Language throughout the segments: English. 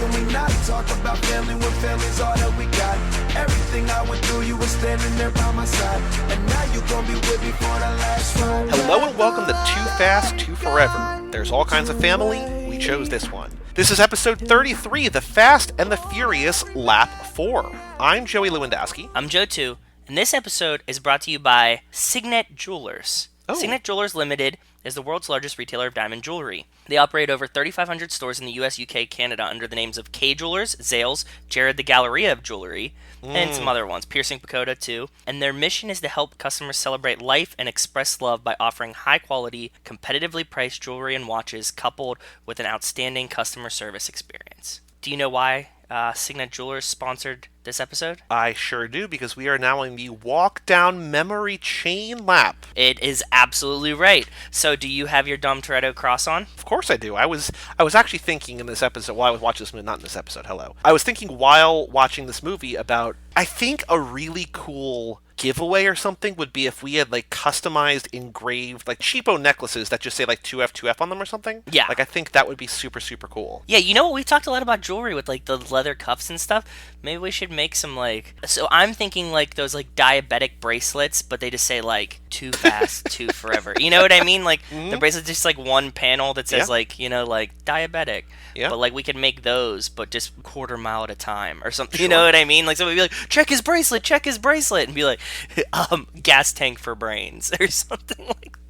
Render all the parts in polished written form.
can we not talk about family when family's all that we got? Everything I went through, you were standing there by my side, and now you gon' be with me for the last ride. Hello and welcome to Too Fast, Too Forever. There's all kinds of family, we chose this one. This is episode 33, The Fast and the Furious Lap 4. I'm Joey Lewandowski. I'm Joe too, and this episode is brought to you by Signet Jewelers. Oh. Signet Jewelers Limited is the world's largest retailer of diamond jewelry. They operate over 3,500 stores in the US, UK, Canada under the names of K Jewelers, Zales, Jared the Galleria of Jewelry, and some other ones, Piercing Pagoda too. And their mission is to help customers celebrate life and express love by offering high-quality, competitively priced jewelry and watches coupled with an outstanding customer service experience. Do you know why Signet Jewelers sponsored this episode? I sure do, because we are now in the walk down memory chain lap. It is absolutely right. So do you have your Dom Toretto cross on? Of course I do. I was actually thinking in this episode, while I was watching this movie, not in this episode, hello. I was thinking while watching this movie about, I think a really cool giveaway or something would be if we had like customized engraved like cheapo necklaces that just say like 2F on them or something. Yeah. Like I think that would be super, super cool. Yeah, you know what? We've talked a lot about jewelry with like the leather cuffs and stuff. Maybe we should make some like, so I'm thinking like those like diabetic bracelets, but they just say like too fast, too forever. You know what I mean? Like the bracelet's just like one panel that says like, you know, like diabetic. Yeah. But like we could make those, but just quarter mile at a time or something. Sure. You know what I mean? Like somebody would be like, check his bracelet, and be like, gas tank for brains or something like that.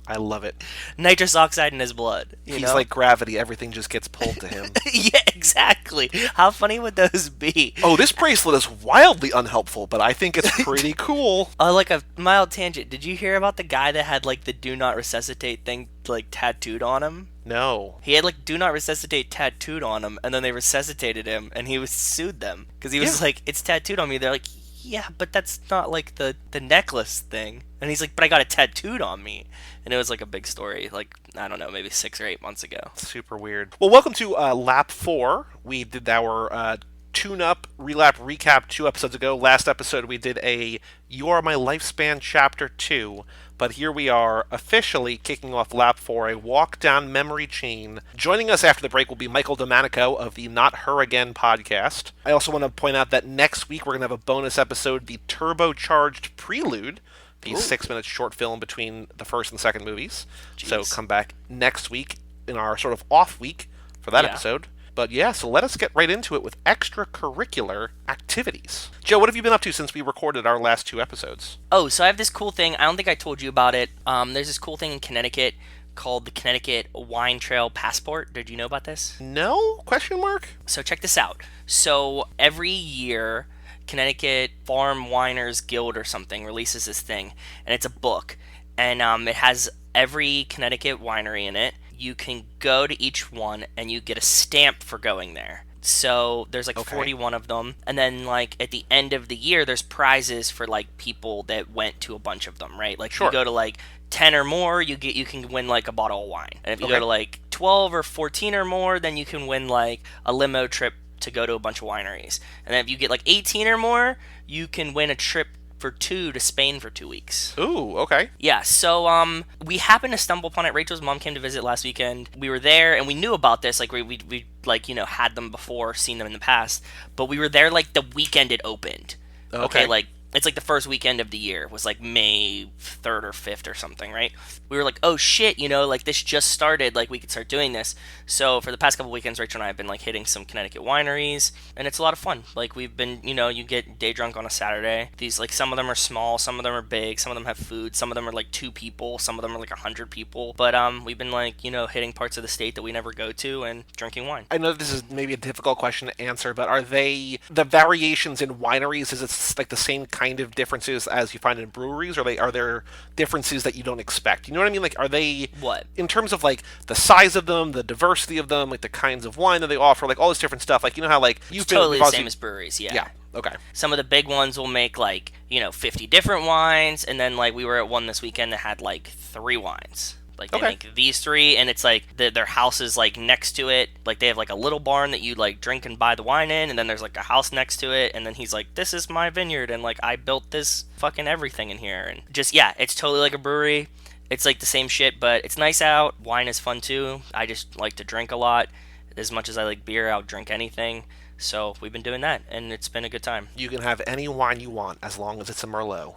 I love it. Nitrous oxide in his blood. He's like gravity. Everything just gets pulled to him. Yeah, exactly. How funny would those be? Oh, this bracelet is wildly unhelpful, but I think it's pretty cool. Like a mild tangent. Did you hear about the guy that had like the do not resuscitate thing like tattooed on him? No. He had like do not resuscitate tattooed on him, and then they resuscitated him, and he sued them because he was like, it's tattooed on me. They're like, yeah, but that's not like the necklace thing. And he's like, but I got it tattooed on me. And it was like a big story, like, I don't know, maybe 6 or 8 months ago. Super weird. Well, welcome to Lap 4. We did our tune-up, relap, recap 2 episodes ago. Last episode we did a You Are My Lifespan Chapter 2. But here we are, officially kicking off Lap 4, a walk down memory chain. Joining us after the break will be Michael Domanico of the Not Her Again podcast. I also want to point out that next week we're going to have a bonus episode, the Turbocharged Prelude, the 6-minute short film between the first and second movies. Jeez. So come back next week in our sort of off week for that episode. But yeah, so let us get right into it with extracurricular activities. Joe, what have you been up to since we recorded our last 2 episodes? Oh, so I have this cool thing. I don't think I told you about it. There's this cool thing in Connecticut called the Connecticut Wine Trail Passport. Did you know about this? No? Question mark? So check this out. So every year, Connecticut Farm Winers Guild or something releases this thing, and it's a book. And it has every Connecticut winery in it. You can go to each one and you get a stamp for going there. So there's like 41 of them. And then like at the end of the year, there's prizes for like people that went to a bunch of them, right? Like if you go to like 10 or more, you can win like a bottle of wine. And if you go to like 12 or 14 or more, then you can win like a limo trip to go to a bunch of wineries. And then if you get like 18 or more, you can win a trip for 2 to Spain for 2 weeks. Ooh, okay. Yeah, so we happened to stumble upon it. Rachel's mom came to visit last weekend. We were there, and we knew about this. Like, we like, you know, had them before, seen them in the past. But we were there, like, the weekend it opened. Okay, like, it's like the first weekend of the year. It was like May 3rd or 5th or something, right? We were like, oh shit, you know, like this just started, like we could start doing this. So for the past couple weekends, Rachel and I have been like hitting some Connecticut wineries, and it's a lot of fun. Like we've been, you know, you get day drunk on a Saturday. These, like, some of them are small, some of them are big, some of them have food, some of them are like 2 people, some of them are like 100 people. But we've been like, you know, hitting parts of the state that we never go to and drinking wine. I know this is maybe a difficult question to answer, but are they the variations in wineries? Is it like the same kind of differences as you find in breweries, or are there differences that you don't expect? You know what I mean? Like, are they what in terms of like the size of them, the diversity of them, like the kinds of wine that they offer, like all this different stuff? Like, you know how like you've been totally the same as breweries, yeah. Okay. Some of the big ones will make like, you know, 50 different wines, and then like we were at one this weekend that had like 3 wines. Like, they make these 3, and it's like their house is like next to it. Like, they have like a little barn that you like drink and buy the wine in, and then there's like a house next to it, and then he's like, this is my vineyard, and like I built this fucking everything in here. And just, yeah, it's totally like a brewery. It's like the same shit, but it's nice out. Wine is fun too. I just like to drink a lot. As much as I like beer, I'll drink anything. So we've been doing that, and it's been a good time. You can have any wine you want as long as it's a Merlot.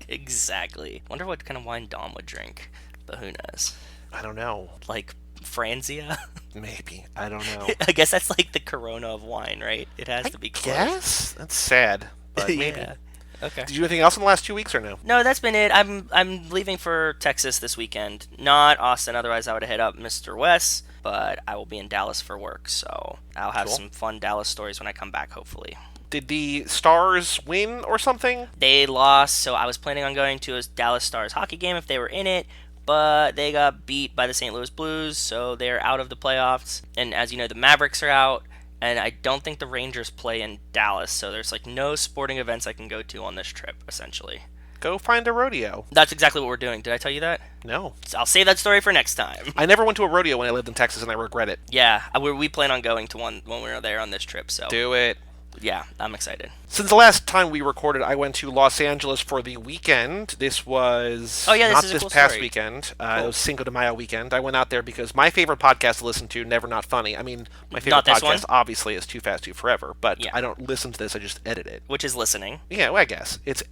Exactly. Wonder what kind of wine Dom would drink, but who knows? I don't know. Like Franzia? Maybe. I don't know. I guess that's like the Corona of wine, right? It has to be close. Yes? That's sad, but maybe. Yeah. Okay. Did you do anything else in the last 2 weeks or no? No, that's been it. I'm leaving for Texas this weekend. Not Austin, otherwise I would have hit up Mr. West, but I will be in Dallas for work, so I'll have some fun Dallas stories when I come back, hopefully. Did the Stars win or something? They lost, so I was planning on going to a Dallas Stars hockey game if they were in it, but they got beat by the St. Louis Blues, so they're out of the playoffs. And as you know, the Mavericks are out, and I don't think the Rangers play in Dallas, so there's like no sporting events I can go to on this trip, essentially. Go find a rodeo. That's exactly what we're doing. Did I tell you that? No. So I'll save that story for next time. I never went to a rodeo when I lived in Texas, and I regret it. Yeah, we plan on going to one when we were there on this trip, so... Do it. Yeah, I'm excited. Since the last time we recorded, I went to Los Angeles for the weekend. This was not this is a this cool past story. weekend. Cool. It was Cinco de Mayo weekend. I went out there because my favorite podcast to listen to, Never Not Funny. I mean, my favorite Not this one? podcast, obviously, is Too Fast, Too Forever, but Yeah. I don't listen to this. I just edit it. Which is listening. Yeah, well, I guess. It's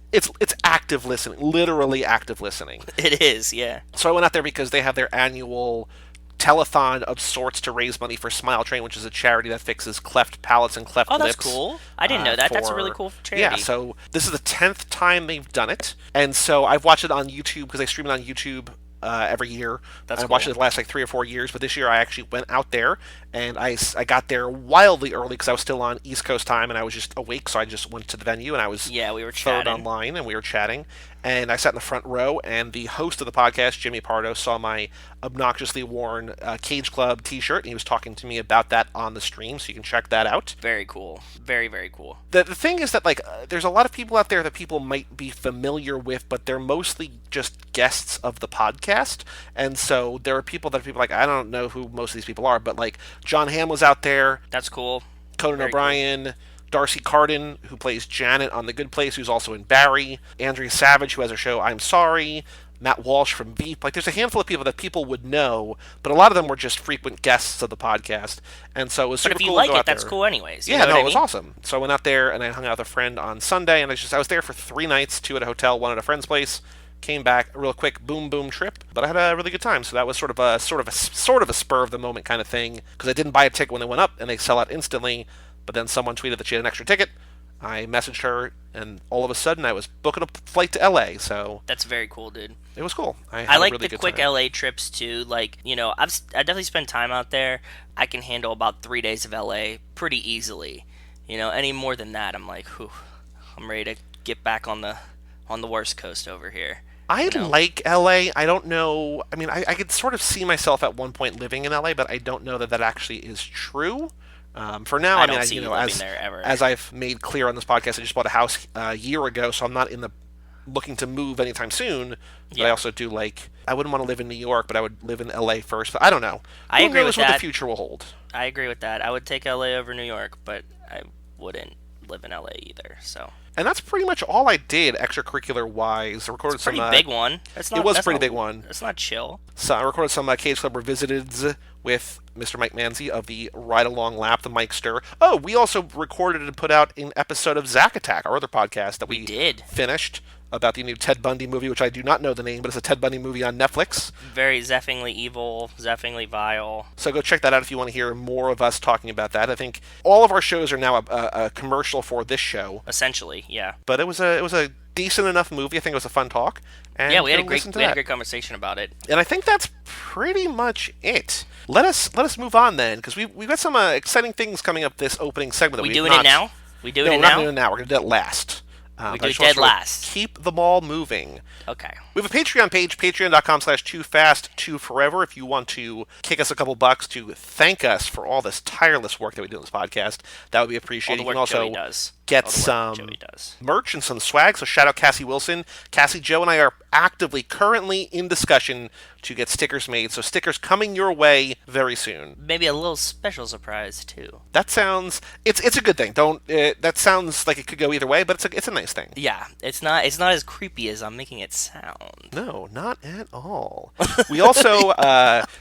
active listening, literally active listening. It is, yeah. So I went out there because they have their annual telethon of sorts to raise money for Smile Train, which is a charity that fixes cleft palates and cleft lips. Oh, that's cool. I didn't know that. That's a really cool charity. Yeah, so this is the 10th time they've done it. And so I've watched it on YouTube because they stream it on YouTube every year. That's I've watched cool. it the last like 3 or 4 years, but this year I actually went out there, and I got there wildly early because I was still on East Coast time, and I was just awake, so I just went to the venue, and I was Yeah, we were phoned chatting. online, and we were chatting. And I sat in the front row, and the host of the podcast, Jimmy Pardo, saw my obnoxiously worn Cage Club t-shirt, and he was talking to me about that on the stream, so you can check that out. Very cool. Very, very cool. The thing is that, like, there's a lot of people out there that people might be familiar with, but they're mostly just guests of the podcast. And so there are people like, I don't know who most of these people are, but, like, John Hamm was out there, That's cool. Conan Very O'Brien, Darcy Carden, who plays Janet on The Good Place, who's also in Barry, Andrea Savage, who has a show I'm Sorry, Matt Walsh from Veep. Like, there's a handful of people that people would know, but a lot of them were just frequent guests of the podcast. And so it was super But if you cool like to go it, out that's there. cool anyways. You Yeah, know no, what I it was mean? awesome. So I went out there and I hung out with a friend on Sunday, and I was there for 3 nights, 2 at a hotel, 1 at a friend's place. Came back, a real quick boom trip, but I had a really good time. So that was sort of a spur of the moment kind of thing, because I didn't buy a ticket when they went up, and they sell out instantly. But then someone tweeted that she had an extra ticket. I messaged her, and all of a sudden I was booking a flight to LA. So That's very cool, dude. it was cool. I had I a like really the good quick time. LA trips too. Like, you know, I definitely spent time out there. I can handle about 3 days of LA pretty easily. You know, any more than that, I'm like, whew, I'm ready to get back on the West Coast over here. I know? like LA. I don't know. I mean, I could sort of see myself at one point living in LA, but I don't know that actually is true. For now, I don't see you living there ever. as I've made clear on this podcast, I just bought a house a year ago, so I'm not looking to move anytime soon. But I Yeah. also do I wouldn't want to live in New York, but I would live in LA first. But I don't know. I Who agree knows with what that. the future will hold? I agree with that. I would take LA over New York, but I wouldn't live in LA either. So And that's pretty much all I did extracurricular wise. I recorded pretty some big one. That's not, was a that's pretty not- big one. That's not chill. So I recorded some Cage Club Revisited with Mr. Mike Manzi of the Ride Along Lap, the Mike Stir. Oh, we also recorded and put out an episode of Zack Attack, our other podcast that we did. finished, about the new Ted Bundy movie, which I do not know the name, but it's a Ted Bundy movie on Netflix. Very zeffingly evil, zeffingly vile. So go check that out if you want to hear more of us talking about that. I think all of our shows are now a commercial for this show, Essentially, yeah. but it was a decent enough movie. I think it was a fun talk. And Yeah, we had a go great listen to we had a that. great conversation about it. And I think that's pretty much it. Let us move on then, because we've got some exciting things coming up this opening segment. That We we've doing not- it now? We doing No, it we're not now? doing it now. We're going to do it last. We But do I it just want dead to sort of last. Keep the ball moving. Okay. We have a Patreon page, patreon.com/toofast2forever. If you want to kick us a couple bucks to thank us for all this tireless work that we do on this podcast, that would be All appreciated. the You work can also Joey does. get All the work some Joey does. merch and some swag. So shout out Cassie Wilson. Cassie, Joe, and I are actively, currently in discussion to get stickers made. So stickers coming your way very soon. Maybe a little special surprise too. That sounds it's a good thing. That sounds like it could go either way, but it's a nice thing. Yeah, it's not as creepy as I'm making it sound. No, not at all. We also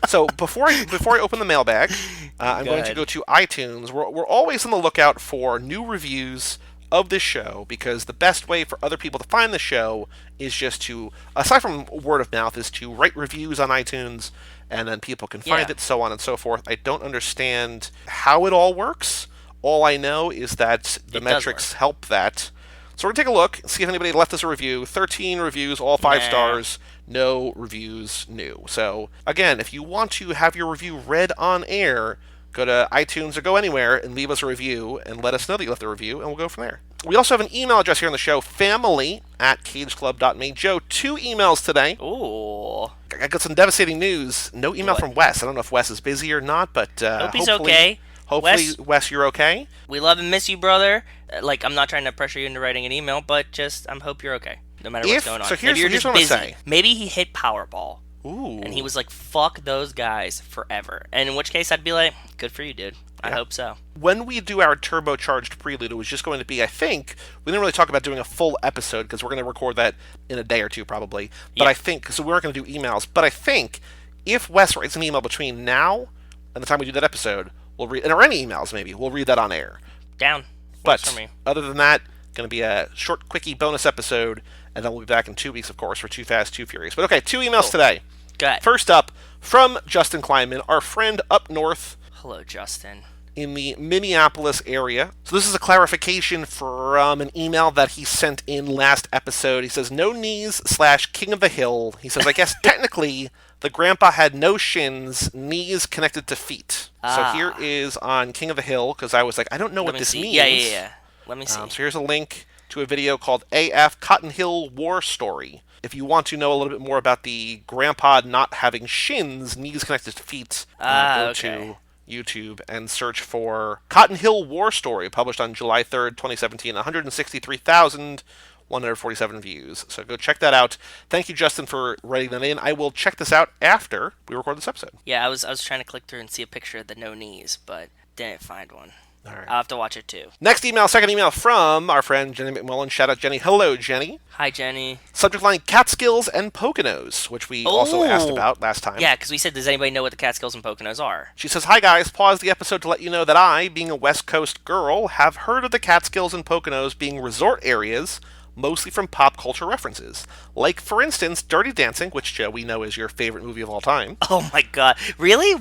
so before I open the mailbag, I'm going to go to iTunes. We're always on the lookout for new reviews of this show, because the best way for other people to find the show is just to, aside from word of mouth, is to write reviews on iTunes, and then people can find it, so on and so forth. I don't understand how it all works. All I know is that the metrics help that. So we're going to take a look and see if anybody left us a review. 13 reviews, all 5 stars. No reviews new. So, again, if you want to have your review read on air, go to iTunes or go anywhere and leave us a review and let us know that you left a review, and we'll go from there. We also have an email address here on the show, family@cageclub.me. Joe, 2 emails today. Ooh. I got some devastating news. No email from Wes. I don't know if Wes is busy or not, but hope he's okay. Hopefully, Wes, you're okay. We love and miss you, brother. I'm not trying to pressure you into writing an email, but just I hope you're okay, no matter what's going on. So here's what I'm busy. say. Maybe he hit Powerball. Ooh. And he was like, fuck those guys forever. And in which case I'd be like, good for you, dude. I hope so. When we do our turbocharged prelude, it was just going to be, I think, we didn't really talk about doing a full episode, because we're going to record that in a day or two probably. But I think, so we weren't going to do emails, but I think if Wes writes an email between now and the time we do that episode, we'll read, or any emails maybe, we'll read that on air. Down. But for me. Other than that, going to be a short, quickie bonus episode, and then we'll be back in 2 weeks, of course, for Too Fast, Too Furious. But okay, 2 emails today. Go ahead. First up, from Justin Kleinman, our friend up north. Hello, Justin. In the Minneapolis area. So this is a clarification from an email that he sent in last episode. He says, no knees / king of the hill. He says, I guess technically the grandpa had no shins, knees connected to feet. So here is on King of the Hill, because I was like, I don't know what this means. Yeah. Let me see. So here's a link to a video called AF Cotton Hill War Story. If you want to know a little bit more about the grandpa not having shins, knees connected to feet, go to YouTube and search for Cotton Hill War Story, published on July 3rd, 2017, 163,147 views. So go check that out. Thank you, Justin, for writing that in. I will check this out after we record this episode. Yeah, I was trying to click through and see a picture of the no knees, but didn't find one. All right. I'll have to watch it too. Next email, second email from our friend Jenny McMullen. Shout out, Jenny. Hello, Jenny. Hi, Jenny. Subject line, Catskills and Poconos, which we also asked about last time. Yeah, because we said, does anybody know what the Catskills and Poconos are? She says, hi guys, pause the episode to let you know that I, being a West Coast girl, have heard of the Catskills and Poconos being resort areas, mostly from pop culture references. Like, for instance, Dirty Dancing, which, Joe, we know is your favorite movie of all time. Oh my god. Really?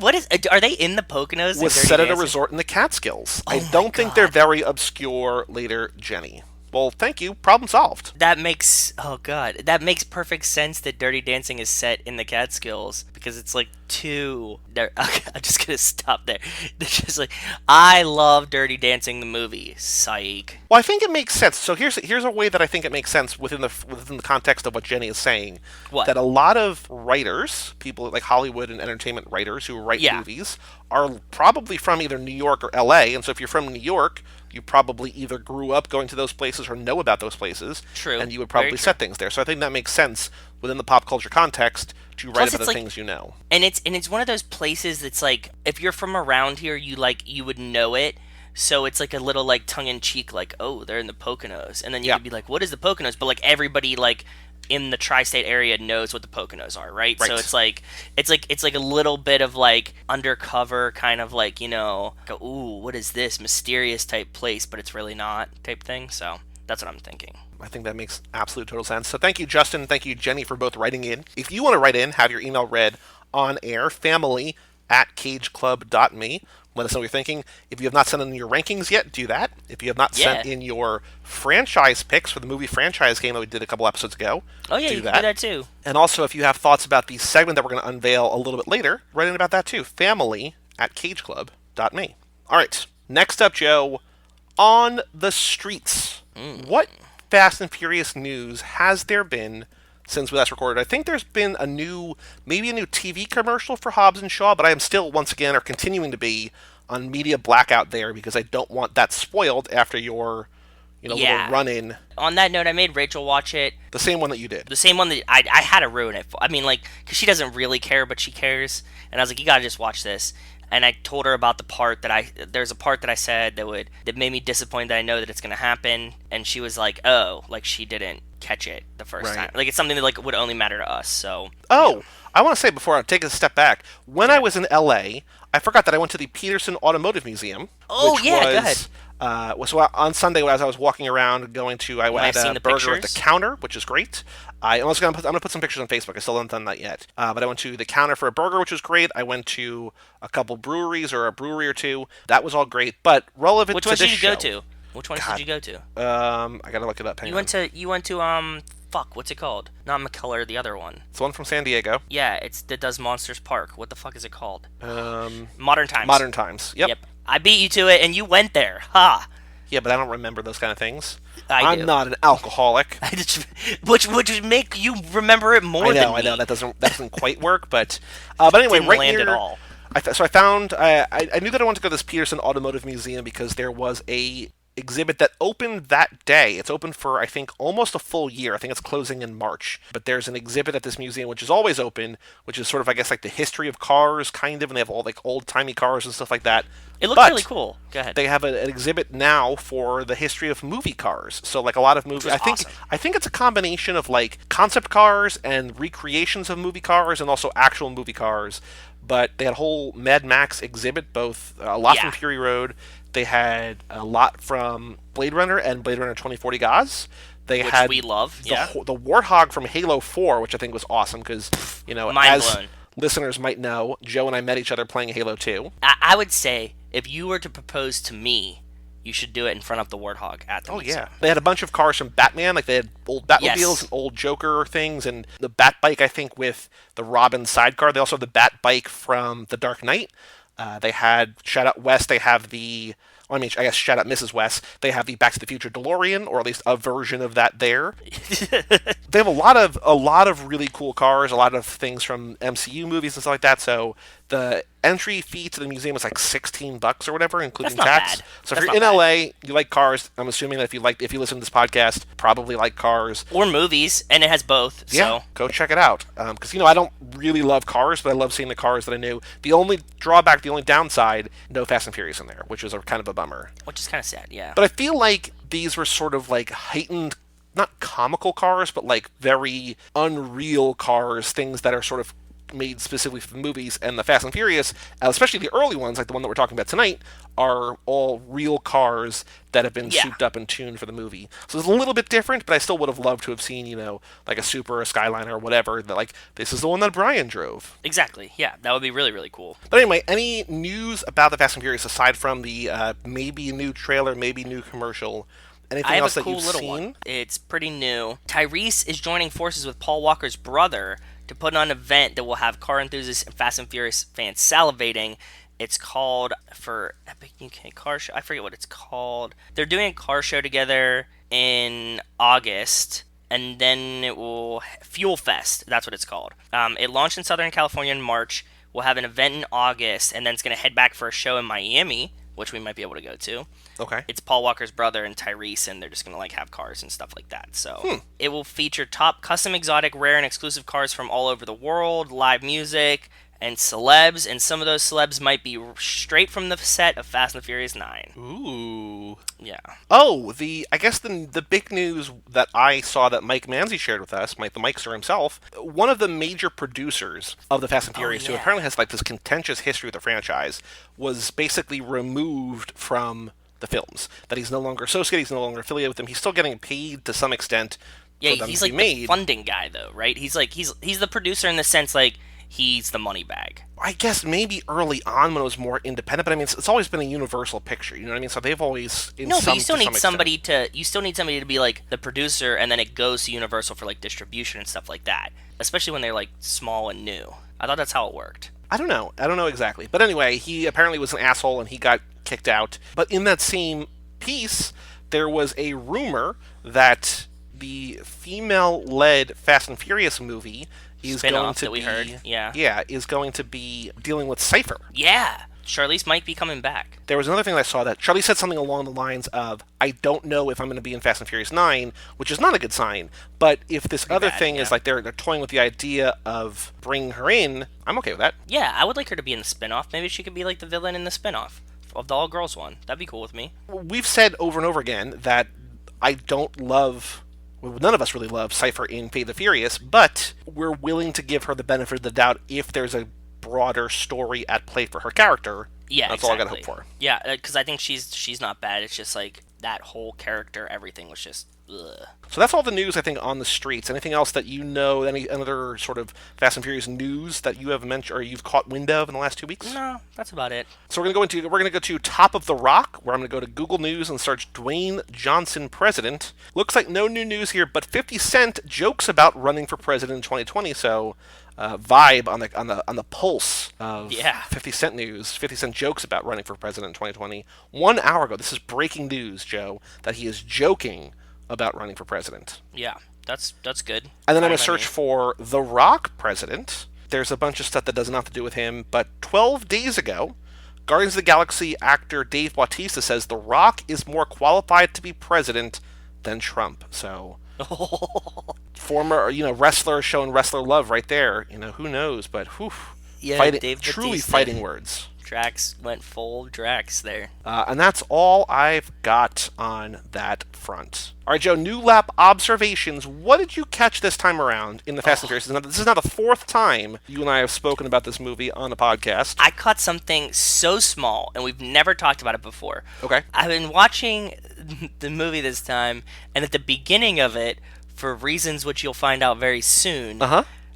Are they in the Poconos? Was set at a resort in the Catskills. I don't think they're very obscure later, Jenny. Well, thank you. Problem solved. That makes perfect sense that Dirty Dancing is set in the Catskills, because it's like I'm just gonna stop there. It's just like, I love Dirty Dancing the movie. Psych. Well, I think it makes sense. So here's a way that I think it makes sense within the context of what Jenny is saying. What? That a lot of writers, people like Hollywood and entertainment writers who write movies, are probably from either New York or LA. And so if you're from New York, you probably either grew up going to those places or know about those places. True. And you would probably set things there. So I think that makes sense within the pop culture context to write about the things you know. And it's one of those places that's like, if you're from around here, you would know it. So it's like a little like tongue in cheek, like, oh, they're in the Poconos, and then you could be like, what is the Poconos? But like everybody like in the tri-state area knows what the Poconos are, right? So it's like a little bit of like undercover kind of like, ooh, what is this mysterious type place, but it's really not type thing. So that's what I'm thinking. I think that makes absolute total sense. So thank you, Justin. Thank you, Jenny, for both writing in. If you want to write in, have your email read on air, family@cageclub.me. Let us know what you're thinking. If you have not sent in your rankings yet, do that. If you have not sent in your franchise picks for the movie franchise game that we did a couple episodes ago, do you can do that too. And also, if you have thoughts about the segment that we're going to unveil a little bit later, write in about that too. family@cageclub.me. All right. Next up, Joe, on the streets. What Fast and Furious news has there been since we last recorded? I think there's been maybe a new TV commercial for Hobbs and Shaw, but I am still, once again, continuing to be on media blackout there, because I don't want that spoiled after your little run-in. On that note, I made Rachel watch it. The same one that you did. The same one that I had to ruin it for. I mean, like, because she doesn't really care, but she cares. And I was like, you gotta just watch this. And I told her about the part there's a part that I said that made me disappointed that I know that it's gonna happen. And she was like, oh, like she didn't catch it the first time. Like, it's something that like would only matter to us. So. Oh, I want to say before I take a step back, when I was in LA, I forgot that I went to the Peterson Automotive Museum. Oh, yeah, go ahead. So on Sunday, as I was walking around, I had a burger at the counter, which is great. I'm going to put some pictures on Facebook. I still haven't done that yet. But I went to the counter for a burger, which was great. I went to a couple breweries or a brewery or two. That was all great. But relevant to this show. Which ones did you go to? Which ones did you go to? I got to look it up. You went to what's it called? Not McKellar, the other one. It's the one from San Diego. Yeah, that does Monsters Park. What the fuck is it called? Modern Times. Modern Times. Yep. I beat you to it, and you went there. Ha! Yeah, but I don't remember those kind of things. I'm not an alcoholic. which would make you remember it more than me. I know. That doesn't quite work, but anyway, Didn't right land near... at all. So I found... I knew that I wanted to go to this Peterson Automotive Museum because there was a exhibit that opened that day. It's open for, I think, almost a full year. I think it's closing in March. But there's an exhibit at this museum, which is always open, which is sort of, I guess, like the history of cars, kind of, and they have all, like, old-timey cars and stuff like that. It looks really cool. Go ahead. They have an exhibit now for the history of movie cars. So, like, a lot of movies... I think it's a combination of, like, concept cars and recreations of movie cars and also actual movie cars. But they had a whole Mad Max exhibit, both a lot from Fury Road. They had a lot from Blade Runner and Blade Runner 2040 Which we love, the Warthog from Halo 4, which I think was awesome because, as listeners might know, Joe and I met each other playing Halo 2. I would say, if you were to propose to me, you should do it in front of the Warthog at the museum. Yeah. They had a bunch of cars from Batman, like they had old Batmobiles and old Joker things, and the Bat Bike, I think, with the Robin sidecar. They also have the Bat Bike from The Dark Knight. They had, shout out West, they have I guess shout out Mrs. West, they have the Back to the Future DeLorean, or at least a version of that there. They have a lot of really cool cars, a lot of things from MCU movies and stuff like that, so the entry fee to the museum is like $16 or whatever, including tax. Bad. So if you're in LA, you like cars, I'm assuming that if you listen to this podcast, probably like cars. Or movies, and it has both. Yeah, go check it out. Because, I don't really love cars, but I love seeing the cars that I knew. The only drawback, the only downside, no Fast and Furious in there, which is kind of a bummer. Which is kind of sad, yeah. But I feel like these were sort of like heightened, not comical cars, but like very unreal cars, things that are sort of made specifically for the movies. And the Fast and Furious, especially the early ones, like the one that we're talking about tonight, are all real cars that have been souped up and tuned for the movie. So it's a little bit different, but I still would have loved to have seen, like a Super or a Skyliner or whatever, that like, this is the one that Brian drove. Exactly, yeah. That would be really, really cool. But anyway, any news about the Fast and Furious aside from the maybe new trailer, maybe new commercial? Anything else that you've seen? One. It's pretty new. Tyrese is joining forces with Paul Walker's brother to put on an event that will have car enthusiasts and Fast and Furious fans salivating. It's called, for Epic UK Car Show, I forget what it's called. They're doing a car show together in August, and then it will, Fuel Fest, that's what it's called. It launched in Southern California in March. We'll have an event in August, and then it's going to head back for a show in Miami, which we might be able to go to. Okay. It's Paul Walker's brother and Tyrese, and they're just going to have cars and stuff like that. So It will feature top custom, exotic, rare, and exclusive cars from all over the world, live music, and celebs. And some of those celebs might be straight from the set of Fast and the Furious 9. Ooh. Yeah. Oh, I guess the big news that I saw that Mike Manzi shared with us, the Mikester himself, one of the major producers of the Fast and Furious, who apparently has like this contentious history with the franchise, was basically removed from the films. That he's no longer associated, he's no longer affiliated with them. He's still getting paid to some extent. Yeah, he's like the funding guy though, right? He's the producer in the sense like he's the money bag. I guess maybe early on when it was more independent, but I mean it's always been a Universal picture, you know what I mean? So they've always but you still need somebody to be like the producer, and then it goes to Universal for like distribution and stuff like that. Especially when they're like small and new. I thought that's how it worked. I don't know exactly. But anyway, he apparently was an asshole and he got kicked out. But in that same piece, there was a rumor that the female-led Fast and Furious movie is going to be dealing with Cypher. Yeah. Charlize might be coming back. There was another thing that I saw that Charlie said something along the lines of, I don't know if I'm going to be in Fast and Furious 9, which is not a good sign. But if this other bad, thing yeah. is like they're toying with the idea of bringing her in, I'm okay with that. Yeah, I would like her to be in the spinoff. Maybe she could be like the villain in the spinoff of the all girls one. That'd be cool with me. We've said over and over again that I don't love... Well, none of us really love Cypher in Fate of the Furious, but we're willing to give her the benefit of the doubt if there's a broader story at play for her character. Yeah, that's exactly. all I gotta hope for. Yeah, because I think she's not bad. It's just like that whole character, everything was just ugh. So that's all the news I think on the streets. Anything else that you know? Any other sort of Fast and Furious news that you have mentioned or you've caught wind of in the last 2 weeks? No, that's about it. So we're gonna go to Top of the Rock, where I'm gonna go to Google News and search Dwayne Johnson president. Looks like no new news here, but 50 Cent jokes about running for president in 2020. So. Vibe on the pulse of 50 Cent news. 50 Cent jokes about running for president in 2020. 1 hour ago, this is breaking news, Joe, that he is joking about running for president. Yeah, that's good. And then I'm going to search for The Rock president. There's a bunch of stuff that doesn't have to do with him, but 12 days ago, Guardians of the Galaxy actor Dave Bautista says The Rock is more qualified to be president than Trump. So... former, wrestler showing wrestler love right there. Who knows? But Dave truly Bautista. Fighting words. Drax went full Drax there. And that's all I've got on that front. All right, Joe, new lap observations. What did you catch this time around in the Fast and Furious? This is now the fourth time you and I have spoken about this movie on the podcast. I caught something so small, and we've never talked about it before. Okay. I've been watching the movie this time, and at the beginning of it, for reasons which you'll find out very soon,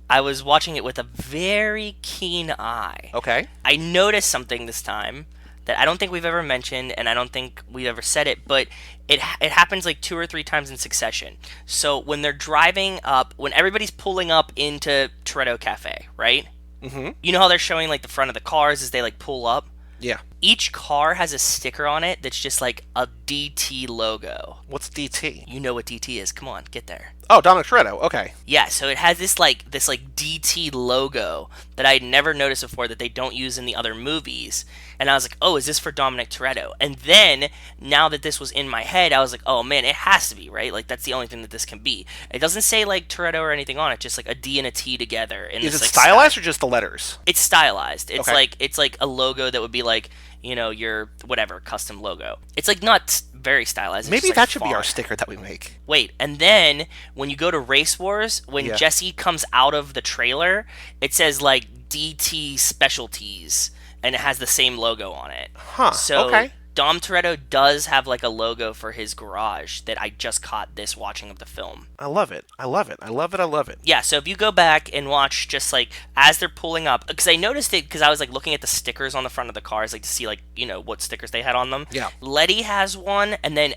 I was watching it with a very keen eye. Okay. I noticed something this time that I don't think we've ever mentioned, and I don't think we've ever said it, but it happens like 2 or 3 times in succession. So when they're driving up, when everybody's pulling up into Toretto Cafe, right? Mm-hmm. You know how they're showing like the front of the cars as they like pull up? Yeah. Each car has a sticker on it that's just like a DT logo. What's DT? You know what DT is. Come on, get there. Oh, Dominic Toretto. Okay. Yeah, so it has this DT logo that I'd never noticed before that they don't use in the other movies. And I was like, oh, is this for Dominic Toretto? And then, now that this was in my head, I was like, oh man, it has to be, right? Like, that's the only thing that this can be. It doesn't say like Toretto or anything on it, just like a D and a T together. Is it stylized or just the letters? It's stylized. It's okay. it's like a logo that would be like, your whatever custom logo. It's like not very stylized. Maybe just, that like, should be our sticker that we make. Wait, and then when you go to Race Wars, when Jesse comes out of the trailer, it says like DT Specialties, and it has the same logo on it. Huh. So okay. Dom Toretto does have like a logo for his garage that I just caught this watching of the film. I love it. I love it. I love it. I love it. Yeah, so if you go back and watch just like as they're pulling up, because I noticed it because I was like looking at the stickers on the front of the cars, like to see like, what stickers they had on them. Yeah. Letty has one, and then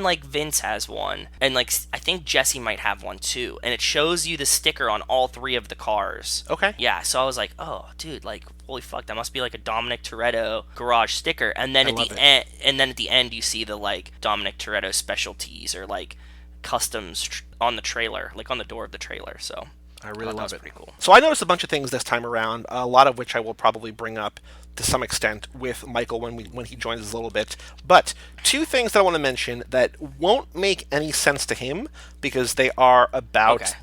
like Vince has one, and like I think Jesse might have one too, and it shows you the sticker on all 3 of the cars. Okay. Yeah, so I was like, oh, dude, like holy fuck, that must be like a Dominic Toretto garage sticker, and then at the end you see the like Dominic Toretto Specialties or like customs on the trailer, like on the door of the trailer. So I really love it. Pretty cool. So I noticed a bunch of things this time around, a lot of which I will probably bring up to some extent with Michael when he joins us a little bit. But 2 things that I want to mention that won't make any sense to him because they are about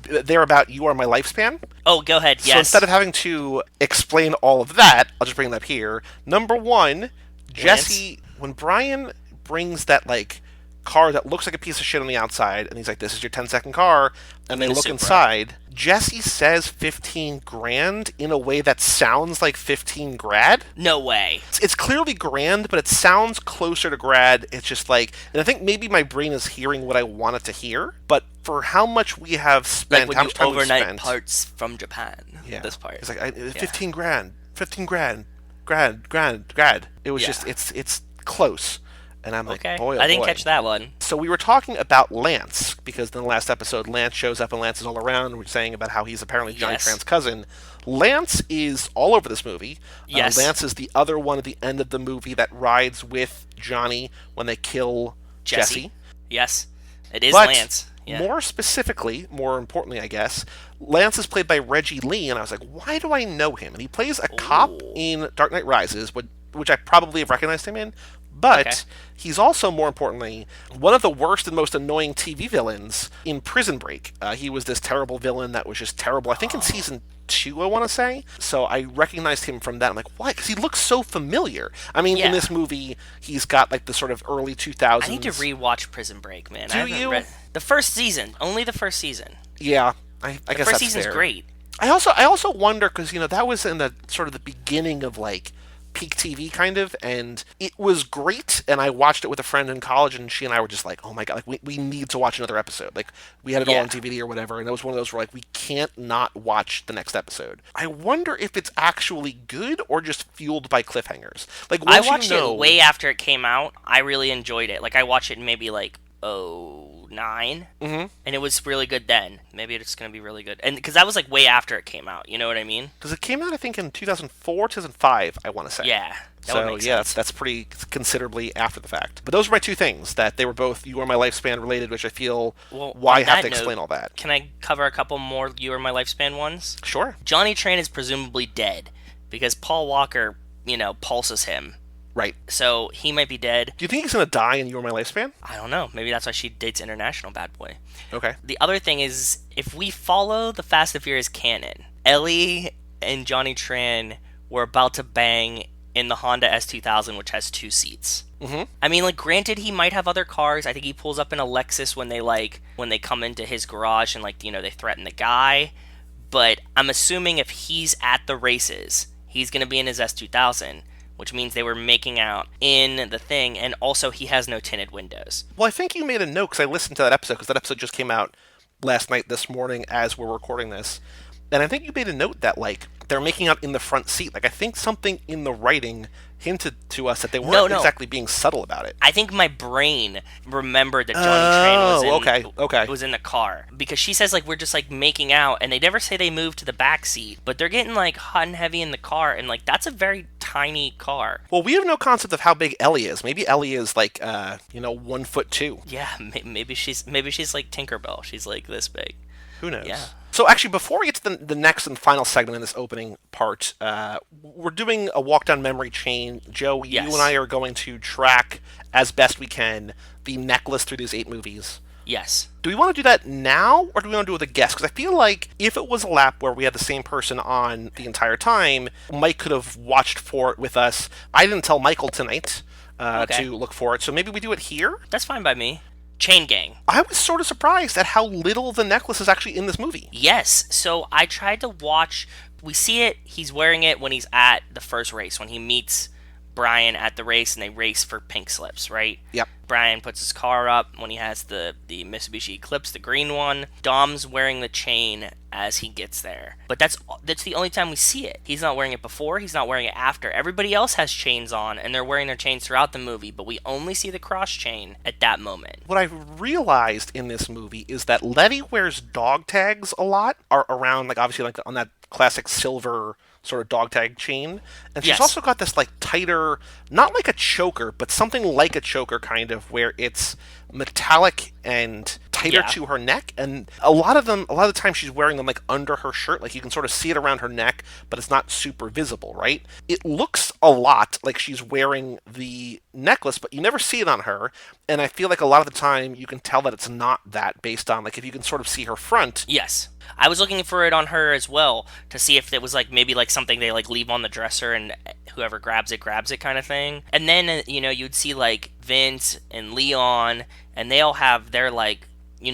You Are My Lifespan. Oh, go ahead. Yes. So instead of having to explain all of that, I'll just bring it up here. Number 1, Jesse, when Brian brings that like car that looks like a piece of shit on the outside, and he's like, this is your 10-second car, and they look inside, Jesse says 15 grand in a way that sounds like 15 grad. No way. It's clearly grand, but it sounds closer to grad. It's just like, and I think maybe my brain is hearing what I want it to hear, but for how much we have spent, like how much time we've overnight spent. parts from Japan. Yeah. This part. It's like, 15 grand, 15 grand, grad. It was just, it's close. And I'm like, boy, oh I didn't boy. catch that one. So we were talking about Lance, because in the last episode, Lance shows up and Lance is all around, and we're saying about how he's apparently Johnny Tran's cousin. Lance is all over this movie. Yes. Lance is the other one at the end of the movie that rides with Johnny when they kill Jesse. Yes, it is but Lance. Yeah. More importantly, I guess, Lance is played by Reggie Lee, and I was like, why do I know him? And he plays a cop in Dark Knight Rises, which I probably have recognized him in. But Okay. he's also, more importantly, one of the worst and most annoying TV villains in Prison Break. He was this terrible villain that was just terrible. I think in season 2, I want to say. So I recognized him from that. I'm like, why? Because he looks so familiar. I mean, Yeah. in this movie, he's got like the sort of early 2000s. I need to rewatch Prison Break, man. Do I haven't you? read the first season, only the first season. Yeah, I The guess first that's season's fair. great. I also wonder because that was in the sort of the beginning of like peak TV kind of, and it was great. And I watched it with a friend in college, and she and I were just like, "Oh my god, like we need to watch another episode." Like we had it all Yeah. on DVD or whatever, and it was one of those where like we can't not watch the next episode. I wonder if it's actually good or just fueled by cliffhangers. Like I once watched you know, it way after it came out. I really enjoyed it. Like I watched it maybe like 09, and it was really good then. Maybe it's gonna be really good, and because that was like way after it came out. You know what I mean? because it came out I think in 2004, 2005. I want to say. Yeah. That would So make yeah, sense. that's pretty considerably after the fact. But those are my two things that they were both "You Are My Lifespan" related, which I feel Well, why on I have that to explain note, all that. Can I cover a couple more You Are My Lifespan ones? Sure. Johnny Tran is presumably dead because Paul Walker, pulses him. Right. So he might be dead. Do you think he's gonna die in "You Are My Lifespan"? I don't know. Maybe that's why she dates International Bad Boy. Okay. The other thing is, if we follow the Fast and Furious canon, Ellie and Johnny Tran were about to bang in the Honda S2000, which has 2 seats. Mm-hmm. I mean, like, granted, he might have other cars. I think he pulls up in a Lexus when they come into his garage and they threaten the guy. But I'm assuming if he's at the races, he's gonna be in his S2000, which means they were making out in the thing, and also he has no tinted windows. Well, I think you made a note because I listened to that episode because that episode just came out last night, this morning, as we're recording this, and I think you made a note that like they're making out in the front seat. Like I think something in the writing hinted to us that they weren't No. exactly being subtle about it. I think my brain remembered that Johnny Tran okay. was in the car because she says like we're just like making out, and they never say they moved to the back seat, but they're getting like hot and heavy in the car, and like that's a very tiny car. Well, we have no concept of how big Ellie is. Maybe Ellie is like 1'2". Yeah, maybe she's like Tinkerbell. She's like this big. Who knows? Yeah. So actually, before we get to the next and final segment in this opening part, we're doing a walk down memory chain. Joe, Yes. you and I are going to track as best we can the necklace through these 8 movies. Yes. Do we want to do that now, or do we want to do it with a guest? Because I feel like if it was a lap where we had the same person on the entire time, Mike could have watched for it with us. I didn't tell Michael tonight Okay. to look for it, so maybe we do it here? That's fine by me. Chain Gang. I was sort of surprised at how little the necklace is actually in this movie. Yes. So I tried to watch. We see it. He's wearing it when he's at the first race, when he meets Brian at the race, and they race for pink slips, right? Yep. Brian puts his car up when he has the Mitsubishi Eclipse, the green one. Dom's wearing the chain as he gets there. But that's the only time we see it. He's not wearing it before, he's not wearing it after. Everybody else has chains on, and they're wearing their chains throughout the movie, but we only see the cross chain at that moment. What I realized in this movie is that Letty wears dog tags a lot, are around, like, obviously, like, on that classic silver sort of dog tag chain. And she's Yes. also got this, like, tighter, not like a choker, but something like a choker, kind of, where it's metallic and tighter Yeah. to her neck. And a lot of the time she's wearing them, like, under her shirt. Like, you can sort of see it around her neck, but it's not super visible, right? It looks a lot like she's wearing the necklace, but you never see it on her. And I feel like a lot of the time you can tell that it's not that, based on, like, if you can sort of see her front. Yes. I was looking for it on her as well to see if it was like maybe like something they like leave on the dresser and whoever grabs it kind of thing. And then you'd see like Vince and Leon, and they all have their like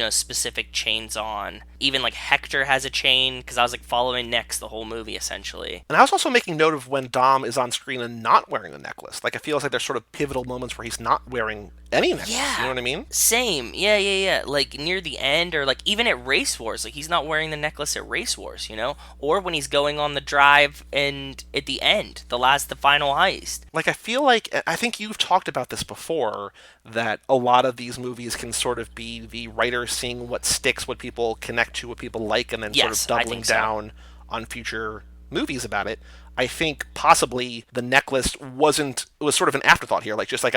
specific chains on. Even like Hector has a chain, because I was like following Nex the whole movie essentially. And I was also making note of when Dom is on screen and not wearing the necklace. Like, it feels like there's sort of pivotal moments where he's not wearing any necklace. Yeah. You know what I mean? Same. Yeah. Like near the end, or like even at Race Wars, like he's not wearing the necklace at Race Wars, or when he's going on the drive and at the end, the final heist. Like, I think you've talked about this before, that a lot of these movies can sort of be the writer seeing what sticks, what people connect to, what people like, and then Yes, sort of I doubling think so. down on future movies about it. I think possibly the necklace was sort of an afterthought here, like just like,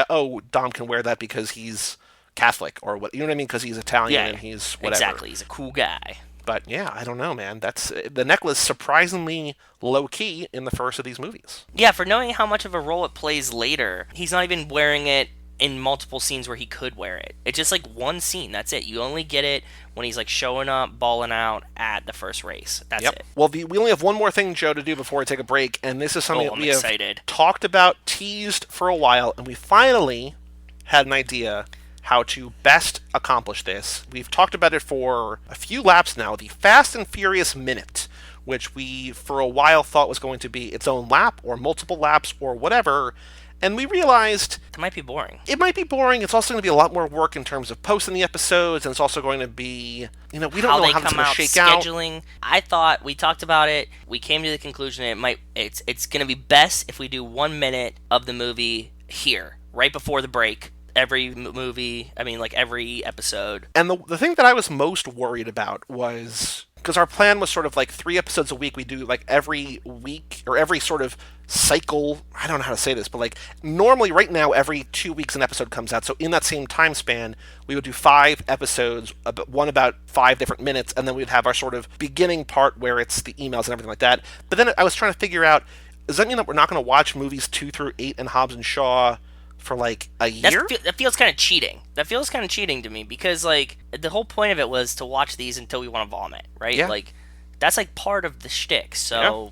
Dom can wear that because he's Catholic, or what, you know what I mean? Because he's Italian and he's whatever. Exactly. He's a cool guy. But yeah, I don't know, man. That's the necklace surprisingly low key in the first of these movies. Yeah, for knowing how much of a role it plays later, he's not even wearing it in multiple scenes where he could wear it. It's just like one scene. That's it. You only get it when he's like showing up, balling out at the first race. That's it. Well, we only have one more thing, Joe, to do before we take a break, and this is something that we excited. have talked about, teased for a while, and we finally had an idea how to best accomplish this. We've talked about it for a few laps now, the Fast and Furious Minute, which we for a while thought was going to be its own lap or multiple laps or whatever. And we realized it might be boring. It might be boring. It's also going to be a lot more work in terms of posting the episodes, and it's also going to be, we don't know how it's going to shake out. Scheduling. I thought we talked about it. We came to the conclusion it's going to be best if we do 1 minute of the movie here, right before the break. Every movie, every episode. And the thing that I was most worried about was, because our plan was sort of like 3 episodes a week. We do like every week or every sort of cycle. I don't know how to say this, but like normally right now every 2 weeks an episode comes out. So in that same time span, we would do 5 episodes, one about 5 different minutes, and then we'd have our sort of beginning part where it's the emails and everything like that. But then I was trying to figure out, does that mean that we're not going to watch movies 2 through 8 and Hobbs and Shaw for like a year? That feels kind of cheating. That feels kind of cheating to me, because like the whole point of it was to watch these until we want to vomit, right? Yeah. Like that's like part of the shtick. So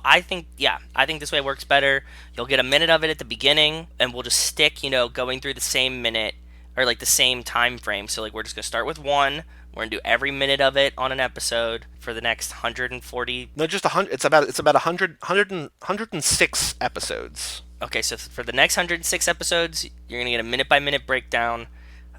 I think this way works better. You'll get a minute of it at the beginning, and we'll just stick, going through the same minute or like the same time frame. So like we're just gonna start with 1. We're gonna do every minute of it on an episode for the next 140. No, just 100. It's about 106 episodes. Okay, so for the next 106 episodes, you're going to get a minute-by-minute breakdown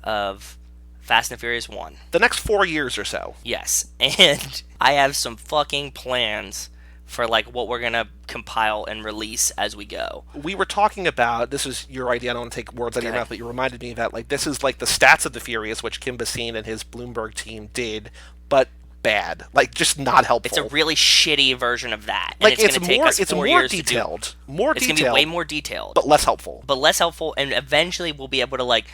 of Fast and Furious 1. The next 4 years or so. Yes, and I have some fucking plans for like what we're going to compile and release as we go. We were talking about, this is your idea, I don't want to take words out of your mouth, but you reminded me that like this is like the Stats of the Furious, which Kim Basine and his Bloomberg team did, but bad, like just not helpful. It's a really shitty version of that. And like it's going to take us 4 years detailed, to do. more it's detailed. It's going to be way more detailed, but less helpful. And eventually we'll be able to like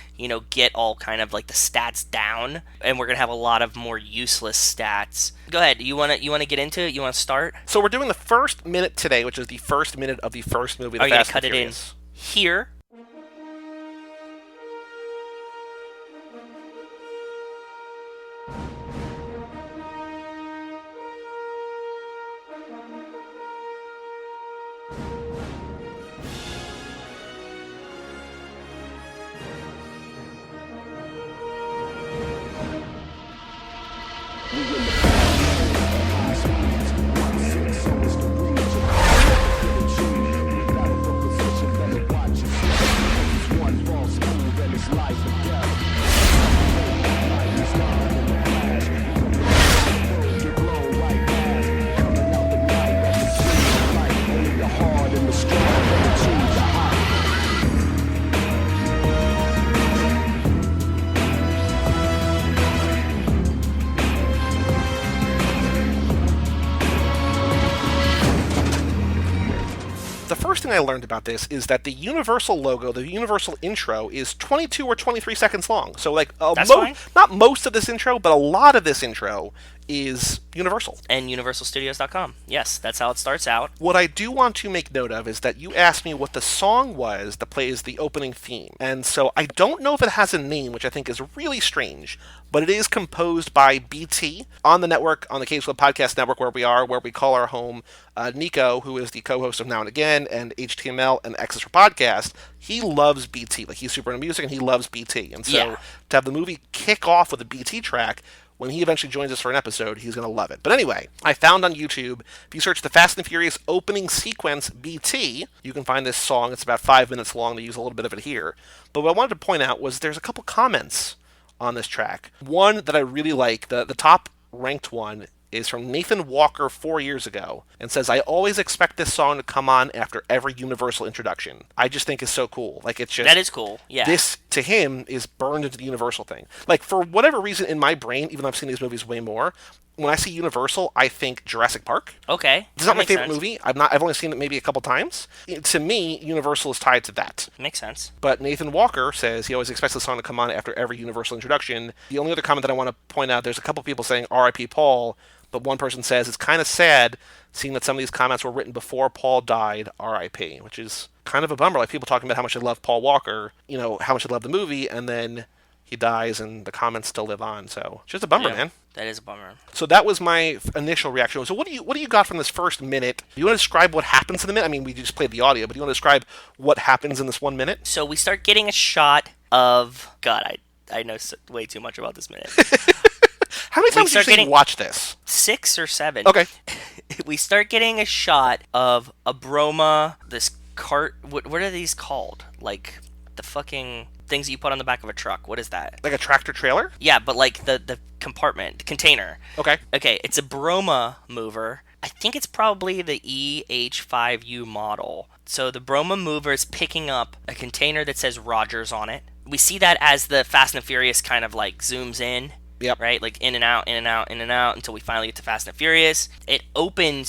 get all kind of like the stats down, and we're going to have a lot of more useless stats. Go ahead. You want to get into it? You want to start? So we're doing the first minute today, which is the first minute of the first movie. Are you going to cut it in here? Thing I learned about this is that the Universal logo, the Universal intro, is 22 or 23 seconds long. So, like, not most of this intro, but a lot of this intro is Universal. And UniversalStudios.com. Yes, that's how it starts out. What I do want to make note of is that you asked me what the song was that plays the opening theme. And so I don't know if it has a name, which I think is really strange, but it is composed by BT on the network, on the Case Club Podcast Network, where we call our home. Nico, who is the co-host of Now and Again and HTML and X's for Podcast, he loves BT. Like, he's super into music and he loves BT. And so to have the movie kick off with a BT track, when he eventually joins us for an episode, he's going to love it. But anyway, I found on YouTube, if you search the Fast and Furious opening sequence BT, you can find this song. It's about 5 minutes long. They use a little bit of it here. But what I wanted to point out was there's a couple comments on this track. One that I really like, the top ranked one, is from Nathan Walker 4 years ago, and says, "I always expect this song to come on after every Universal introduction." I just think it's so cool. Like, it's just... That is cool, yeah. This, to him is burned into the Universal thing. Like, for whatever reason in my brain, even though I've seen these movies way more, when I see Universal, I think Jurassic Park. Okay. It's not my favorite movie. I've only seen it maybe a couple times. To me, Universal is tied to that. Makes sense. But Nathan Walker says he always expects the song to come on after every Universal introduction. The only other comment that I want to point out, there's a couple people saying R.I.P. Paul, but one person says it's kind of sad seeing that some of these comments were written before Paul died, R.I.P., which is kind of a bummer. Like, people talking about how much they love Paul Walker, how much they love the movie, and then he dies and the comments still live on. So it's just a bummer, man. That is a bummer. So that was my initial reaction. So what do you got from this first minute? Do you want to describe what happens in the minute? I mean, we just played the audio, but do you want to describe what happens in this 1 minute? So we start getting a shot of... God, I know way too much about this minute. How many times did you watch this? 6 or 7. Okay. We start getting a shot of a broma, this cart... What are these called? Like, the fucking... things you put on the back of a truck. What is that? Like a tractor trailer? Yeah, but like the compartment, the container. Okay. Okay, it's a broma mover. I think it's probably the EH5U model. So the broma mover is picking up a container that says Rogers on it. We see that as the Fast and Furious kind of like zooms in. Yep. Right? Like in and out, in and out, in and out until we finally get to Fast and Furious. We open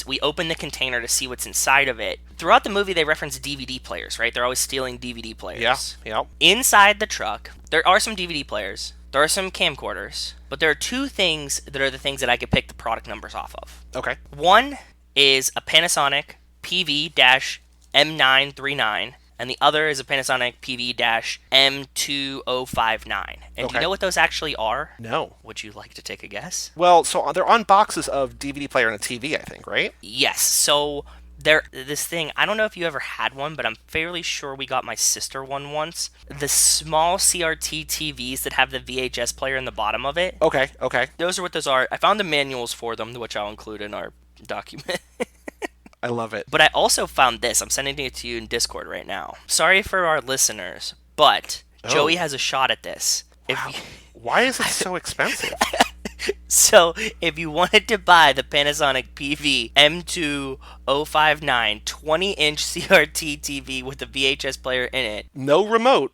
the container to see what's inside of it. Throughout the movie, they reference DVD players, right? They're always stealing DVD players. Yeah. Inside the truck, there are some DVD players. There are some camcorders. But there are two things that are the things that I could pick the product numbers off of. Okay. One is a Panasonic PV-M939. And the other is a Panasonic PV-M2059. And do you know what those actually are? No. Would you like to take a guess? Well, so they're on boxes of DVD player and a TV, I think, right? Yes. So this thing, I don't know if you ever had one, but I'm fairly sure we got my sister one once. The small CRT TVs that have the VHS player in the bottom of it. Okay. Those are what those are. I found the manuals for them, which I'll include in our document. I love it. But I also found this. I'm sending it to you in Discord right now. Sorry for our listeners, but Joey has a shot at this. Wow. Why is it so expensive? So, if you wanted to buy the Panasonic PV M2059 20-inch CRT TV with a VHS player in it. No remote.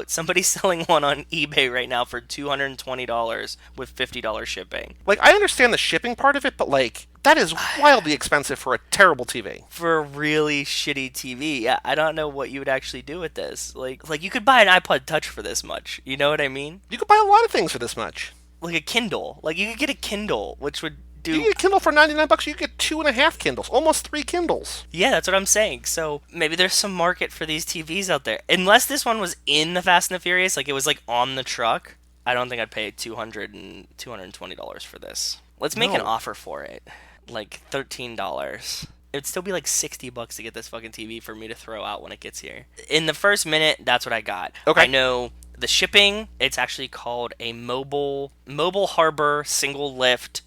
Somebody's selling one on eBay right now for $220 with $50 shipping. Like, I understand the shipping part of it, but like, that is wildly expensive for a terrible TV. For a really shitty TV. I don't know what you would actually do with this. Like you could buy an iPod Touch for this much. You know what I mean? You could buy a lot of things for this much. Like a Kindle. Like, you could get a Kindle, which would do... You get a Kindle for $99, you get 2.5 Kindles. Almost 3 Kindles. Yeah, that's what I'm saying. So, maybe there's some market for these TVs out there. Unless this one was in the Fast and the Furious, like it was like on the truck, I don't think I'd pay $220 for this. Let's make an offer for it. Like $13. It'd still be like $60 to get this fucking TV for me to throw out when it gets here. In the first minute, that's what I got. Okay. I know the shipping, it's actually called a mobile harbor single lift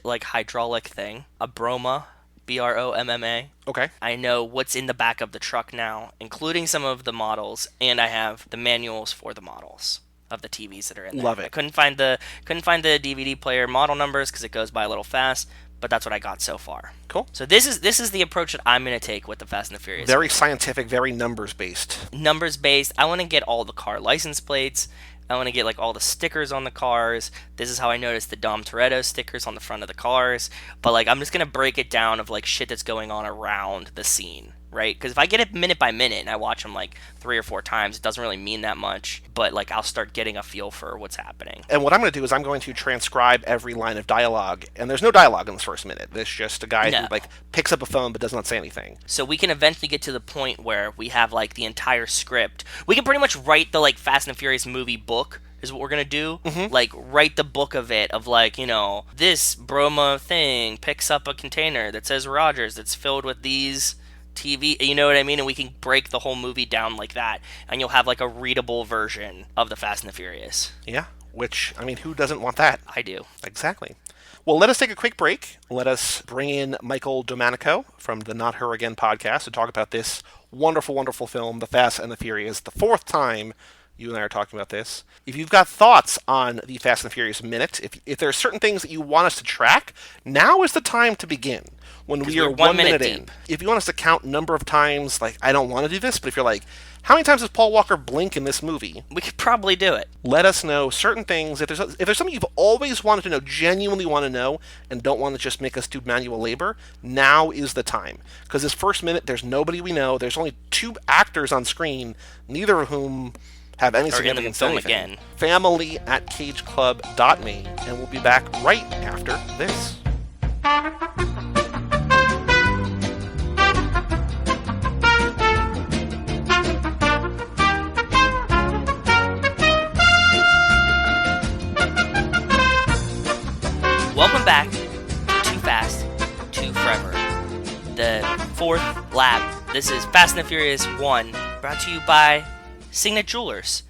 like hydraulic thing. A broma, BROMMA. Okay. I know what's in the back of the truck now, including some of the models, and I have the manuals for the models of the TVs that are in there. Love it. I couldn't find the DVD player model numbers because it goes by a little fast, but that's what I got so far. Cool. So this is the approach that I'm going to take with the Fast and the Furious. Very scientific, very numbers-based. Numbers-based. I want to get all the car license plates. I want to get like all the stickers on the cars. This is how I noticed the Dom Toretto stickers on the front of the cars. But like, I'm just going to break it down of like shit that's going on around the scene. Right? Because if I get it minute by minute and I watch them like 3 or 4 times, it doesn't really mean that much. But like, I'll start getting a feel for what's happening. And what I'm going to do is I'm going to transcribe every line of dialogue. And there's no dialogue in this first minute. There's just a guy who like picks up a phone but does not say anything. So we can eventually get to the point where we have like the entire script. We can pretty much write the like Fast and Furious movie book. Is what we're gonna do. Mm-hmm. Like, write the book of it, of like, you know, this broma thing picks up a container that says Rogers that's filled with these TV, you know what I mean? And we can break the whole movie down like that, and you'll have like a readable version of the Fast and the Furious. Yeah, which, I mean, who doesn't want that? I do. Exactly. Well, let us take a quick break. Let us bring in Michael Domanico from the Not Her Again podcast to talk about this wonderful, wonderful film, The Fast and the Furious, the 4th time you and I are talking about this. If you've got thoughts on the Fast and Furious Minute, if there are certain things that you want us to track, now is the time to begin. When we are 1 minute in. If you want us to count number of times, like, I don't want to do this, but if you're like, How many times does Paul Walker blink in this movie? We could probably do it. Let us know certain things. If there's something you've always wanted to know, genuinely want to know, and don't want to just make us do manual labor, now is the time. Because this first minute, there's nobody we know. There's only 2 actors on screen, neither of whom have any significance to anything. Again. Family@cageclub.me, and we'll be back right after this. Welcome back to Too Fast, Too Forever, the 4th lap. This is Fast and the Furious 1, brought to you by Signet Jewelers.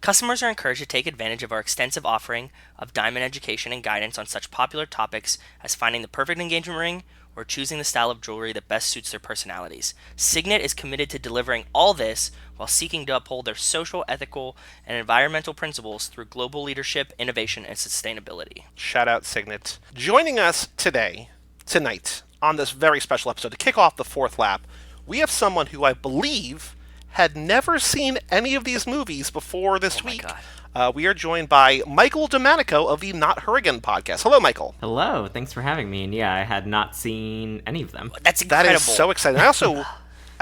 Customers are encouraged to take advantage of our extensive offering of diamond education and guidance on such popular topics as finding the perfect engagement ring or choosing the style of jewelry that best suits their personalities. Signet is committed to delivering all this while seeking to uphold their social, ethical, and environmental principles through global leadership, innovation, and sustainability. Shout out Signet. Joining us tonight, on this very special episode to kick off the 4th lap, we have someone who I believe had never seen any of these movies before this week. We are joined by Michael Domanico of the Not Her Again podcast. Hello, Michael. Hello, thanks for having me. And yeah, I had not seen any of them. That's incredible. That is so exciting. I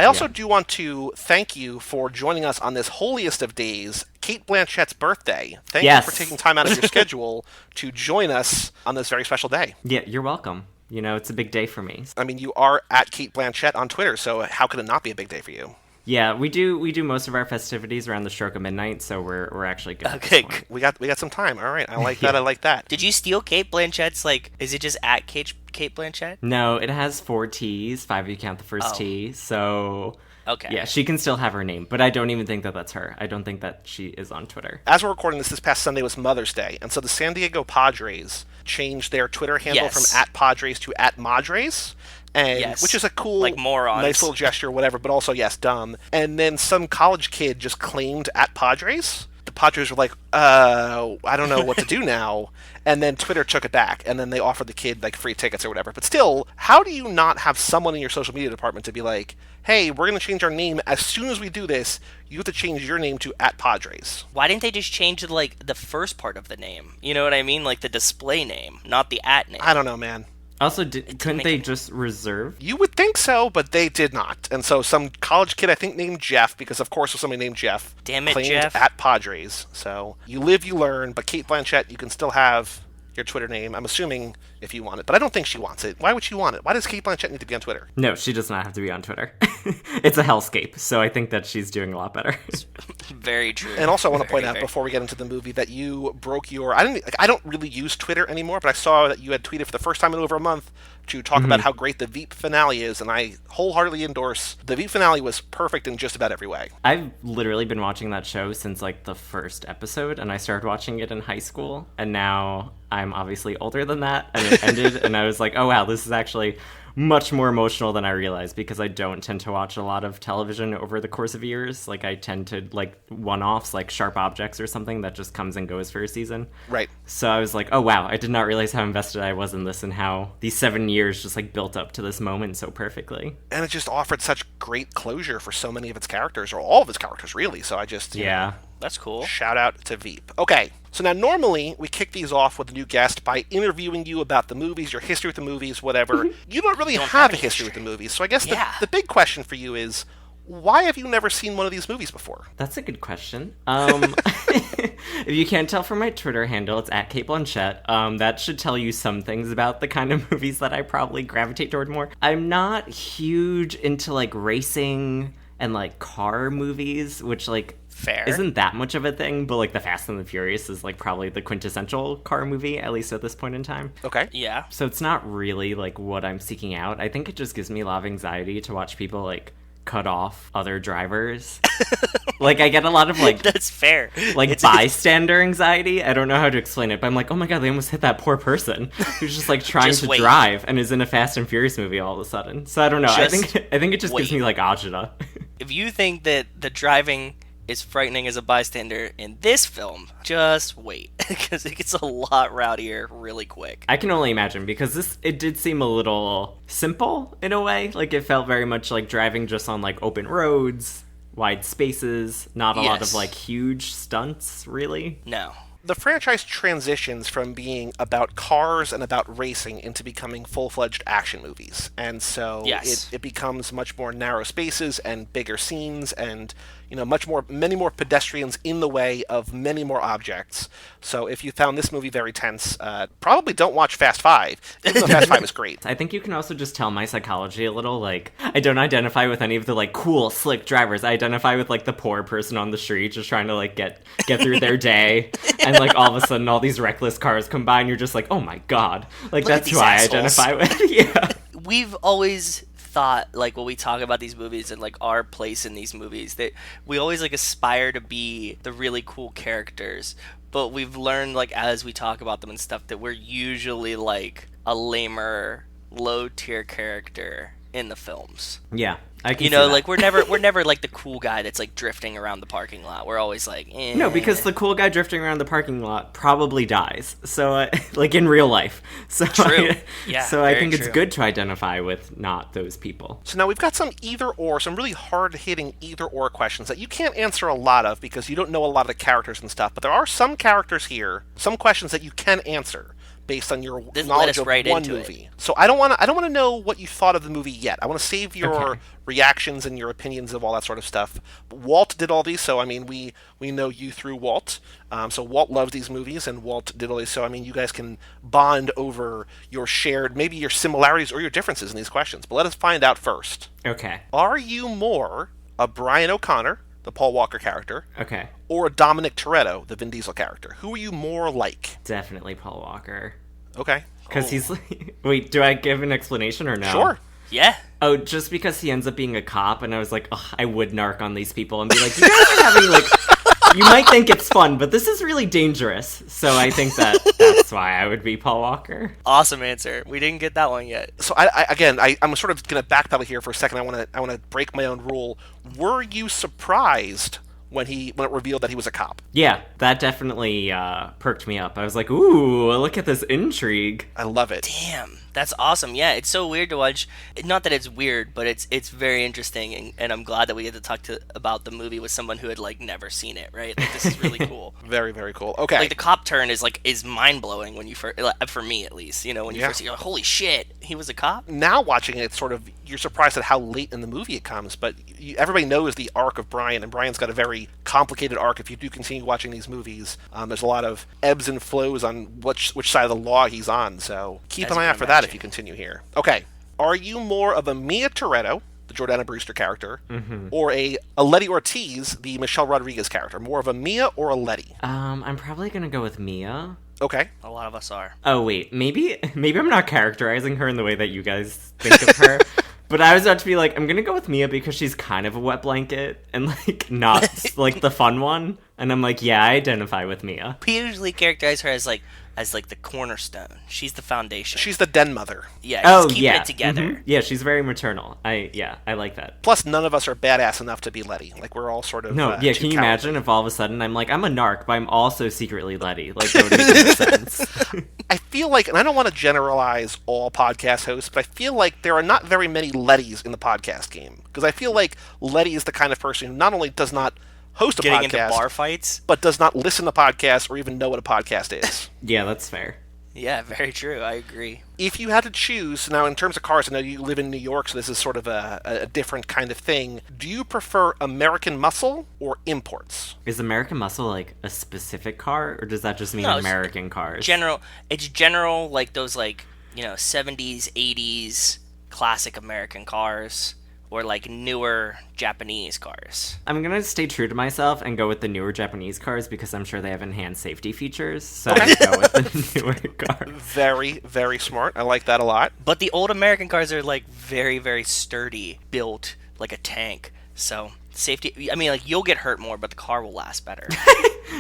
also do want to thank you for joining us on this holiest of days, Cate Blanchett's birthday. Thank you for taking time out of your schedule to join us on this very special day. Yeah, you're welcome. You know, it's a big day for me. I mean, you are at Cate Blanchett on Twitter, so how could it not be a big day for you? Yeah, we do most of our festivities around the stroke of midnight, so we're actually good. Okay, we got some time. All right, I like that. I like that. Did you steal Cate Blanchett's, is it just at Cate Blanchett? No, it has 4 T's, 5 if you count the first T, so... Okay. Yeah, she can still have her name, but I don't even think that that's her. I don't think that she is on Twitter. As we're recording this past Sunday was Mother's Day, and so the San Diego Padres changed their Twitter handle from @Padres to @Madres, which is a cool, nice little gesture, whatever, but also, yes, dumb. And then some college kid just claimed @Padres. The Padres were like, I don't know what to do now. And then Twitter took it back, and then they offered the kid, free tickets or whatever. But still, how do you not have someone in your social media department to be like, hey, we're going to change our name. As soon as we do this, you have to change your name to @Padres. Why didn't they just change the first part of the name? You know what I mean? Like the display name, not the @ name. I don't know, man. Also, couldn't they just reserve? You would think so, but they did not. And so some college kid, I think, named Jeff, because of course there's somebody named Jeff. Damn it, claimed Jeff. @Padres. So you live, you learn, but Cate Blanchett, you can still have your Twitter name, I'm assuming, if you want it. But I don't think she wants it. Why would she want it? Why does Cate Blanchett need to be on Twitter? No, she does not have to be on Twitter. It's a hellscape, so I think that she's doing a lot better. Very true. And also I want to point out, before we get into the movie, that you broke your... I don't really use Twitter anymore, but I saw that you had tweeted for the first time in over a month to talk about how great the Veep finale is, and I wholeheartedly endorse. The Veep finale was perfect in just about every way. I've literally been watching that show since the first episode, and I started watching it in high school, and now I'm obviously older than that, and it ended, and I was like, oh wow, this is actually much more emotional than I realized, because I don't tend to watch a lot of television over the course of years. I tend to one-offs, Sharp Objects or something that just comes and goes for a season. Right. So I was like, oh wow, I did not realize how invested I was in this, and how these 7 years just built up to this moment so perfectly. And it just offered such great closure for so many of its characters, or all of its characters, really. So I just... Yeah. That's cool. Shout out to Veep. Okay, so now normally we kick these off with a new guest by interviewing you about the movies, your history with the movies, whatever. You don't really have a history with the movies, so I guess the big question for you is, why have you never seen one of these movies before? That's a good question. If you can't tell from my Twitter handle, it's @Cate Blanchett. That should tell you some things about the kind of movies that I probably gravitate toward more. I'm not huge into racing and car movies, which Fair. isn't that much of a thing, but the Fast and the Furious is probably the quintessential car movie, at least at this point in time. Okay. Yeah. So it's not really what I'm seeking out. I think it just gives me a lot of anxiety to watch people cut off other drivers. I get a lot of That's fair. Bystander anxiety. I don't know how to explain it, but I'm oh my god, they almost hit that poor person who's just trying to drive and is in a Fast and Furious movie all of a sudden. So I don't know. I think it just gives me agita. If you think that the driving is frightening as a bystander in this film, just wait, because it gets a lot rowdier really quick. I can only imagine, because it did seem a little simple in a way. It felt very much like driving just on open roads, wide spaces, not a lot of Yes. like huge stunts, really. No. The franchise transitions from being about cars and about racing into becoming full-fledged action movies. And so Yes. it becomes much more narrow spaces and bigger scenes and, many more pedestrians in the way of many more objects. So if you found this movie very tense, probably don't watch Fast Five, even though Fast Five is great. I think you can also just tell my psychology a little. Like, I don't identify with any of the like cool, slick drivers. I identify with like the poor person on the street just trying to like get through their day. And like all of a sudden all these reckless cars come by and you're just like, oh my god. Like Look at that's these who I assholes. identify with. Yeah. We've always thought, like, when we talk about these movies and like our place in these movies, that we always like aspire to be the really cool characters, but we've learned, like, as we talk about them and stuff, that we're usually like a lamer, low tier character in the films. Yeah. I can You see know, that. like we're never like the cool guy that's like drifting around the parking lot. We're always like, eh. No, because the cool guy drifting around the parking lot probably dies. So, like in real life. So, True. Yeah, so I very think it's true. good to identify with not those people. So now we've got some some really hard-hitting either-or questions that you can't answer a lot of because you don't know a lot of the characters and stuff, but there are some characters here, some questions that you can answer based on your Then let knowledge us of right one into it. movie. So I don't want to know what you thought of the movie yet. I want to save your Okay. reactions and your opinions of all that sort of stuff. Walt did all these, so I mean we know you through Walt. So Walt loves these movies, and Walt did all these. So I mean you guys can bond over your shared, maybe your similarities or your differences in these questions. But let us find out first. Okay. Are you more a Brian O'Connor, the Paul Walker character, Okay. or a Dominic Toretto, the Vin Diesel character? Who are you more like? Definitely Paul Walker. Okay. Because he's like... Wait, do I give an explanation or no? Sure. Yeah. Oh, just because he ends up being a cop, and I was like, ugh, I would narc on these people and be like, you guys are having, like... You might think it's fun, but this is really dangerous. So I think that's why I would be Paul Walker. Awesome answer. We didn't get that one yet. So I'm sort of going to backpedal here for a second. I want to break my own rule. Were you surprised when it revealed that he was a cop? Yeah, that definitely perked me up. I was like, ooh, look at this intrigue. I love it. Damn, that's awesome. Yeah, it's so weird to watch. Not that it's weird, but it's very interesting, and I'm glad that we get to talk about the movie with someone who had like never seen it. Right? Like, this is really cool. Very, very cool. Okay. Like the cop turn is mind blowing when you first, for me at least. You know, when you Yeah. first see, oh, holy shit, he was a cop. Now watching it, sort of, you're surprised at how late in the movie it comes, but everybody knows the arc of Brian, and Brian's got a very complicated arc. If you do continue watching these movies, there's a lot of ebbs and flows on which side of the law he's on, so keep As an you eye can out for that if imagine. you continue here. Okay. Are you more of a Mia Toretto, the Jordana Brewster character, or a Letty Ortiz, the Michelle Rodriguez character? More of a Mia or a Letty? I'm probably gonna go with Mia. Okay. A lot of us are. Oh wait, maybe I'm not characterizing her in the way that you guys think of her. But I was about to be like, I'm gonna go with Mia because she's kind of a wet blanket and like not like the fun one. And I'm like, yeah, I identify with Mia. We usually characterize her as like the cornerstone. She's the foundation. She's the den mother. yeah. Oh She's keeping yeah, it together. Mhm. Yeah, she's very maternal. I like that. Plus, none of us are badass enough to be Letty. Like, we're all sort of No, yeah, too can you cowardly. imagine if all of a sudden I'm like, I'm a narc, but I'm also secretly Letty? Like, that would make no sense. I feel like, and I don't want to generalize all podcast hosts, but I feel like there are not very many Lettys in the podcast game. Because I feel like Letty is the kind of person who not only does not host a Getting podcast, into bar fights. but does not listen to podcasts or even know what a podcast is. Yeah, that's fair. Yeah, very true. I agree. If you had to choose, now in terms of cars, I know you live in New York, so this is sort of a different kind of thing. Do you prefer American muscle or imports? Is American Muscle like a specific car, or does that just mean No, it's American cars? It's general, like those, like, 70s, 80s classic American cars, or like newer Japanese cars. I'm gonna stay true to myself and go with the newer Japanese cars because I'm sure they have enhanced safety features. So I go with the newer car. Very, very smart. I like that a lot. But the old American cars are like very, very sturdy, built like a tank. So safety, I mean, like, you'll get hurt more, but the car will last better.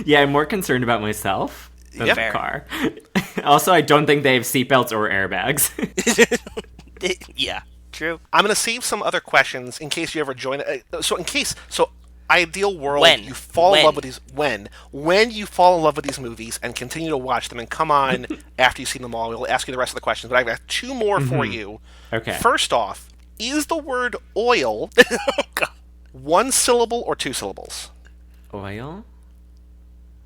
Yeah, I'm more concerned about myself than Yep. the Fair. car. Also, I don't think they have seatbelts or airbags. Yeah, true. I'm going to save some other questions in case you ever join. Ideal world, When? you fall in When? love with these. When you fall in love with these movies and continue to watch them and come on after you've seen them all, we'll ask you the rest of the questions. But I've got two more for you. Okay. First off, is the word oil God. 1 syllable or 2 syllables? Oil?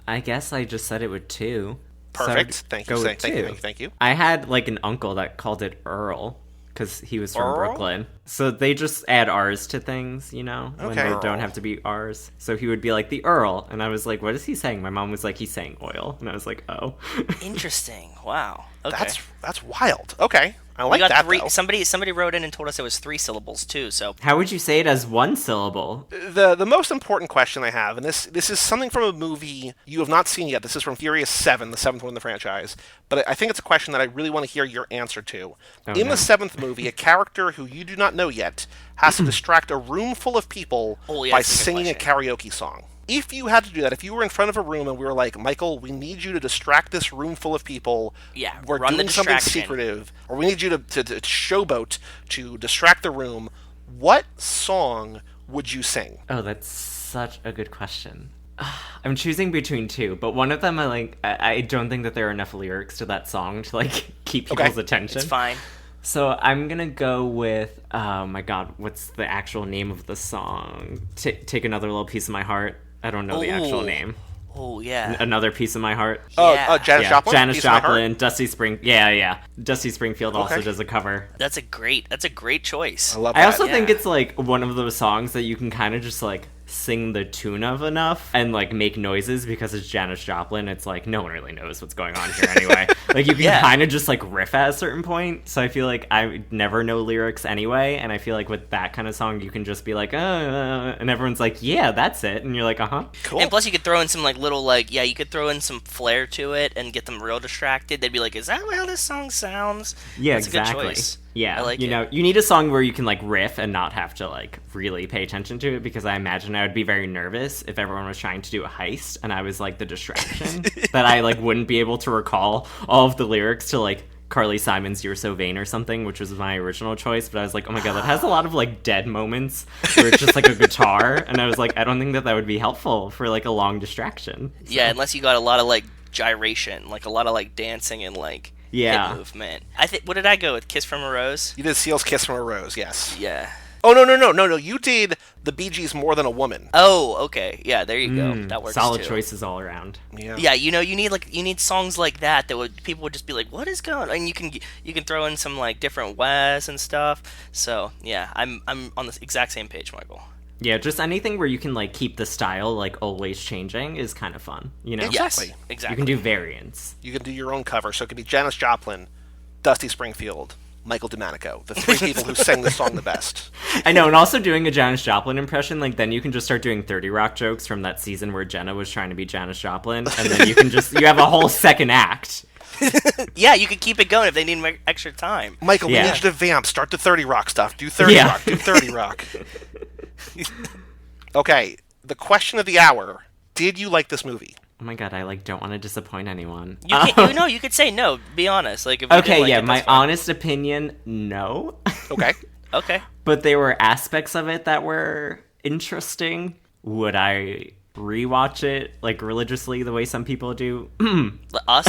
I guess I just said it with 2. Perfect. So Thank you. Thank you. I had like an uncle that called it Earl because he was from Earl? Brooklyn. So they just add R's to things, when Okay. they don't have to be R's. So he would be like the Earl, and I was like, what is he saying? My mom was like, he's saying oil, and I was like, oh. Interesting. Wow. Okay. That's wild. Okay. I We like got that, 3. though. Somebody wrote in and told us it was 3 syllables too. So How would you say it as 1 syllable? The most important question I have, and this is something from a movie you have not seen yet. This is from Furious 7, the 7th one in the franchise. But I think it's a question that I really want to hear your answer to. In the 7th movie, a character who you do not know yet has to distract a room full of people Oh, yeah, by that's a good singing a question. karaoke song. If you had to do that, if you were in front of a room and we were like, Michael, we need you to distract this room full of people. Yeah, we're run the doing something distraction. secretive, or we need you to showboat to distract the room. What song would you sing? Oh, that's such a good question. I'm choosing between 2, but one of them I don't think that there are enough lyrics to that song to keep people's attention. it's fine. So I'm gonna go with, oh my god, what's the actual name of the song? Take Another Little Piece of My Heart. I don't know the actual Ooh. name. Oh yeah. Another Piece of My Heart. Yeah. Janis Joplin? Janis Piece of My Heart? Joplin, Dusty Spring. Yeah. Dusty Springfield also Okay. does a cover. That's a great choice. I love I that. also think Yeah. it's one of those songs that you can kind of just sing the tune of enough and make noises because it's Janis Joplin. It's no one really knows what's going on here anyway. You can Yeah. kind of just riff at a certain point. So I feel like I never know lyrics anyway, and I feel like with that kind of song you can just be and everyone's like, yeah, that's it, and you're like, uh-huh. Cool. And plus, you could throw in some you could throw in some flair to it and get them real distracted. They'd be like, "Is that how this song sounds?" Yeah, That's exactly. A good choice. Yeah, I like you it. know, you need a song where you can riff and not have to really pay attention to it, because I imagine I would be very nervous if everyone was trying to do a heist and I was the distraction that I wouldn't be able to recall all of the lyrics to Carly Simon's "You're So Vain" or something, which was my original choice, but I was like, oh my god, that has a lot of dead moments where it's just a guitar, and I was like, I don't think that would be helpful for a long distraction. Yeah, unless you got a lot of gyration, a lot of dancing and Yeah. hip movement. I think. What did I go with? "Kiss from a Rose." You did Seal's "Kiss from a Rose," yes. Yeah. Oh, no. You did the Bee Gees' "More Than a Woman." Oh, okay. Yeah, there you go. That works Solid too. choices all around. Yeah. Yeah, you need songs like that people would just be like, "What is going on?" And you can throw in some different Wes and stuff. So yeah, I'm on the exact same page, Michael. Yeah, just anything where you can keep the style always changing is kind of fun, Exactly. Yes, exactly. You can do variants. You can do your own cover, so it could be Janis Joplin, Dusty Springfield, Michael Domanico, the 3 people who sang this song the best. I know, and also doing a Janis Joplin impression, then you can just start doing 30 Rock jokes from that season where Jenna was trying to be Janis Joplin, and then you can you have a whole second act. Yeah, you could keep it going if they need extra time. Michael, we Yeah. need you to vamp. Start the 30 Rock stuff. Do 30 Yeah. Rock. Do 30 Rock. Okay, the question of the hour. Did you like this movie? Oh my god, I don't want to disappoint anyone. You can, you could say no. Be honest. If you didn't Okay, like yeah, it, my that's fine. honest opinion, no. Okay. Okay. But there were aspects of it that were interesting. Would I rewatch it religiously the way some people do? Us?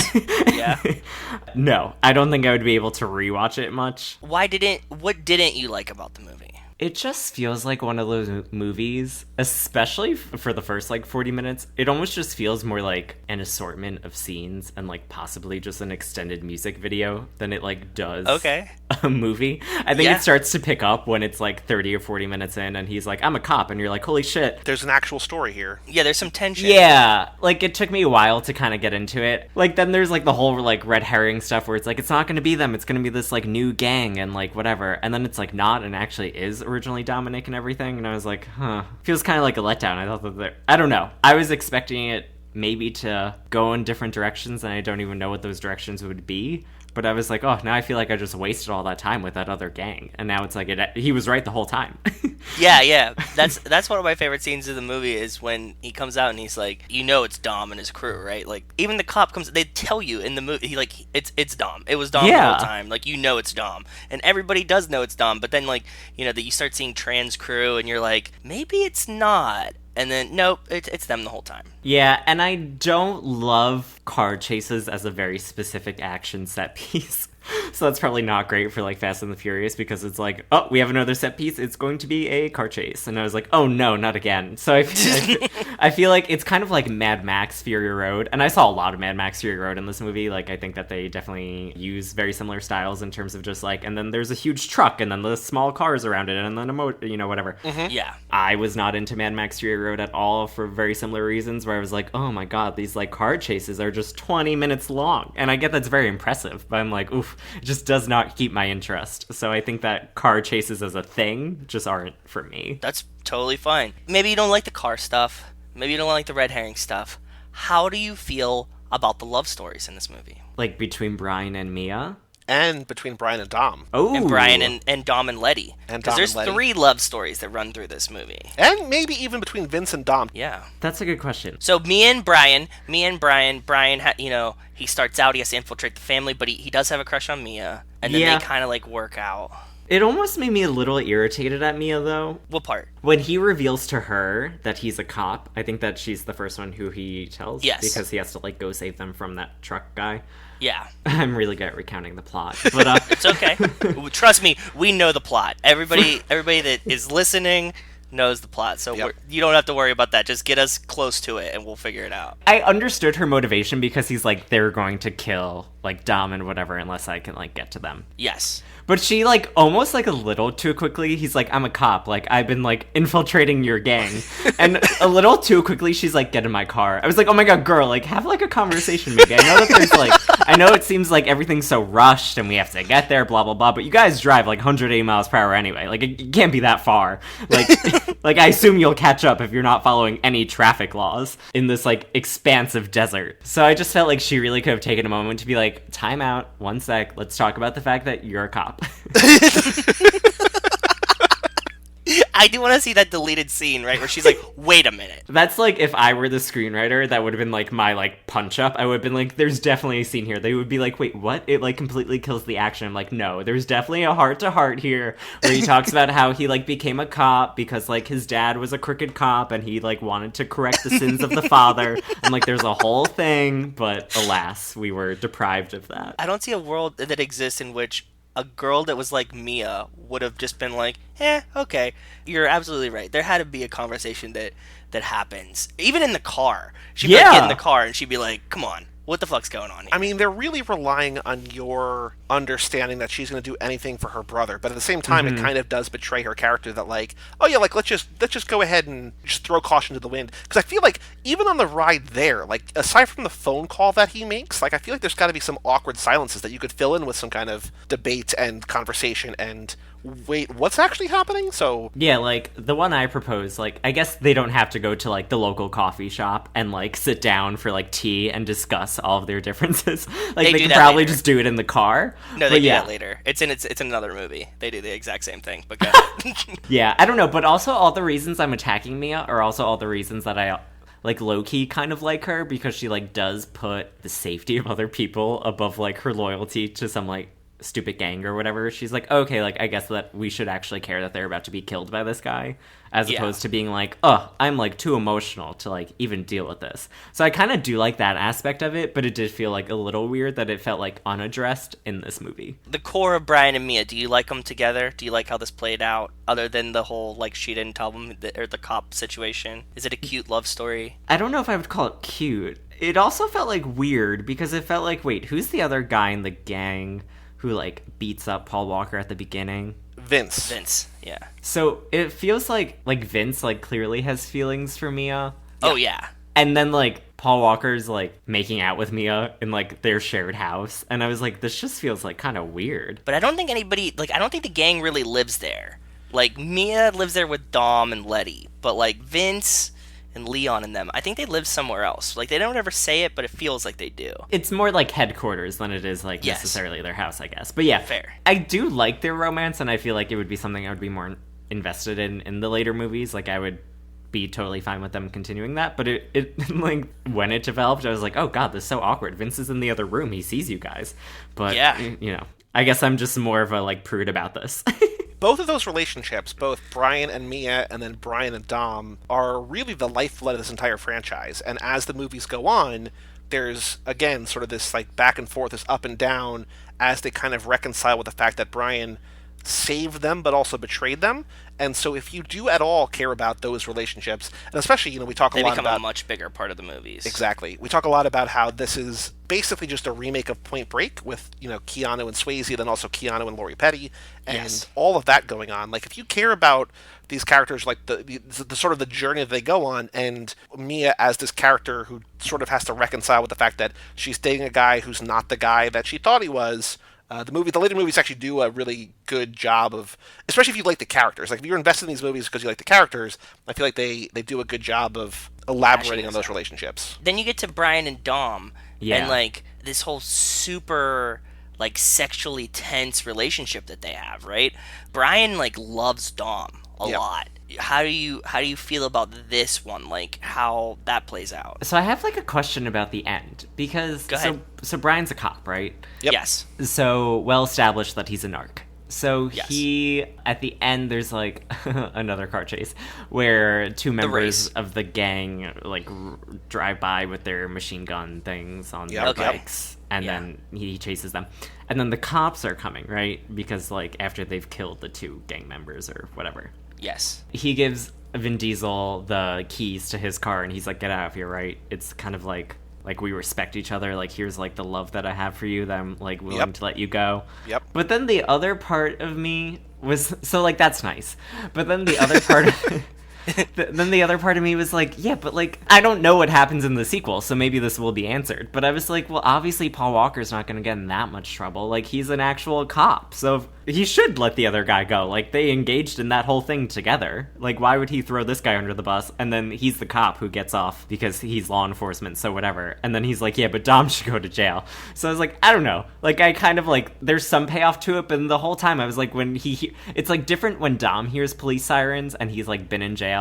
Yeah. No, I don't think I would be able to rewatch it much. What didn't you like about the movie? It just feels like one of those movies, especially for the first 40 minutes. It almost just feels more like an assortment of scenes and possibly just an extended music video than it does Okay. a movie. I think Yeah. it starts to pick up when it's 30 or 40 minutes in and he's like, I'm a cop, and you're like, holy shit. There's an actual story here. Yeah, there's some tension. Yeah, it took me a while to kind of get into it. Then there's the whole red herring stuff where it's it's not going to be them, it's going to be this new gang and whatever, and then it's not, and actually is originally Dominic and everything, and I was like, huh, feels kind of like a letdown. I thought that I don't know, I was expecting it maybe to go in different directions, and I don't even know what those directions would be. But I was like, oh, now I feel like I just wasted all that time with that other gang. And now it's he was right the whole time. Yeah. That's one of my favorite scenes of the movie is when he comes out and he's like, it's Dom and his crew, right? Even the cop comes, they tell you in the movie, it's Dom. It was Dom the Yeah. whole time. It's Dom. And everybody does know it's Dom. But then, that you start seeing trans crew and you're like, maybe it's not. And then, nope, it's them the whole time. Yeah, and I don't love car chases as a very specific action set piece. So that's probably not great for like Fast and the Furious, because it's like, oh, we have another set piece. It's going to be a car chase. And I was like, oh no, not again. So I feel like it's kind of like Mad Max Fury Road. And I saw a lot of Mad Max Fury Road in this movie. Like, I think that they definitely use very similar styles in terms of just like, and then there's a huge truck and then the small cars around it and then whatever. Mm-hmm. Yeah. I was not into Mad Max Fury Road at all for very similar reasons, where I was like, oh my god, these like car chases are just 20 minutes long. And I get that's very impressive, but I'm like, oof, it just does not keep my interest. So I think that car chases as a thing just aren't for me. That's totally fine. Maybe you don't like the car stuff. Maybe you don't like the red herring stuff. How do you feel about the love stories in this movie? Like between Brian and Mia? And between Brian and Dom. Oh, And Brian and Dom and Letty. And Because Dom there's and Letty. 3 love stories that run through this movie. And maybe even between Vince and Dom. Yeah. that's a good question. So Brian, he starts out, he has to infiltrate the family, but he does have a crush on Mia. And then Yeah. they kind of like work out. It almost made me a little irritated at Mia, though. What part? When he reveals to her that he's a cop, I think that she's the first one who he tells. Yes. Because he has to, like, go save them from that truck guy. Yeah. I'm really good at recounting the plot. But, It's okay. Trust me, we know the plot. Everybody that is listening knows the plot, so Yep. you don't have to worry about that. Just get us close to it, and we'll figure it out. I understood her motivation because he's like, they're going to kill, like, Dom and whatever unless I can, like, get to them. Yes. But she, like, almost, like, a little too quickly, he's like, I'm a cop. Like, I've been, like, infiltrating your gang. And a little too quickly, she's like, get in my car. I was like, oh my god, girl, like, have, like, a conversation, maybe. I know that there's, like, I know it seems like everything's so rushed and we have to get there, blah, blah, blah. But you guys drive, like, 180 miles per hour anyway. Like, it can't be that far. Like, like, I assume you'll catch up if you're not following any traffic laws in this, like, expansive desert. So I just felt like she really could have taken a moment to be like, time out, 1 sec, let's talk about the fact that you're a cop. I do want to see that deleted scene, right, where she's like, wait a minute. That's like, if I were the screenwriter, that would have been like my like punch up. I would have been like, there's definitely a scene here. They would be like, wait, what? It like completely kills the action. I'm like, no, there's definitely a heart to heart here where he talks about how he like became a cop because like his dad was a crooked cop and he like wanted to correct the sins of the father. I'm like, there's a whole thing, but alas, we were deprived of that. I don't see a world that exists in which a girl that was like Mia would have just been like, okay. You're absolutely right. There had to be a conversation that happens. Even in the car. She'd be like, get in the car and she'd be like, come on, what the fuck's going on here? I mean, they're really relying on your understanding that she's going to do anything for her brother, but at the same time, it kind of does betray her character that, like, oh yeah, like let's just go ahead and just throw caution to the wind. Because I feel like even on the ride there, like aside from the phone call that he makes, like I feel like there's got to be some awkward silences that you could fill in with some kind of debate and conversation and. Wait, what's actually happening? So yeah, like the one I proposed, like I guess they don't have to go to like the local coffee shop and like sit down for like tea and discuss all of their differences. Like they can probably just do it in the car. No, they do that later. It's in another movie. They do the exact same thing. But go ahead. Yeah, I don't know, but also all the reasons I'm attacking Mia are also all the reasons that I like low-key kind of like her, because she like does put the safety of other people above like her loyalty to some like stupid gang or whatever. She's like, okay, like I guess that we should actually care that they're about to be killed by this guy, as opposed to being like, oh, I'm like too emotional to like even deal with this. So I kind of do like that aspect of it, but it did feel like a little weird that it felt like unaddressed in this movie. The core of Brian and Mia, do you like them together? Do you like how this played out, other than the whole like she didn't tell them or the cop situation? Is it a cute love story? I don't know if I would call it cute. It also felt like weird because it felt like, wait, who's the other guy in the gang who like beats up Paul Walker at the beginning? Vince, yeah. So it feels like Vince like clearly has feelings for Mia. Oh yeah. And then like Paul Walker's like making out with Mia in like their shared house, and I was like, this just feels like kind of weird. But I don't think I don't think the gang really lives there. Like Mia lives there with Dom and Letty, but like Vince and Leon and them, I think they live somewhere else. Like, they don't ever say it, but it feels like they do. It's more like headquarters than it is, like, necessarily their house, I guess. But yeah, fair. I do like their romance, and I feel like it would be something I would be more invested in the later movies. Like, I would be totally fine with them continuing that. But it like, when it developed, I was like, oh god, this is so awkward. Vince is in the other room. He sees you guys. But, you know, I guess I'm just more of a, like, prude about this. both of those relationships, both Brian and Mia and then Brian and Dom, are really the lifeblood of this entire franchise. And as the movies go on, there's, again, sort of this like back and forth, this up and down, as they kind of reconcile with the fact that Brian saved them but also betrayed them. And so if you do at all care about those relationships, and especially, we talk a lot about... They become a much bigger part of the movies. Exactly. We talk a lot about how this is basically just a remake of Point Break with, Keanu and Swayze, then also Keanu and Lori Petty, and all of that going on. Like, if you care about these characters, like the sort of the journey that they go on, and Mia as this character who sort of has to reconcile with the fact that she's dating a guy who's not the guy that she thought he was... The later movies actually do a really good job of, especially if you like the characters. Like, if you're invested in these movies because you like the characters, I feel like they do a good job of elaborating on those relationships. Then you get to Brian and Dom, and, like, this whole super, like, sexually tense relationship that they have, right? Brian, like, loves Dom a lot. How do you feel about this one? Like, how that plays out? So I have, like, a question about the end, because Go ahead. So Brian's a cop, right? Yep. Yes. So well established that he's a narc. So he, at the end, there's like another car chase where two members of the gang like drive by with their machine gun things on their bikes, and then he chases them. And then the cops are coming, right? Because like after they've killed the two gang members or whatever. Yes. He gives Vin Diesel the keys to his car, and he's like, "Get out of here!" Right? It's kind of like we respect each other. Like, here's like the love that I have for you that I'm like willing to let you go. Yep. But then the other part of me was so like that's nice. But then the other part. Then the other part of me was like, yeah, but like I don't know what happens in the sequel, so maybe this will be answered. But I was like, well, obviously Paul Walker's not going to get in that much trouble. Like, he's an actual cop, so he should let the other guy go. Like, they engaged in that whole thing together. Like, why would he throw this guy under the bus? And then he's the cop who gets off because he's law enforcement, so whatever. And then he's like, yeah, but Dom should go to jail. So I was like, I don't know. Like, I kind of like, there's some payoff to it, but the whole time I was like, when it's like different when Dom hears police sirens and he's like been in jail.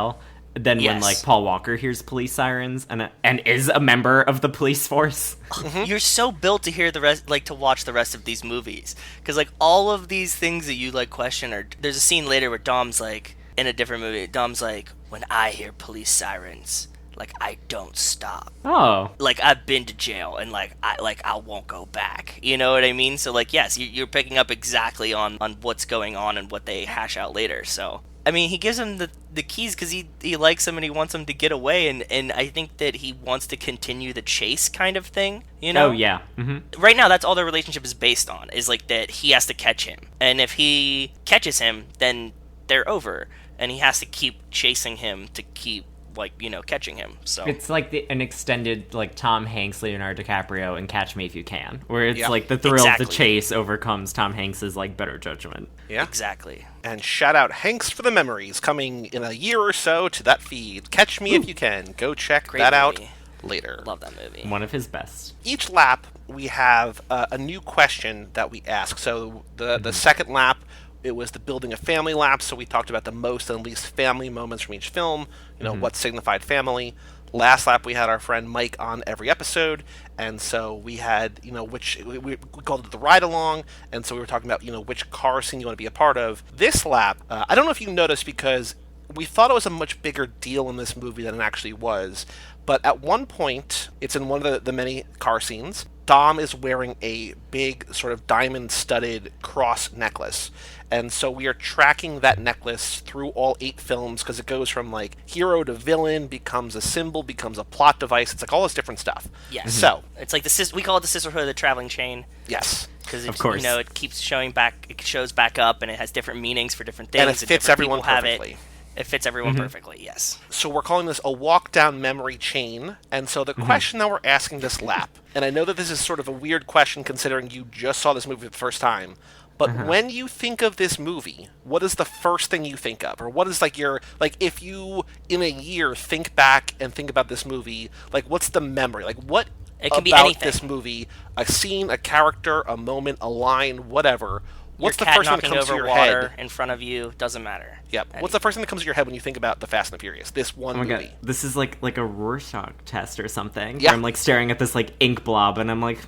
Than when like Paul Walker hears police sirens and is a member of the police force. You're so built to hear the rest, like to watch the rest of these movies, because like all of these things that you like question are. There's a scene later where Dom's like in a different movie. Dom's like, when I hear police sirens, like I don't stop. Oh, like I've been to jail and like I won't go back. You know what I mean? So like yes, you're picking up exactly on what's going on and what they hash out later. So. I mean, he gives him the keys because he likes him and he wants him to get away, and I think that he wants to continue the chase kind of thing, you know? Oh, yeah. Mm-hmm. Right now, that's all their relationship is based on, is like that he has to catch him. And if he catches him, then they're over. And he has to keep chasing him to keep, like, you know, catching him. So it's like an extended, like, Tom Hanks, Leonardo DiCaprio, and Catch Me If You Can, where it's like the thrill of the chase overcomes Tom Hanks's, like, better judgment. Yeah. Exactly. And shout out Hanks for the Memories, coming in a year or so to that feed. Catch Me If You Can. Go check that out later. Love that movie. One of his best. Each lap, we have a new question that we ask. So the second lap, it was the building a family lap, so we talked about the most and least family moments from each film, you know, what signified family. Last lap, we had our friend Mike on every episode, and so we had, you know, which we called it the ride-along, and so we were talking about, you know, which car scene you want to be a part of. This lap, I don't know if you noticed, because we thought it was a much bigger deal in this movie than it actually was, but at one point, it's in one of the many car scenes, Dom is wearing a big sort of diamond-studded cross necklace. And so we are tracking that necklace through all 8 films because it goes from like hero to villain, becomes a symbol, becomes a plot device. It's like all this different stuff. Yes. So it's like we call it the Sisterhood of the Traveling Chain. Yes. Because of course, you know, it keeps showing back. It shows back up, and it has different meanings for different things. And it fits everyone perfectly. It fits everyone perfectly. Yes. So we're calling this a walk down memory chain. And so the question that we're asking this lap, and I know that this is sort of a weird question considering you just saw this movie for the first time. But when you think of this movie, what is the first thing you think of? Or what is like your, like if you in a year think back and think about this movie, like what's the memory? Like what it can about be anything. This movie, a scene, a character, a moment, a line, whatever. What's your the first cat thing that comes to over your water head? In front of you, doesn't matter. Yep. What's the first thing that comes to your head when you think about the Fast and the Furious? This one movie. God. This is like a Rorschach test or something. Yeah. Where I'm like staring at this like ink blob and I'm like,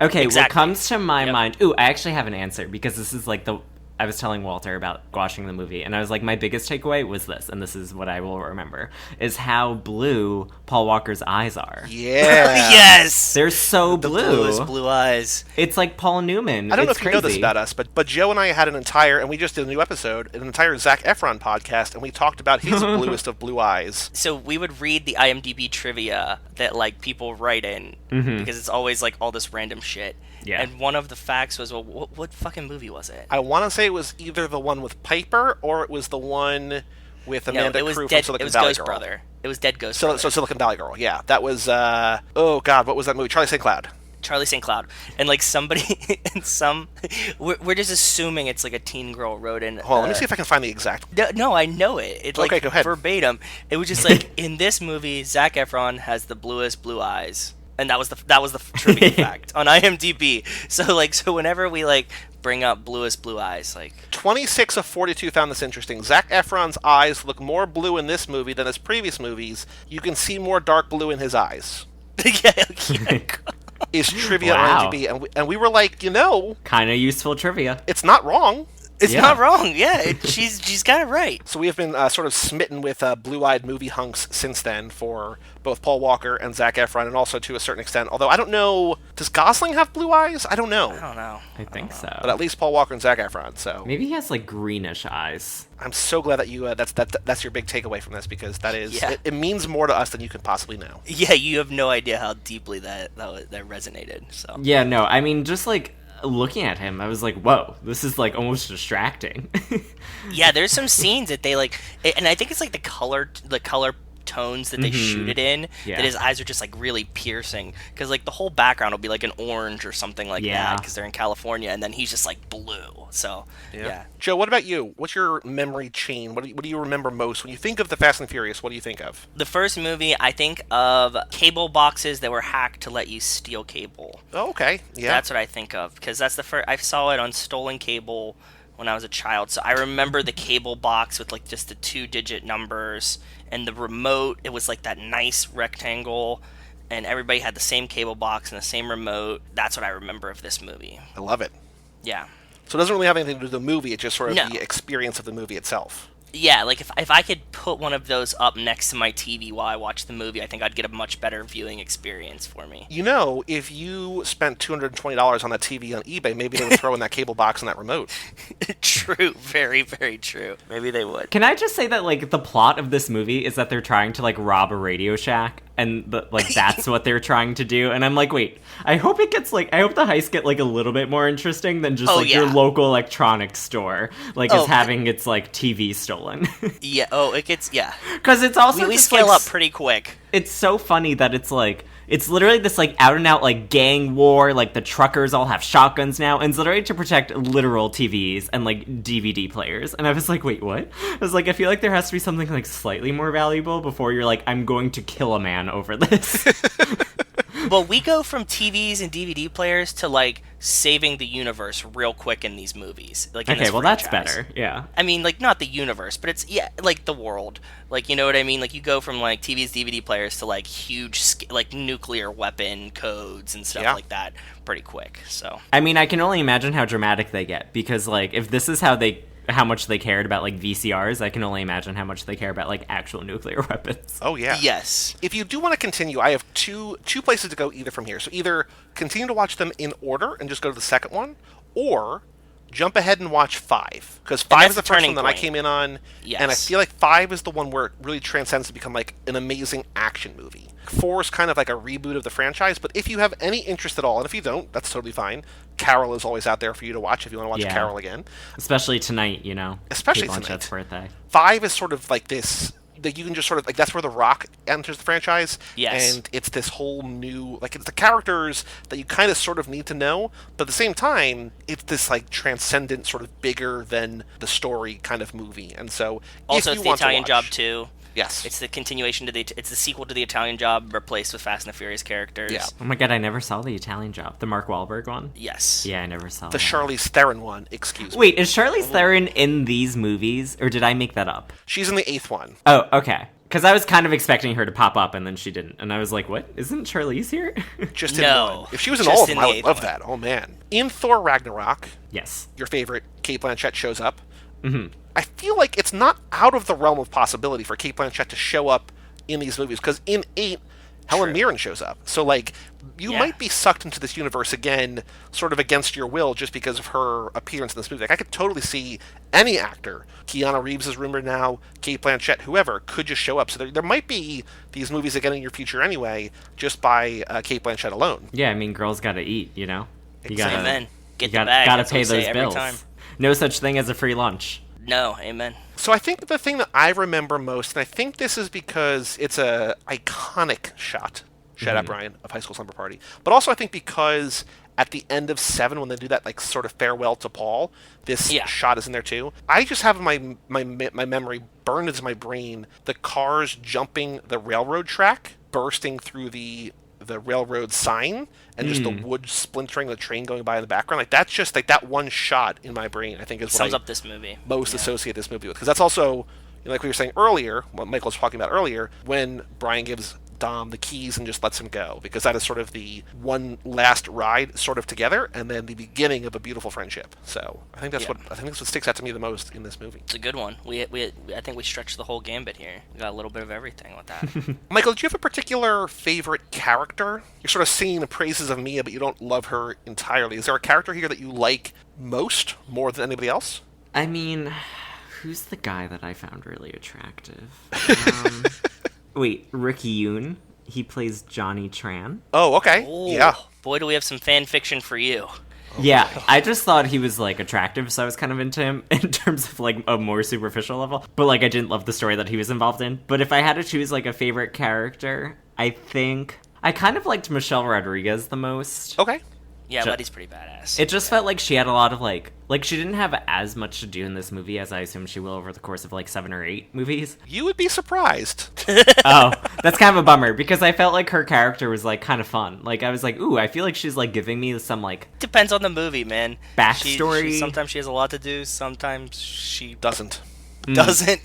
Okay, exactly. What comes to my mind... Ooh, I actually have an answer, because this is like I was telling Walter about watching the movie, and I was like, my biggest takeaway was this, and this is what I will remember, is how blue Paul Walker's eyes are. Yeah. Yes! They're so The blue. bluest blue eyes. It's like Paul Newman. I don't know It's if you know this crazy. about us, but Joe and I had and we just did a new episode, an entire Zac Efron podcast, and we talked about his bluest of blue eyes. So we would read the IMDb trivia that like people write in because it's always like all this random shit. Yeah. And one of the facts was, well, what fucking movie was it? I want to say it was either the one with Piper or it was the one with Amanda it was Crew Dead. from Silicon It was Valley Ghost Girl. Brother. It was Dead Ghost So Brother. Silicon Valley Girl, yeah. That was, oh god, what was that movie? Charlie St. Cloud. Charlie St. Cloud. And like somebody we're just assuming it's like a teen girl wrote in. Hold on, let me see if I can find the exact. No, I know it. It's like Okay, go ahead. verbatim. It was just like in this movie, Zac Efron has the bluest blue eyes, and that was the trivia fact on IMDb. So whenever we like bring up bluest blue eyes, like 26 of 42 found this interesting. Zac Efron's eyes look more blue in this movie than his previous movies. You can see more dark blue in his eyes. yeah. Is trivia Wow. on IMDb, and we were like, Kind of useful trivia. it's not wrong. It's Yeah. not wrong. Yeah, she's got it right. So we have been sort of smitten with blue-eyed movie hunks since then for both Paul Walker and Zac Efron, and also to a certain extent. Although I don't know, does Gosling have blue eyes? I don't know. I don't know. I think so. But at least Paul Walker and Zac Efron. So Maybe he has like greenish eyes. I'm so glad that you that's your big takeaway from this, because that is Yeah. it means more to us than you can possibly know. Yeah, you have no idea how deeply that resonated. So Yeah, no, I mean, just like looking at him, I was like, whoa, this is like almost distracting. yeah, there's some scenes that they like, and I think it's like the color tones that they shoot it in, Yeah. that his eyes are just like really piercing, because like the whole background will be like an orange or something like Yeah. that, because they're in California, and then he's just like blue. So yeah. Joe, what about you? What's your memory chain? What do you remember most when you think of the Fast and Furious? What do you think of? The first movie, I think of cable boxes that were hacked to let you steal cable. Oh, okay, yeah. That's what I think of, because that's the first I saw it on stolen cable when I was a child. So I remember the cable box with like just the 2-digit numbers, and the remote. It was like that nice rectangle, and everybody had the same cable box and the same remote. That's what I remember of this movie. I love it. Yeah. So it doesn't really have anything to do with the movie. It's just sort of No. the experience of the movie itself. Yeah, like if I could put one of those up next to my TV while I watch the movie, I think I'd get a much better viewing experience for me. If you spent $220 on that TV on eBay, maybe they would throw in that cable box and that remote. True, very, very true. Maybe they would. Can I just say that like the plot of this movie is that they're trying to like rob a Radio Shack, and that's what they're trying to do, and I'm like, wait, I hope the heists get like a little bit more interesting than just your local electronics store is having its like TV stolen. Yeah. Oh, it gets Because it's also we just, scale like, up pretty quick. It's so funny that it's literally this like out and out like gang war, like the truckers all have shotguns now, and it's literally to protect literal TVs and like DVD players. And I was like, wait, what? I was like, I feel like there has to be something like slightly more valuable before you're like, I'm going to kill a man over this. Well, we go from TVs and DVD players to like saving the universe real quick in these movies. Like in Okay, this well that's franchise. better. Yeah. I mean, like not the universe, but it's like the world. Like, you know what I mean? Like you go from like TVs, DVD players to like huge like nuclear weapon codes and stuff like that pretty quick. So I mean, I can only imagine how dramatic they get, because like if this is how much they cared about like VCRs, I can only imagine how much they care about like actual nuclear weapons. Oh, yeah. yes. If you do want to continue, I have two places to go either from here. So either continue to watch them in order and just go to the second one, or jump ahead and watch 5. Because 5 that's is the the first turning one that I point. came in on, Yes. and I feel like 5 is the one where it really transcends to become like an amazing action movie. 4 is kind of like a reboot of the franchise, but if you have any interest at all, and if you don't, that's totally fine. Carol is always out there for you to watch if you want to watch Yeah. Carol again. Especially tonight, Especially Kate Blanchett's tonight. birthday. 5 is sort of like this, that you can just sort of, like, that's where The Rock enters the franchise. Yes. And it's this whole new, like, it's the characters that you kind of sort of need to know, but at the same time, it's this, like, transcendent, sort of bigger than the story kind of movie. And so, Also, if it's you the want Italian to Job watch, 2. yes. It's the continuation to it's the sequel to the Italian Job replaced with Fast and the Furious characters. Yeah. Oh my god, I never saw the Italian Job. The Mark Wahlberg one? Yes. Yeah, I never saw The that. Charlize Theron one, excuse me. Wait, is Charlize Theron in these movies, or did I make that up? She's in the 8th one. Oh, okay. Because I was kind of expecting her to pop up, and then she didn't. And I was like, what? Isn't Charlize here? Just in No. one. If she was in Just all of in them, I the would eighth love one. that. Oh, man. In Thor Ragnarok, Yes. your favorite, Cate Blanchett, shows up. Mm-hmm. I feel like it's not out of the realm of possibility for Cate Blanchett to show up in these movies, because in 8, Helen Mirren shows up. So, like, you might be sucked into this universe again, sort of against your will, just because of her appearance in this movie. Like, I could totally see any actor, Keanu Reeves is rumored now, Cate Blanchett, whoever, could just show up. So there might be these movies again in your future anyway, just by Cate Blanchett alone. Yeah, I mean, girls gotta eat, you know? You gotta, Amen. Get you the bag. gotta that's what pay we say those every bills. time. No such thing as a free lunch. No, amen. So I think the thing that I remember most, and I think this is because it's a iconic shot, Shout out Brian, of High School Slumber Party. But also I think because at the end of 7, when they do that like sort of farewell to Paul, this shot is in there too. I just have my memory burned into my brain the cars jumping the railroad track, bursting through the railroad sign, and just the wood splintering, the train going by in the background. Like that's just like that one shot in my brain, I think is what sums up this movie. Most associate this movie with. Because that's also, like we were saying earlier, what Michael was talking about earlier, when Brian gives Dom the keys and just lets him go, because that is sort of the one last ride sort of together, and then the beginning of a beautiful friendship. So I think that's what sticks out to me the most in this movie. It's a good one. I think we stretched the whole gambit here. We got a little bit of everything with that. Michael, do you have a particular favorite character? You're sort of singing the praises of Mia, but you don't love her entirely. Is there a character here that you like most, more than anybody else? I mean, who's the guy that I found really attractive? Wait, Ricky Yoon? He plays Johnny Tran? Oh, okay. Ooh, yeah. Boy, do we have some fan fiction for you. Yeah, I just thought he was, like, attractive, so I was kind of into him in terms of, like, a more superficial level. But, like, I didn't love the story that he was involved in. But if I had to choose, like, a favorite character, I think I kind of liked Michelle Rodriguez the most. Okay. Yeah, Letty's pretty badass. It just felt like she had a lot of, like, she didn't have as much to do in this movie as I assume she will over the course of, like, 7 or 8 movies. You would be surprised. Oh, that's kind of a bummer, because I felt like her character was, like, kind of fun. Like, I was like, ooh, I feel like she's, like, giving me some, like... Depends on the movie, man. Backstory. Sometimes she has a lot to do, sometimes she... Doesn't.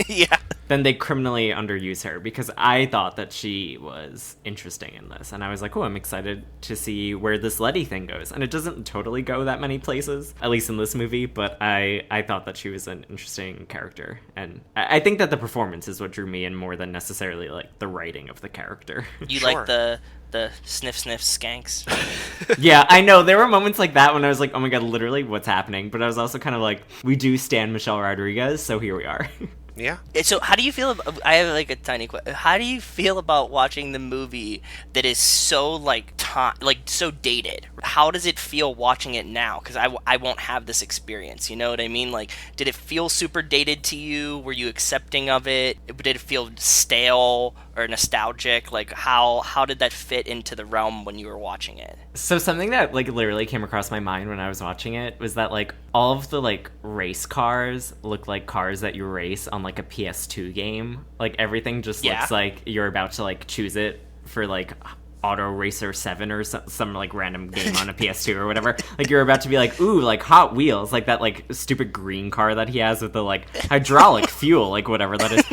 Yeah. Then they criminally underuse her, because I thought that she was interesting in this. And I was like, oh, I'm excited to see where this Letty thing goes. And it doesn't totally go that many places, at least in this movie, but I thought that she was an interesting character. And I think that the performance is what drew me in more than necessarily, like, the writing of the character. You like the sniff skanks? Yeah, I know. There were moments like that when I was like, oh my god, literally, what's happening? But I was also kind of like, we do stand Michelle Rodriguez, so here we are. Yeah. So how do you feel about, I have like a tiny question. How do you feel about watching the movie that is so so dated? How does it feel watching it now? Because I won't have this experience, you know what I mean? Like, did it feel super dated to you? Were you accepting of it? Did it feel stale or nostalgic? Like, how did that fit into the realm when you were watching it? So something that, like, literally came across my mind when I was watching it was that, like, all of the, like, race cars look like cars that you race on, like, a PS2 game. Like, everything just looks like you're about to, like, choose it for, like, Auto Racer 7 or some like, random game on a PS2 or whatever. Like, you're about to be like, ooh, like, Hot Wheels. Like, that, like, stupid green car that he has with the, like, hydraulic fuel, like, whatever that is.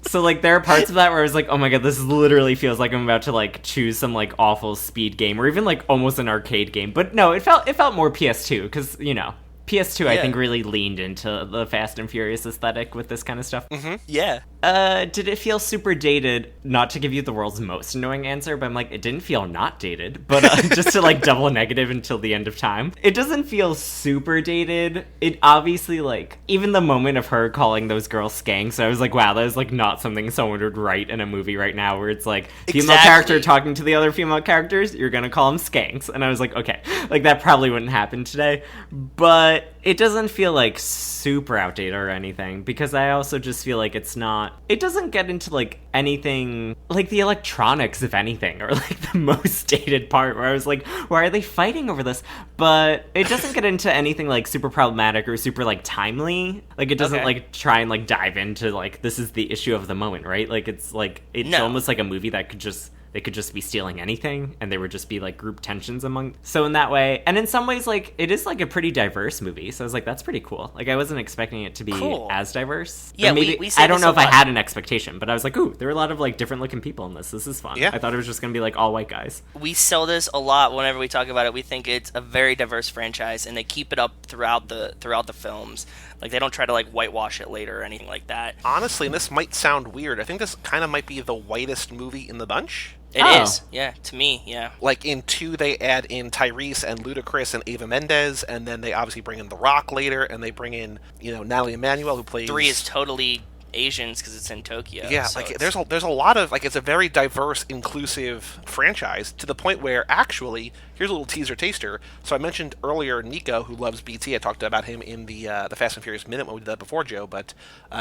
So, like, there are parts of that where I was like, oh my god, this literally feels like I'm about to, like, choose some, like, awful speed game, or even, like, almost an arcade game. But no, it felt more PS2, because, you know, PS2, I think, really leaned into the Fast and Furious aesthetic with this kind of stuff. Mm-hmm. Yeah. Did it feel super dated? Not to give you the world's most annoying answer, but I'm like, it didn't feel not dated. But just to, like, double negative until the end of time. It doesn't feel super dated. It obviously, like, even the moment of her calling those girls skanks, I was like, wow, that is, like, not something someone would write in a movie right now, where it's like, female character talking to the other female characters, you're gonna call them skanks. And I was like, okay, like, that probably wouldn't happen today. But it doesn't feel, like, super outdated or anything, because I also just feel like it doesn't get into, like, anything, like, the electronics, if anything, or, like, the most dated part, where I was like, why are they fighting over this? But it doesn't get into anything, like, super problematic or super, like, timely. Like, it doesn't, like, try and, like, dive into, like, this is the issue of the moment, right? Like, it's almost like a movie that could just... they could just be stealing anything, and there would just be like group tensions among. So in that way, and in some ways, like it is like a pretty diverse movie. So I was like, that's pretty cool. Like I wasn't expecting it to be as diverse. Yeah, and maybe we say I don't this know a if I lot. had an expectation, but I was like, ooh, there are a lot of like different looking people in this. This is fun. Yeah. I thought it was just gonna be like all white guys. We sell this a lot whenever we talk about it. We think it's a very diverse franchise, and they keep it up throughout the films. Like they don't try to like whitewash it later or anything like that. Honestly, and this might sound weird, I think this kind of might be the whitest movie in the bunch. It is, yeah, to me, yeah. Like in 2, they add in Tyrese and Ludacris and Eva Mendes, and then they obviously bring in The Rock later, and they bring in, Natalie Emmanuel, who plays... 3 is totally Asians because it's in Tokyo. Yeah, so like there's a lot of, like, it's a very diverse, inclusive franchise, to the point where, actually, here's a little teaser taster. So I mentioned earlier Nico, who loves BT. I talked about him in the Fast and Furious Minute when we did that before, Joe, but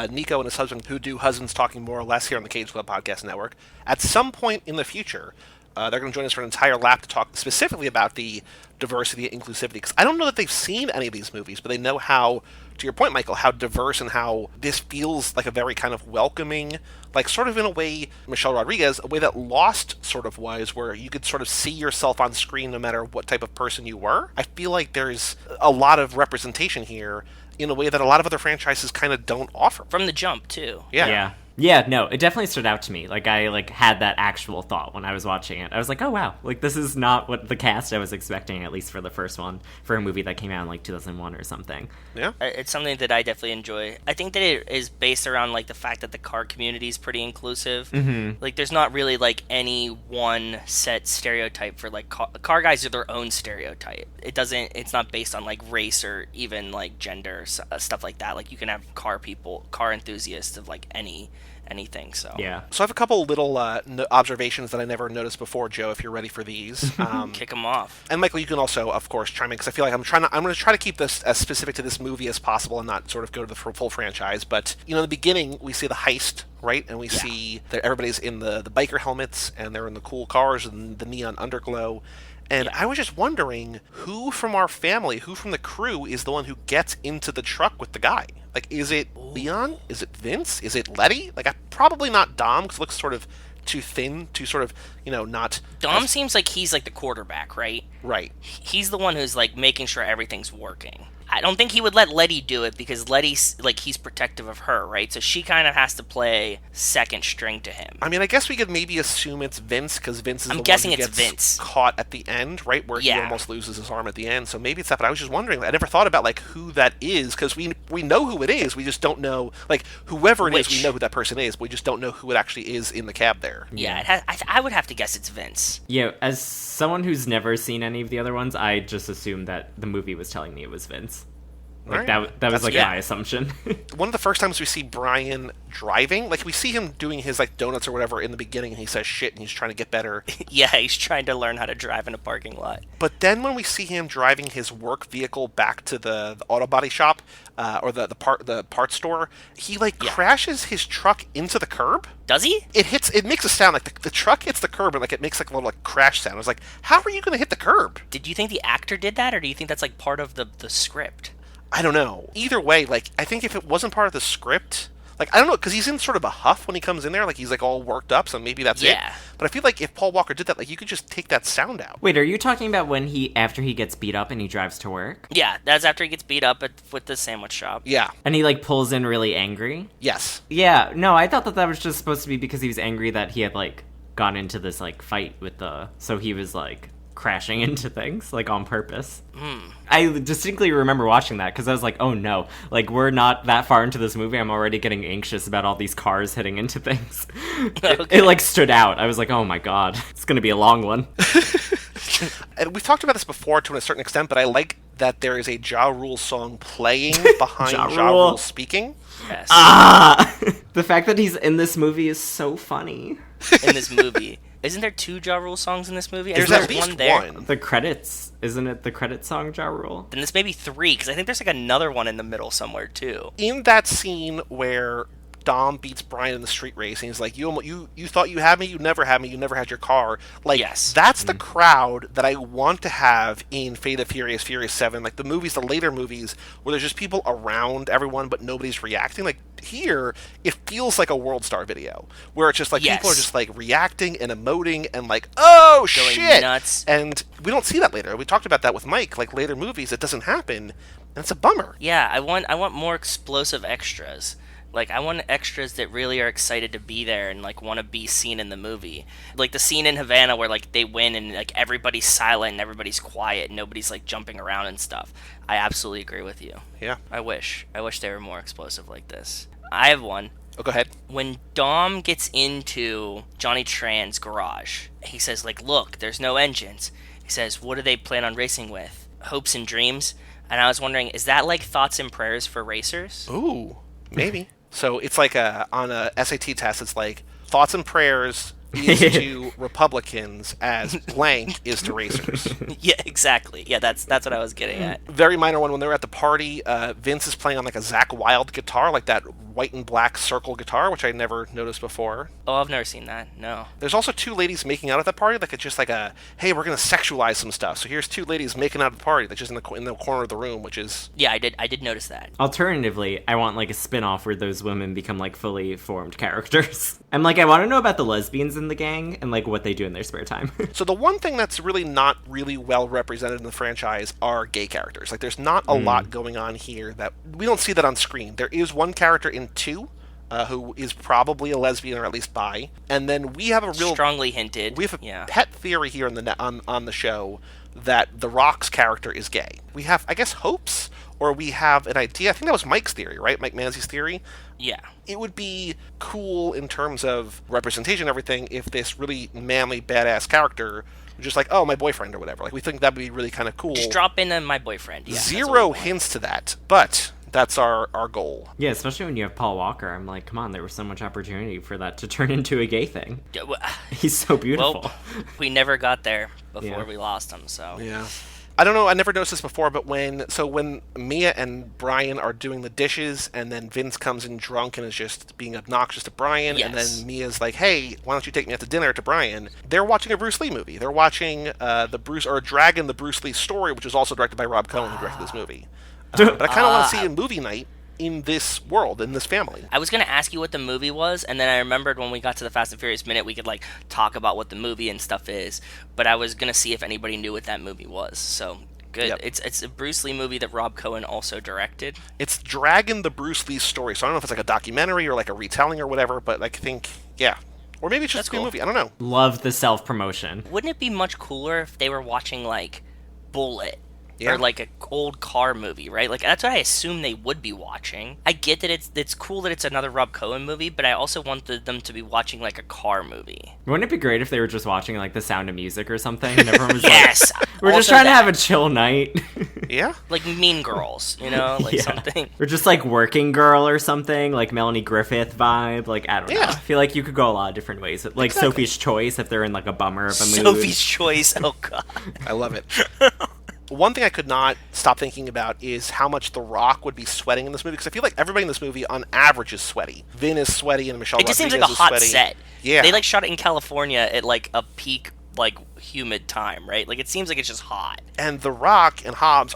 Nico and his husband, who do Husbands Talking More or Less here on the Cage Club Podcast Network, at some point in the future, they're going to join us for an entire lap to talk specifically about the diversity and inclusivity, because I don't know that they've seen any of these movies, but they know how, to your point, Michael, how diverse and how this feels like a very kind of welcoming, like sort of in a way, Michelle Rodriguez, a way that Lost sort of was, where you could sort of see yourself on screen no matter what type of person you were. I feel like there's a lot of representation here in a way that a lot of other franchises kind of don't offer. from the jump too. Yeah, no, it definitely stood out to me. Like, I, had that actual thought when I was watching it. I was like, oh, wow. Like, this is not what the cast I was expecting, at least for the first one, for a movie that came out in, 2001 or something. Yeah. It's something that I definitely enjoy. I think that it is based around, the fact that the car community is pretty inclusive. Mm-hmm. Like, there's not really, any one set stereotype for, car guys are their own stereotype. It's not based on, race or even, gender, stuff like that. Like, you can have car enthusiasts of, anything. So Yeah. So I have a couple little observations that I never noticed before, Joe, if you're ready for these. kick them off. And Michael, you can also, of course, chime in, because I feel like I'm going to try to keep this as specific to this movie as possible and not sort of go to the full franchise. But, in the beginning, we see the heist, right? And we see that everybody's in the biker helmets, and they're in the cool cars and the neon underglow. And I was just wondering, who from our family, who from the crew is the one who gets into the truck with the guy? Like, is it Leon? Is it Vince? Is it Letty? Probably not Dom, because it looks sort of too thin, too sort of, not... Dom seems like he's the quarterback, right? Right. He's the one who's making sure everything's working. I don't think he would let Letty do it because Letty's he's protective of her, right? So she kind of has to play second string to him. I mean, I guess we could maybe assume it's Vince, because Vince is I'm the guessing one who it's gets Vince. caught at the end, right? Where he almost loses his arm at the end. So maybe it's that, but I was just wondering. I never thought about, who that is, because we know who it is. We just don't know, whoever it is, we know who that person is, but we just don't know who it actually is in the cab there. Yeah, I would have to guess it's Vince. Yeah, as someone who's never seen any of the other ones, I just assumed that the movie was telling me it was Vince. That was my assumption. One of the first times we see Brian driving, we see him doing his donuts or whatever in the beginning, and he says shit, and he's trying to get better. Yeah, he's trying to learn how to drive in a parking lot. But then when we see him driving his work vehicle back to the auto body shop, or the part store, he crashes his truck into the curb. Does he? It makes a sound the truck hits the curb, and it makes a little crash sound. I was like, how are you going to hit the curb? Did you think the actor did that, or do you think that's part of the script? I don't know. Either way, I think if it wasn't part of the script, I don't know, because he's in sort of a huff when he comes in there, he's all worked up, so maybe that's it. But I feel like if Paul Walker did that, you could just take that sound out. Wait, are you talking about after he gets beat up and he drives to work? Yeah, that's after he gets beat up with the sandwich shop. Yeah. And he pulls in really angry? Yes. Yeah, no, I thought that was just supposed to be because he was angry that he had gone into this fight with so he was crashing into things on purpose. I distinctly remember watching that because I was like, oh no, we're not that far into this movie, I'm already getting anxious about all these cars hitting into things. Okay. It stood out. I was like, oh my god, it's gonna be a long one. And we've talked about this before to a certain extent, but I like that there is a Ja Rule song playing behind Ja Rule speaking. Yes. The fact that he's in this movie is so funny. In this movie. Isn't there 2 Ja Rule songs in this movie? There's at least one. The credits, isn't it the credit song Ja Rule? Then this may be 3, because I think there's another one in the middle somewhere too. In that scene where Dom beats Brian in the street race, and he's like, you thought you had me, you never had me, you never had your car. Like, Yes. that's the crowd that I want to have in Fate of Furious, Furious 7, like the movies, the later movies, where there's just people around everyone, but nobody's reacting. Like, here, it feels like a World Star video, where it's just like, Yes. people are just like reacting and emoting and like, oh Going shit! nuts. And we don't see that later. We talked about that with Mike, like later movies, it doesn't happen, and it's a bummer. Yeah, I want more explosive extras. Like, I want extras that really are excited to be there and, like, want to be seen in the movie. Like, the scene in Havana where, like, they win and, like, everybody's silent and everybody's quiet and nobody's, like, jumping around and stuff. I absolutely agree with you. Yeah. I wish they were more explosive like this. I have one. Oh, go ahead. When Dom gets into Johnny Tran's garage, he says, like, look, there's no engines. He says, what do they plan on racing with? Hopes and dreams? And I was wondering, is that, like, thoughts and prayers for racers? Ooh, maybe. So it's like on a SAT test, it's like thoughts and prayers is to Republicans as blank is to racers. Yeah, exactly. Yeah, that's what I was getting at. Very minor one. When they were at the party, Vince is playing on like a Zakk Wylde guitar, like that white and black circle guitar, which I never noticed before. Oh, I've never seen that. No. There's also two ladies making out at that party, like it's just like a, hey, we're gonna sexualize some stuff. So here's two ladies making out at the party, like just in the corner of the room, which is Yeah, I did notice that. Alternatively, I want like a spin-off where those women become like fully formed characters. And like I want to know about the lesbians in the gang and like what they do in their spare time. So the one thing that's really not really well represented in the franchise are gay characters. Like there's not a lot going on here that we don't see that on screen. There is one character in 2 who is probably a lesbian or at least bi, and then we have a real Strongly hinted. we have a Yeah. pet theory here on the show that The Rock's character is gay. We have, I guess, hopes, or we have an idea. I think that was Mike's theory, right? Mike Manzi's theory. Yeah. It would be cool in terms of representation and everything if this really manly, badass character was just like, oh, my boyfriend or whatever. Like, we think that would be really kind of cool. Just drop in my boyfriend. Yeah, that's what we Zero want. hints to that, but that's our goal. Yeah, especially when you have Paul Walker. I'm like, come on, there was so much opportunity for that to turn into a gay thing. Yeah, well, He's so beautiful. well, we never got there before Yeah. we lost him, so. Yeah. I don't know, I never noticed this before, but when Mia and Brian are doing the dishes, and then Vince comes in drunk and is just being obnoxious to Brian, and Yes. then Mia's like, hey, why don't you take me out to dinner to Brian? They're watching a Bruce Lee movie. They're watching Dragon, the Bruce Lee story, which was also directed by Rob Cohen, who directed this movie. But I kind of want to see a movie night in this world, in this family. I was going to ask you what the movie was, and then I remembered when we got to the Fast and Furious Minute, we could, like, talk about what the movie and stuff is, but I was going to see if anybody knew what that movie was, so good. Yep. It's a Bruce Lee movie that Rob Cohen also directed. It's Dragon, the Bruce Lee story, so I don't know if it's like a documentary or like a retelling or whatever, but I think, yeah. Or maybe it's just That's a good cool. movie, I don't know. Love the self-promotion. Wouldn't it be much cooler if they were watching, like, Bullet? Yeah. Or like a old car movie, right? Like that's what I assume they would be watching. I get that it's cool that it's another Rob Cohen movie, but I also wanted them to be watching like a car movie. Wouldn't it be great if they were just watching like The Sound of Music or something? And everyone was Yes, like, we're just also trying to that. have a chill night. Yeah? Like Mean Girls, you know, like Yeah. something. Or just like Working Girl or something, like Melanie Griffith vibe. Like, I don't know. Yeah. I feel like you could go a lot of different ways. Like Exactly. Sophie's Choice if they're in like a bummer of a mood. Sophie's Choice. Oh god. I love it. One thing I could not stop thinking about is how much The Rock would be sweating in this movie, because I feel like everybody in this movie, on average, is sweaty. Vin is sweaty, and Michelle It just seems like Rodriguez a hot is sweaty. set. Yeah. They like shot it in California at like a peak like humid time, right? Like it seems like it's just hot. And The Rock and Hobbs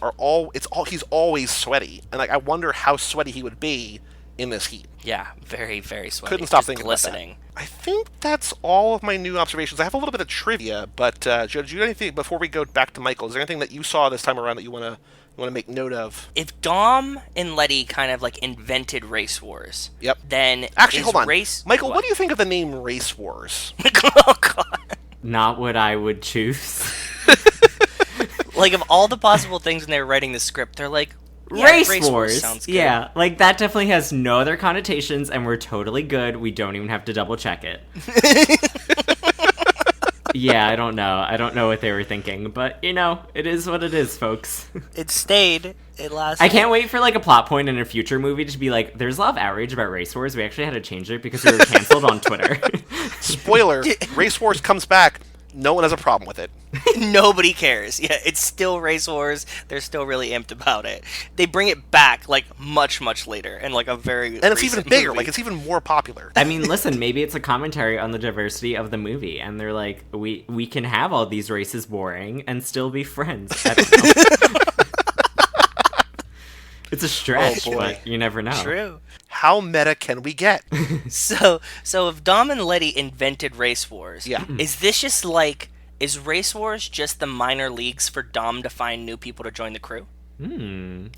he's always sweaty, and like I wonder how sweaty he would be in this heat. Yeah, very very sweaty. Couldn't stop Just thinking glistening. about that. I think that's all of my new observations. I have a little bit of trivia, but Joe, do you have anything before we go back to Michael? Is there anything that you saw this time around that you want to make note of? If Dom and Letty kind of like invented race wars, Yep. then Actually, is hold on, race Michael. What do you think of the name Race Wars? Oh god! Not what I would choose. Like of all the possible things when they were writing the script, they're like yeah, Race Wars. sounds good. Yeah, like that definitely has no other connotations, and we're totally good. We don't even have to double check it. Yeah, I don't know. I don't know what they were thinking, but you know, it is what it is, folks. It stayed. It lasted. I can't wait for like a plot point in a future movie to be like, there's a lot of outrage about Race Wars. We actually had to change it because we were canceled on Twitter. Spoiler: Race Wars comes back No one has a problem with it. Nobody cares. Yeah, it's still Race Wars. They're still really amped about it. They bring it back like much later and like a very and it's even bigger. movie. Like it's even more popular. I mean, listen, maybe it's a commentary on the diversity of the movie, and they're like, we can have all these races boring and still be friends. I don't know. It's a stretch, but you never know. True. How meta can we get? So if Dom and Letty invented Race Wars, Yeah. is this just like, is Race Wars just the minor leagues for Dom to find new people to join the crew? Like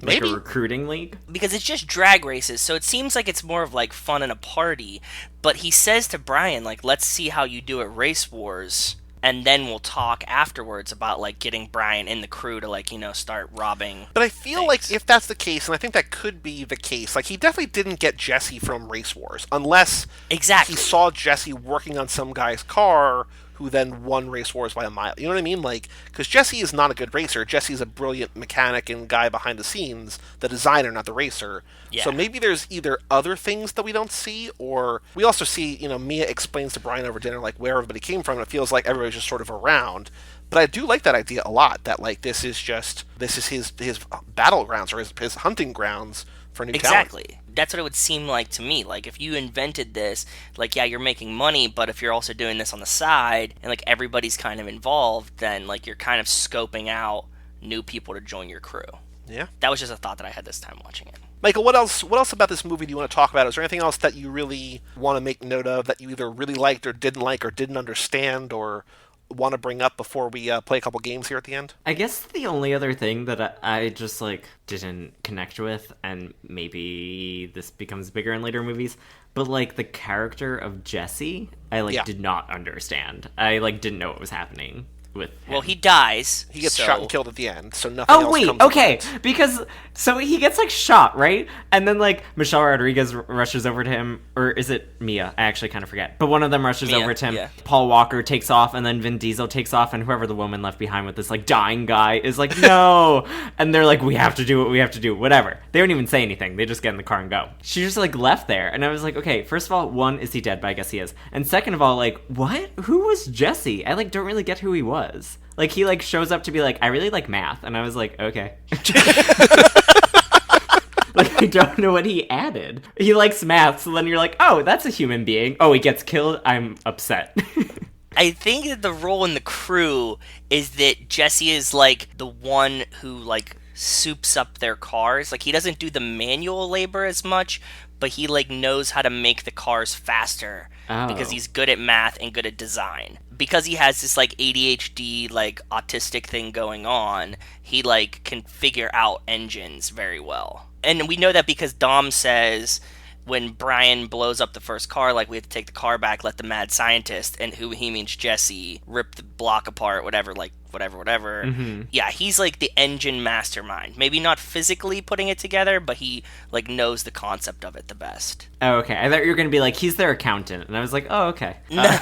Maybe. a recruiting league? Because it's just drag races, so it seems like it's more of like fun and a party. But he says to Brian, like, let's see how you do at Race Wars, and then we'll talk afterwards about like getting Brian in the crew to like, start robbing. But I feel like if that's the case, and I think that could be the case, like he definitely didn't get Jesse from Race Wars, unless Exactly. he saw Jesse working on some guy's car who then won Race Wars by a mile. You know what I mean? Like, because Jesse is not a good racer. Jesse's a brilliant mechanic and guy behind the scenes, the designer, not the racer. Yeah. So maybe there's either other things that we don't see, or we also see, Mia explains to Brian over dinner, like, where everybody came from, and it feels like everybody's just sort of around. But I do like that idea a lot, that, like, this is his battlegrounds, or his hunting grounds for new talent. Exactly. That's what it would seem like to me. Like, if you invented this, like, yeah, you're making money, but if you're also doing this on the side, and, like, everybody's kind of involved, then, like, you're kind of scoping out new people to join your crew. Yeah. That was just a thought that I had this time watching it. Michael, what else about this movie do you want to talk about? Is there anything else that you really want to make note of, that you either really liked or didn't understand, or want to bring up before we play a couple games here at the end? I guess the only other thing that I just, like, didn't connect with, and maybe this becomes bigger in later movies, but, like, the character of Jesse, I, like, did not understand. I, like, didn't know what was happening with him. Well, he dies. He gets so- shot and killed at the end, so nothing else Oh, wait, comes of okay, it. because, so he gets, like, shot, right? And then, like, Michelle Rodriguez rushes over to him, or is it Mia? I actually kind of forget. But one of them rushes Mia, over to him. yeah. Paul Walker takes off, and then Vin Diesel takes off, and whoever the woman left behind with this, like, dying guy is like, no! And they're like, we have to do what we have to do, whatever. They don't even say anything, they just get in the car and go. She just, like, left there, and I was like, okay, first of all, one, is he dead? But I guess he is. And second of all, like, what? Who was Jesse? I, like, don't really get who he was. Like, he, like, shows up to be like, I really like math. And I was like, okay. Like, I don't know what he added. He likes math, so then you're like, oh, that's a human being. Oh, he gets killed? I'm upset. I think that the role in the crew is that Jesse is, like, the one who, like, soups up their cars. Like, he doesn't do the manual labor as much, but he, like, knows how to make the cars faster. Oh. Because he's good at math and good at design. Because he has this, like, ADHD, like, autistic thing going on, he, like, can figure out engines very well. And we know that because Dom says, when Brian blows up the first car, like, we have to take the car back, let the mad scientist, and who he means Jesse, rip the block apart, whatever, like, whatever. Mm-hmm. Yeah, he's, like, the engine mastermind. Maybe not physically putting it together, but he, like, knows the concept of it the best. Oh, okay. I thought you were going to be like, he's their accountant. And I was like, oh, okay. No.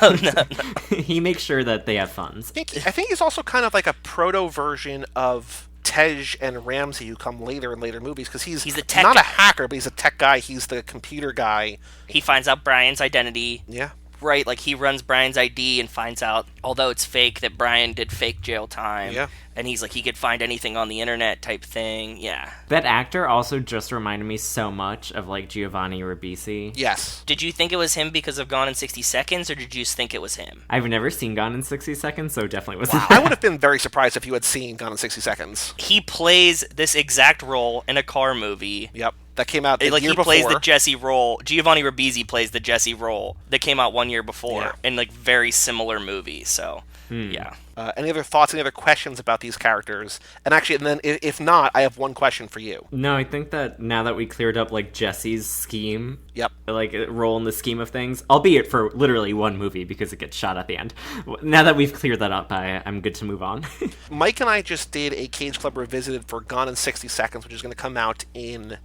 He makes sure that they have funds. I think he's also kind of like a proto version of Tej and Ramsey, who come later in later movies, because he's the tech not guy. a hacker, but he's a tech guy. He's the computer guy. He finds out Brian's identity. Yeah. Right, like, he runs Brian's ID and finds out, although it's fake, that Brian did fake jail time. Yeah. And he's like, he could find anything on the internet type thing. Yeah. That actor also just reminded me so much of, like, Giovanni Ribisi. Yes. Did you think it was him because of Gone in 60 Seconds, or did you just think it was him? I've never seen Gone in 60 Seconds, so definitely wasn't. I would have been very surprised if you had seen Gone in 60 Seconds. He plays this exact role in a car movie. Yep. That came out the Like, year he before. plays the Jesse role. Giovanni Ribisi plays the Jesse role that came out 1 year before Yeah. in, like, very similar movie. So, yeah. Any other thoughts, any other questions about these characters? And actually, and then if not, I have one question for you. No, I think that now that we cleared up, like, Jesse's scheme, Yep. like, role in the scheme of things, albeit for literally one movie because it gets shot at the end. Now that we've cleared that up, I'm good to move on. Mike and I just did a Cage Club Revisited for Gone in 60 Seconds, which is going to come out in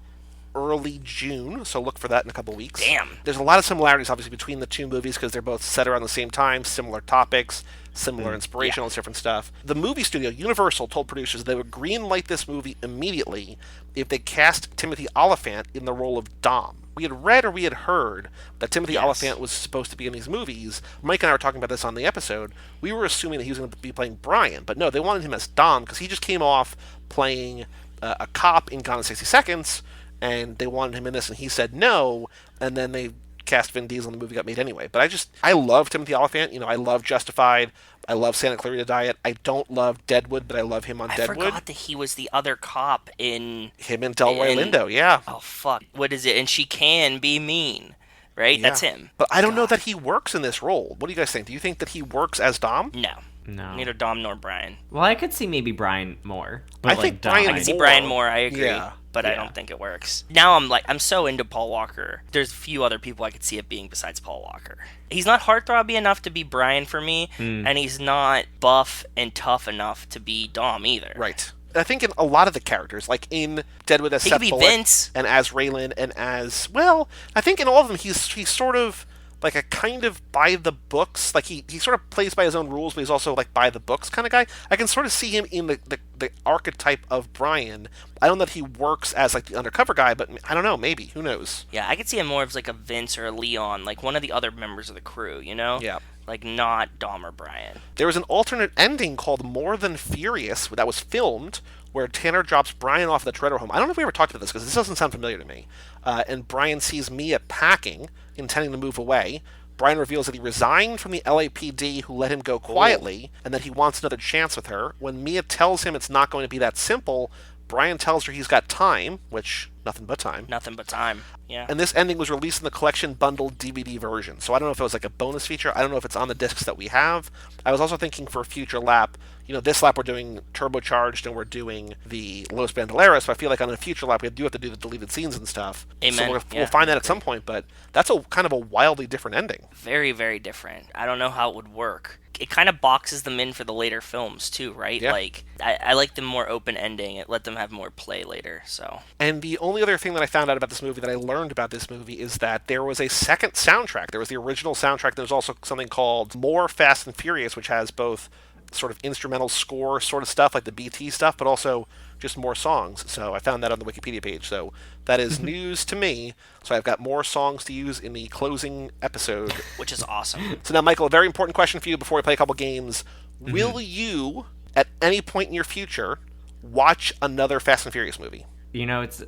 early June, so look for that in a couple weeks. Damn. There's a lot of similarities, obviously, between the two movies because they're both set around the same time, similar topics, similar inspiration, all this different stuff. The movie studio, Universal, told producers they would greenlight this movie immediately if they cast Timothy Olyphant in the role of Dom. We had read or we had heard that Timothy Olyphant was supposed to be in these movies. Mike and I were talking about this on the episode. We were assuming that he was going to be playing Brian, but no, they wanted him as Dom because he just came off playing a cop in Gone in 60 Seconds, and they wanted him in this, and he said no, and then they cast Vin Diesel and the movie got made anyway. But I love Timothy Olyphant. You know, I love Justified. I love Santa Clarita Diet. I don't love Deadwood, but I love him on Deadwood. I forgot that he was the other cop in... Him and Delroy Lindo, yeah. Oh, fuck. What is it? And She Can Be Mean, right? Yeah. That's him. But I don't know that he works in this role. What do you guys think? Do you think that he works as Dom? No. Neither Dom nor Brian. Well, I could see maybe Brian more. But I think Dom, Brian I can see Brian more, I agree. Yeah. But I don't think it works. Now I'm so into Paul Walker. There's a few other people I could see it being besides Paul Walker. He's not heartthrobby enough to be Brian for me, and he's not buff and tough enough to be Dom either. Right. I think in a lot of the characters, like in Deadwood as He Seth could be Bullock, Vince. and as Raylan, and as, well, I think in all of them he's sort of like a kind of by the books, like he sort of plays by his own rules, but he's also like by the books kind of guy. I can sort of see him in the archetype of Brian. I don't know that he works as like the undercover guy, but I don't know, maybe, who knows? Yeah, I could see him more as like a Vince or a Leon, like one of the other members of the crew, you know? Yeah. Like not Dom or Brian. There was an alternate ending called More Than Furious that was filmed where Tanner drops Brian off at the Toretto home. I don't know if we ever talked about this because this doesn't sound familiar to me. And Brian sees Mia packing, intending to move away. Brian reveals that he resigned from the LAPD who let him go quietly and that he wants another chance with her. When Mia tells him it's not going to be that simple, Brian tells her he's got time, which, nothing but time. Nothing but time. Yeah. And this ending was released in the collection bundled DVD version. So I don't know if it was like a bonus feature. I don't know if it's on the discs that we have. I was also thinking for a future lap, you know, this lap we're doing Turbocharged and we're doing the Los Bandoleros, so I feel like on a future lap we do have to do the deleted scenes and stuff. Amen. So we'll find that at some point, but that's a kind of a wildly different ending. Very, very different. I don't know how it would work. It kind of boxes them in for the later films too, right? Yeah. Like I like the more open ending. It let them have more play later. So. And the only other thing that I found out about this movie, that I learned about this movie, is that there was a second soundtrack. There was the original soundtrack. There's also something called More Fast and Furious, which has both sort of instrumental score sort of stuff, like the BT stuff, but also just more songs. So I found that on the Wikipedia page. So that is news to me. So I've got more songs to use in the closing episode. Which is awesome. So now, Michael, a very important question for you before we play a couple games. Will you, at any point in your future, watch another Fast and Furious movie? You know, it's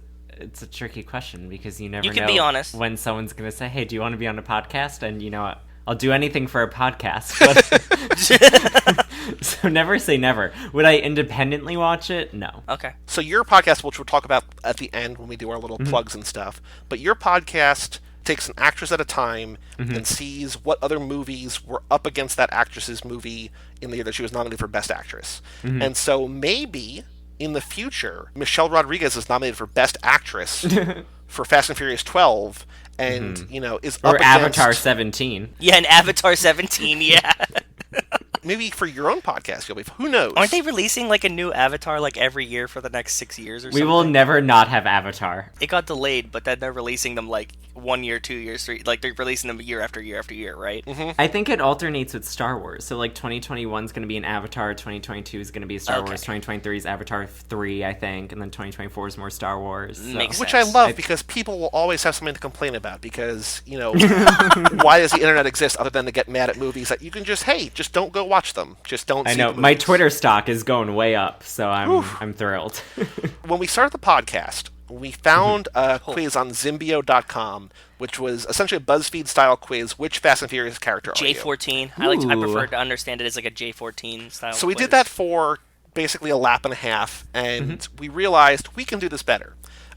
a tricky question because you never You can know be honest. when someone's going to say, hey, do you want to be on a podcast? And you know what? I'll do anything for a podcast. But so never say never. Would I independently watch it? No. Okay. So your podcast, which we'll talk about at the end when we do our little plugs and stuff, but your podcast takes an actress at a time and sees what other movies were up against that actress's movie in the year that she was nominated for Best Actress. And so maybe in the future, Michelle Rodriguez is nominated for Best Actress for Fast and Furious 12, and you know, is Or up Avatar against, 17. Yeah, and Avatar 17. Yeah. maybe for your own podcast, you'll be. Who knows? Aren't they releasing like a new Avatar like every year for the next 6 years or something? We will never not have Avatar. It got delayed, but then they're releasing them like 1 year, 2 years, 3. Like they're releasing them year after year after year, right? I think it alternates with Star Wars. So like 2021 is going to be an Avatar, 2022 is going to be a Star Wars, 2023 is Avatar 3, I think, and then 2024 is more Star Wars. So. Makes Which sense. I love because people will always have something to complain about because, you know, why does the internet exist other than to get mad at movies that you can just, hey, just don't go watch them. Just don't I see know the my movies. Twitter stock is going way up, so I'm thrilled. When we started the podcast, we found a quiz on Zimbio.com, which was essentially a BuzzFeed-style quiz. Which Fast and Furious character are you? J14. I Ooh. prefer to understand it as like a J14 style. So we quiz. did that for basically a lap and a half, and we realized we can do this better.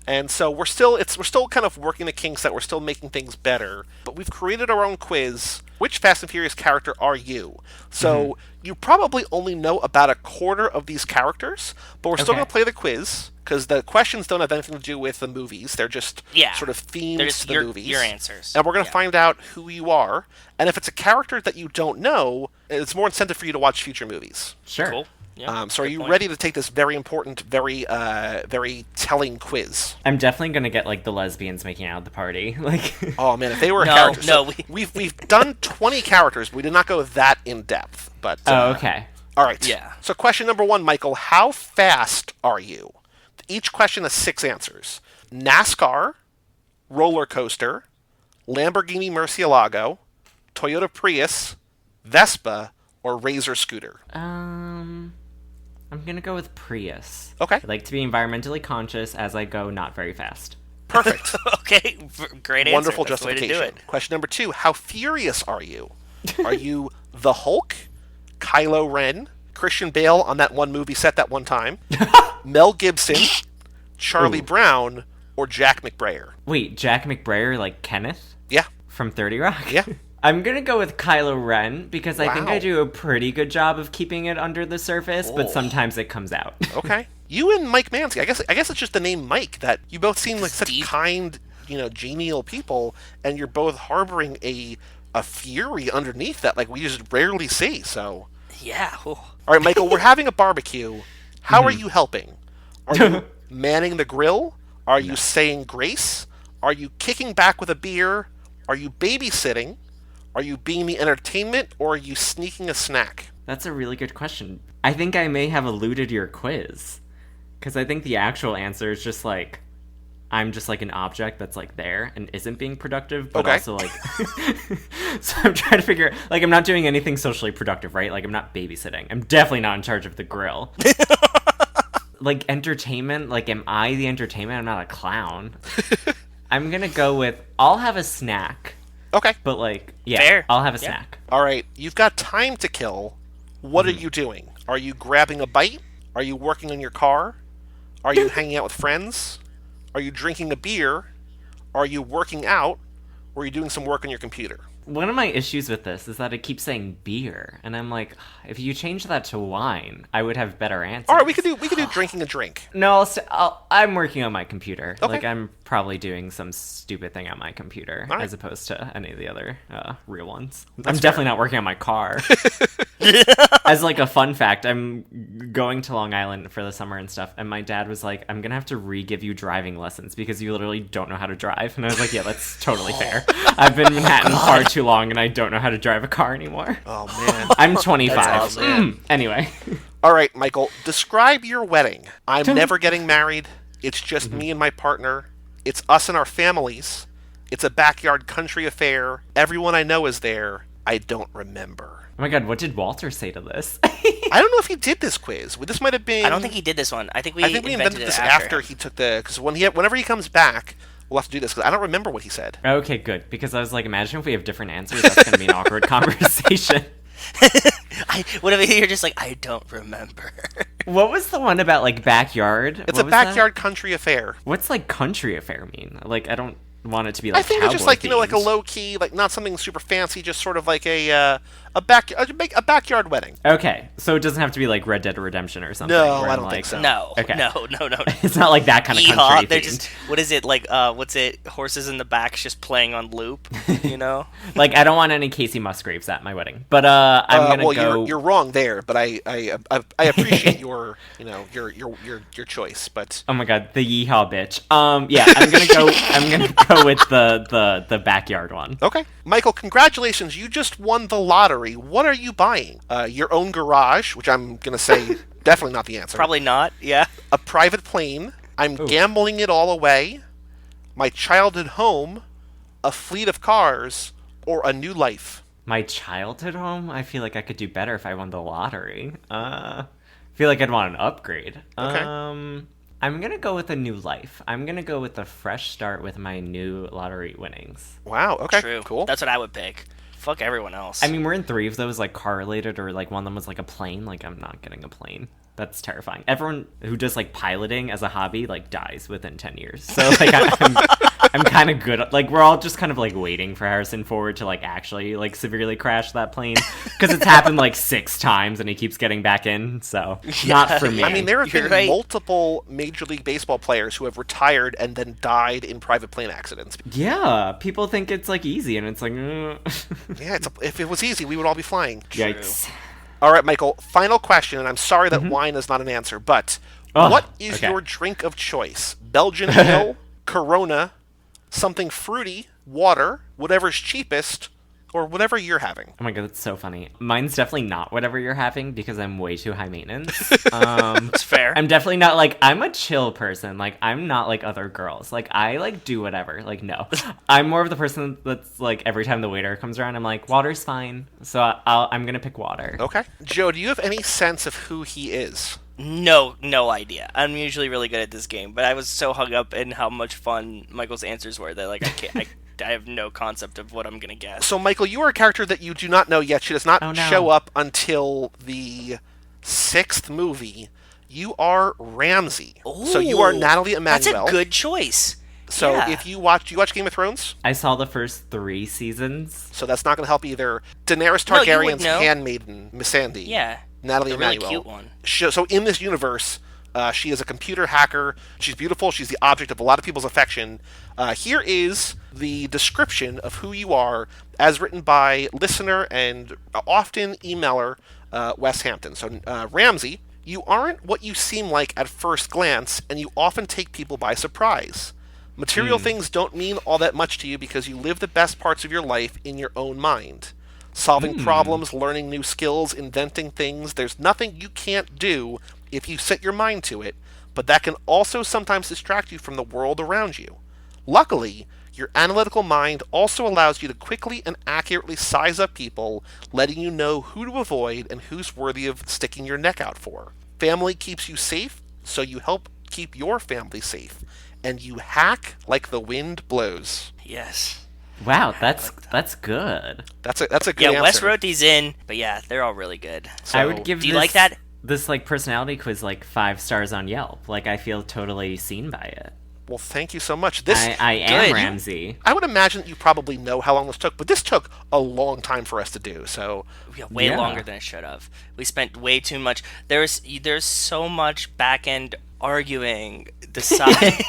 And so we're still kind of working the kinks that we're still making things better. But we've created our own quiz which Fast and Furious character are you? So you probably only know about a quarter of these characters, but we're still Okay. going to play the quiz because the questions don't have anything to do with the movies. They're just sort of themed They're just to the movies. your answers. And we're going to find out who you are. And if it's a character that you don't know, it's more incentive for you to watch future movies. Sure. Cool. Yeah, So are good you point. ready to take this very important, very telling quiz? I'm definitely gonna get like the lesbians making out at the party. Like, Oh man, if they were a No, character, no, so we've done 20 characters, but we did not go that in depth. But oh, okay. all right. Yeah. So question number 1, Michael, how fast are you? Each question has 6 answers: NASCAR, roller coaster, Lamborghini Murcielago, Toyota Prius, Vespa, or Razor scooter. I'm gonna go with Prius. Okay. I like to be environmentally conscious as I go not very fast. Perfect. Okay, great answer. Wonderful That's the way to do justification. it. Question number 2, how furious are you? Are you the Hulk, Kylo Ren, Christian Bale on that one movie set that one time, Mel Gibson, Charlie Ooh. Brown, or Jack McBrayer? Wait, Jack McBrayer like Kenneth Yeah. from 30 Rock? Yeah. I'm gonna go with Kylo Ren because I think Wow. I do a pretty good job of keeping it under the surface, but sometimes it comes out. Okay. You and Mike Mansky. I guess it's just the name Mike that you both seem like such Deep. kind, genial people, and you're both harboring a fury underneath that like we just rarely see. So, Yeah. Ooh. all right, Michael, we're having a barbecue. How are you helping? Are you manning the grill? Are you saying grace? Are you kicking back with a beer? Are you babysitting? Are you being the entertainment, or are you sneaking a snack? That's a really good question. I think I may have eluded your quiz. Because I think the actual answer is just like, I'm just like an object that's like there and isn't being productive, but Okay. also like... So I'm trying to figure... Like, I'm not doing anything socially productive, right? Like, I'm not babysitting. I'm definitely not in charge of the grill. Like, entertainment? Like, am I the entertainment? I'm not a clown. I'm gonna go with, I'll have a snack. Okay. But like, yeah, Fair. I'll have a Yeah. snack. All right, you've got time to kill. What are you doing? Are you grabbing a bite? Are you working on your car? Are you hanging out with friends? Are you drinking a beer? Are you working out? Or are you doing some work on your computer? One of my issues with this is that it keeps saying beer, and I'm like, if you change that to wine, I would have better answers. All right, we could do drinking a drink. No, I'm working on my computer. Okay. Like, I'm probably doing some stupid thing on my computer, All right. as opposed to any of the other real ones. I'm definitely not working on my car. As like a fun fact, I'm going to Long Island for the summer and stuff, and my dad was like, I'm gonna have to re-give you driving lessons because you literally don't know how to drive. And I was like, yeah, that's totally fair. I've been in Manhattan far too long, and I don't know how to drive a car anymore. Oh man. I'm 25. That's awesome. Anyway. All right, Michael, describe your wedding. I'm never getting married. It's just me and my partner. It's us and our families. It's a backyard country affair. Everyone I know is there. I don't remember. Oh my god, what did Walter say to this? I don't know if he did this quiz. This might have been. I don't think he did this one. I think we invented it this after after him. he took the. Because whenever he comes back, we'll have to do this because I don't remember what he said. Okay, good. Because I was like, imagine if we have different answers. That's going to be an awkward conversation. What if you're just like, I don't remember. What was the one about, like, backyard? It's What a was that? backyard country affair. What's, like, country affair mean? Like, I don't want it to be, like, I think it's just like like a cowboy-themed. low key, like not something super fancy, just sort of like a backyard wedding. Okay, so it doesn't have to be, like, Red Dead Redemption or something. No, where I I'm don't think like, so. No, Okay. no. It's not like that kind of Yeehaw! country They're themed. just what is it like? What's it? Horses in the back just playing on loop. You know? Like, I don't want any Casey Musgraves at my wedding. But, I'm gonna well, go... you're wrong there, but I appreciate your your choice. But Oh my god, the yeehaw bitch. Yeah, I'm gonna go with the backyard one. okay, Michael, congratulations! You just won the lottery. What are you buying? Your own garage, which I'm gonna say definitely not the answer. Probably not. Yeah. A private plane. I'm gambling it all away. My childhood home, a fleet of cars, or a new life. My childhood home? I feel like I could do better if I won the lottery. I feel like I'd want an upgrade. Okay. I'm gonna go with a new life. I'm gonna go with a fresh start with my new lottery winnings. Wow. Okay. True. Cool. That's what I would pick. Fuck everyone else. I mean, we're in 3 of those, like, car related, or, like, one of them was, like, a plane. Like, I'm not getting a plane. That's terrifying. Everyone who does, like, piloting as a hobby, like, dies within 10 years. So, like, I'm kind of good. Like, we're all just kind of, like, waiting for Harrison Ford to, like, actually, like, severely crash that plane. Because it's happened, like, 6 times, and he keeps getting back in, so not for me. I mean, there have You're been right. multiple Major League Baseball players who have retired and then died in private plane accidents. Yeah, people think it's, like, easy, and it's like, Yeah, if it was easy, we would all be flying. yikes. All right, Michael, final question, and I'm sorry that wine is not an answer, but Oh, what is okay. your drink of choice? Belgian ale, Corona, something fruity, water, whatever's cheapest, or whatever you're having? Oh my god, that's so funny. Mine's definitely not whatever you're having because I'm way too high maintenance. It's fair. I'm definitely not, like, I'm a chill person. Like, I'm not like other girls. Like, I, like, do whatever. Like, no. I'm more of the person that's, like, every time the waiter comes around, I'm like, water's fine. So I'm gonna pick water. Okay. Joe, do you have any sense of who he is? No idea. I'm usually really good at this game, but I was so hung up in how much fun Michael's answers were that, like, I have no concept of what I'm gonna guess. So, Michael, you are a character that you do not know yet. She does not Oh, no. show up until the 6th movie. You are Ramsay. So you are Ooh, Natalie Emmanuel. That's a good choice. So Yeah. if you watch Game of Thrones? I saw the first 3 seasons. So that's not going to help either. Daenerys No, you would Targaryen's know. handmaiden, Missandei. Yeah. Natalie The really Emmanuel. cute one. So in this universe, she is a computer hacker. She's beautiful. She's the object of a lot of people's affection. Here is the description of who you are, as written by listener and often emailer Wes Hampton. So Ramsay, you aren't what you seem like at first glance, and you often take people by surprise. Material things don't mean all that much to you because you live the best parts of your life in your own mind. Solving problems, learning new skills, inventing things, there's nothing you can't do if you set your mind to it, but that can also sometimes distract you from the world around you. Luckily, your analytical mind also allows you to quickly and accurately size up people, letting you know who to avoid and who's worthy of sticking your neck out for. Family keeps you safe, so you help keep your family safe. And you hack like the wind blows. Yes. Wow, that's good. That's a good Yeah, answer. Wes wrote these in, but yeah, they're all really good. So, I would give do you like that? this, like, personality quiz, like, 5 stars on Yelp. Like, I feel totally seen by it. Well, thank you so much. This I am Good. Ramsay. I would imagine that you probably know how long this took, but this took a long time for us to do. So Yeah, way Yeah. longer than it should have. We spent way too much. There's so much back end arguing, deciding.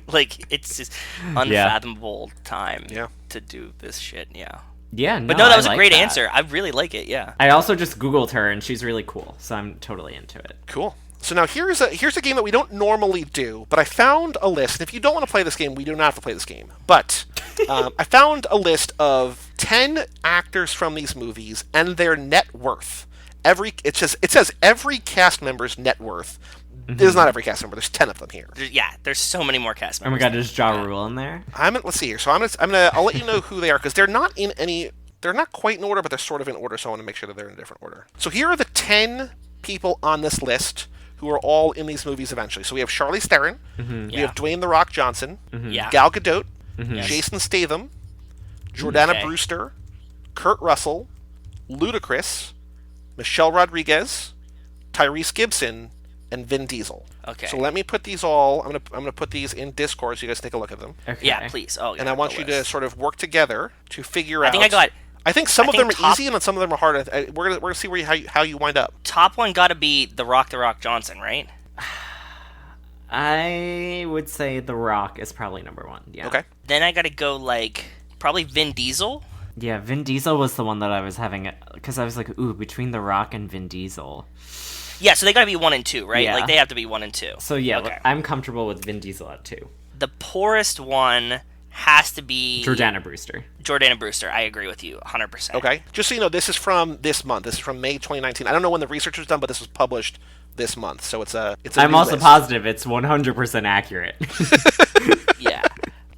Like, it's just unfathomable time Yeah. to do this shit. Yeah. Yeah, no, But no, that was I a like great that. answer. I really like it. Yeah. I also just Googled her, and she's really cool, so I'm totally into it. cool. So now here's a game that we don't normally do, but I found a list. And if you don't want to play this game, we do not have to play this game. But I found a list of 10 actors from these movies and their net worth. It says every cast member's net worth. There's not every cast member. There's 10 of them here. Yeah, there's so many more cast Oh my members. god, is Ja Rule in there? Let's see here. So I'll let you know who they are because they're not in any. They're not quite in order, but they're sort of in order. So I want to make sure that they're in a different order. So here are the 10 people on this list who are all in these movies eventually. So we have Charlize Theron, we have Dwayne "The Rock" Johnson, Yeah. Gal Gadot, Yes. Jason Statham, Jordana Okay. Brewster, Kurt Russell, Ludacris, Michelle Rodriguez, Tyrese Gibson, and Vin Diesel. Okay. So let me put these all. I'm gonna put these in Discord so you guys take a look at them. Okay. Yeah, please. Oh, And I want you to sort of work together to figure I out. think I got I think some of think them are top- easy and some of them are hard. We're gonna see how you wind up. top one. Got to be The Rock Johnson, right? I would say The Rock is probably number 1. Yeah. Okay. Then I got to go like probably Vin Diesel. Yeah, Vin Diesel was the one that I was having, because I was like, ooh, between The Rock and Vin Diesel. Yeah, so they got to be 1 and 2, right? Yeah. Like they have to be 1 and 2. So yeah, Okay. I'm comfortable with Vin Diesel at 2. The poorest one has to be Jordana Brewster. Jordana Brewster. I agree with you 100%. Okay. Just so you know, this is from this month. This is from May 2019. I don't know when the research was done, but this was published this month. So it's a. I'm new also list. positive it's 100% accurate. Yeah.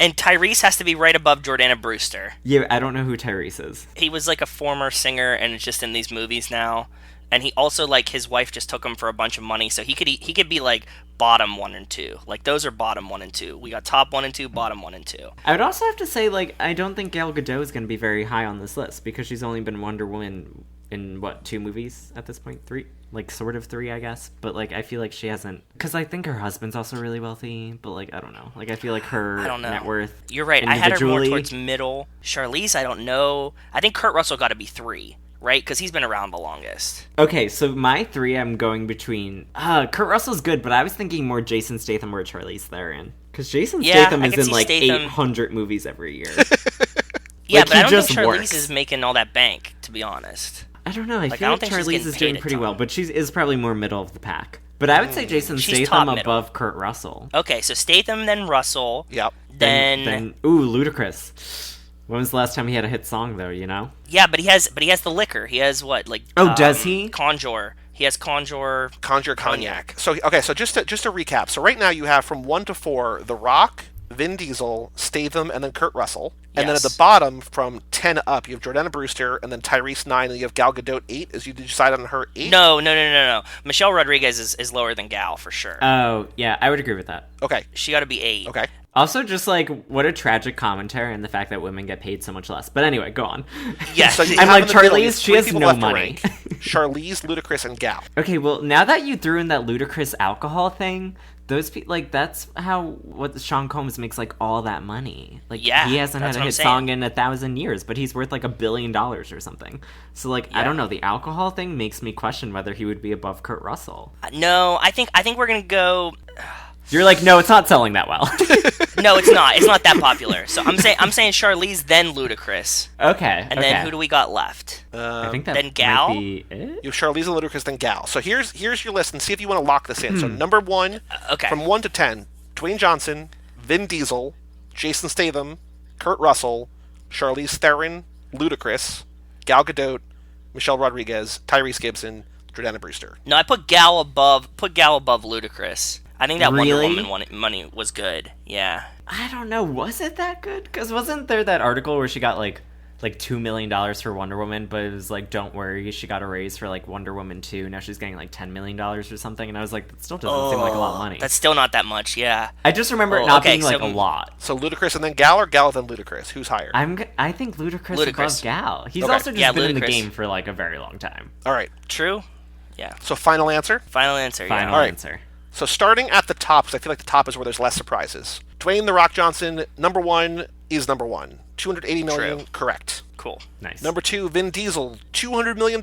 And Tyrese has to be right above Jordana Brewster. Yeah, I don't know who Tyrese is. He was like a former singer and is just in these movies now. And he also, like, his wife just took him for a bunch of money, so he could be like bottom 1 and 2. Like those are bottom 1 and 2. We got top 1 and 2, bottom 1 and 2. I would also have to say, like, I don't think Gal Gadot is going to be very high on this list because she's only been Wonder Woman in what, 2 movies at this point? 3? Like, sort of 3, I guess. But, like, I feel like she hasn't... Because I think her husband's also really wealthy, but, like, I don't know. Like, I feel like her I don't know. net worth... You're right. I had her more individually- towards middle. Charlize, I don't know. I think Kurt Russell got to be 3, right? Because he's been around the longest. Okay, so my 3, I'm going between... Kurt Russell's good, but I was thinking more Jason Statham or Charlize Theron. Because Jason Yeah, Statham I is can in, see like, Statham. 800 movies every year. Yeah, Like, but he I don't just think Charlize works. is making all that bank, to be honest. I don't know. I Like, feel I like don't think she's Charlize getting is doing paid a pretty ton. well, but she is probably more middle of the pack. But I would say Jason She's Statham top middle. above Kurt Russell. Okay, so Statham, then Russell. Yep. Then Ludacris. When was the last time he had a hit song, though, you know? yeah, but he has the liquor. He has what, like? Oh, does he? Conjure. He has Conjure. Conjure Cognac. So okay, so just to recap. So right now you have from 1 to 4 The Rock, Vin Diesel, Statham, and then Kurt Russell. And then at Yes. the bottom from 10 up you have Jordana Brewster, and then Tyrese 9, and you have Gal Gadot 8. Did you decide on her 8? No. Michelle Rodriguez is lower than Gal for sure. Oh, yeah, I would agree with that. Okay. She got to be 8. Okay. Also, just, like, what a tragic commentary on the fact that women get paid so much less. But anyway, go on. Yeah. So you I'm have like, in the middle, you have Charlize, she 3 has people no left to money. rank. Charlize, Ludacris, and Gal. Okay, well, now that you threw in that Ludacris alcohol thing, those people, like, that's what Sean Combs makes, like, all that money. Like, Yeah, he hasn't that's had a what I'm hit saying. song in 1,000 years, but he's worth, like, $1 billion or something. So, like, I Yeah. don't know, the alcohol thing makes me question whether he would be above Kurt Russell. No, I think we're gonna go. You're like, no, it's not selling that well. No, it's not. It's not that popular. So I'm saying Charlize, then Ludacris, Okay, and then who do we got left? I think that then Gal? might be it. You have Charlize and Ludacris, then Gal. So here's your list, and see if you want to lock this in. So number 1, Okay. from 1 to 10, Dwayne Johnson, Vin Diesel, Jason Statham, Kurt Russell, Charlize Theron, Ludacris, Gal Gadot, Michelle Rodriguez, Tyrese Gibson, Jordana Brewster. No, I put Gal above Ludacris. I think that Really? Wonder Woman money was good. Yeah. I don't know, was it that good? Because wasn't there that article where she got, like $2 million for Wonder Woman, but it was like, don't worry, she got a raise for, like, Wonder Woman 2. Now she's getting, like, $10 million or something, and I was like, that still doesn't seem like a lot of money. That's still not that much. Yeah. I just remember it Oh, not okay, being, like, so- a lot. So Ludacris and then Gal, or Gal then Ludacris? Who's higher? I think Ludacris Ludacris. above Gal. He's Okay. also just Yeah, been in the Ludacris. game for, like, a very long time. All right. True. Yeah. So final answer? Final answer. Final Yeah. All right. answer. So starting at the top, because I feel like the top is where there's less surprises. Dwayne "The Rock" Johnson, number 1 is number 1. 280 million, True. correct. Cool. Nice. Number 2, Vin Diesel, $200 million,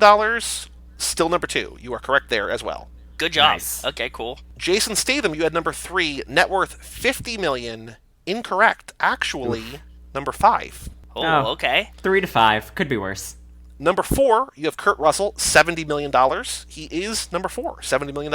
still number 2. You are correct there as well. Good job. Nice. Okay. Cool. Jason Statham, you had number 3, net worth $50 million, incorrect. Actually, number 5. Oh. Okay. 3 to 5. Could be worse. Number 4, you have Kurt Russell, $70 million. He is number 4, $70 million.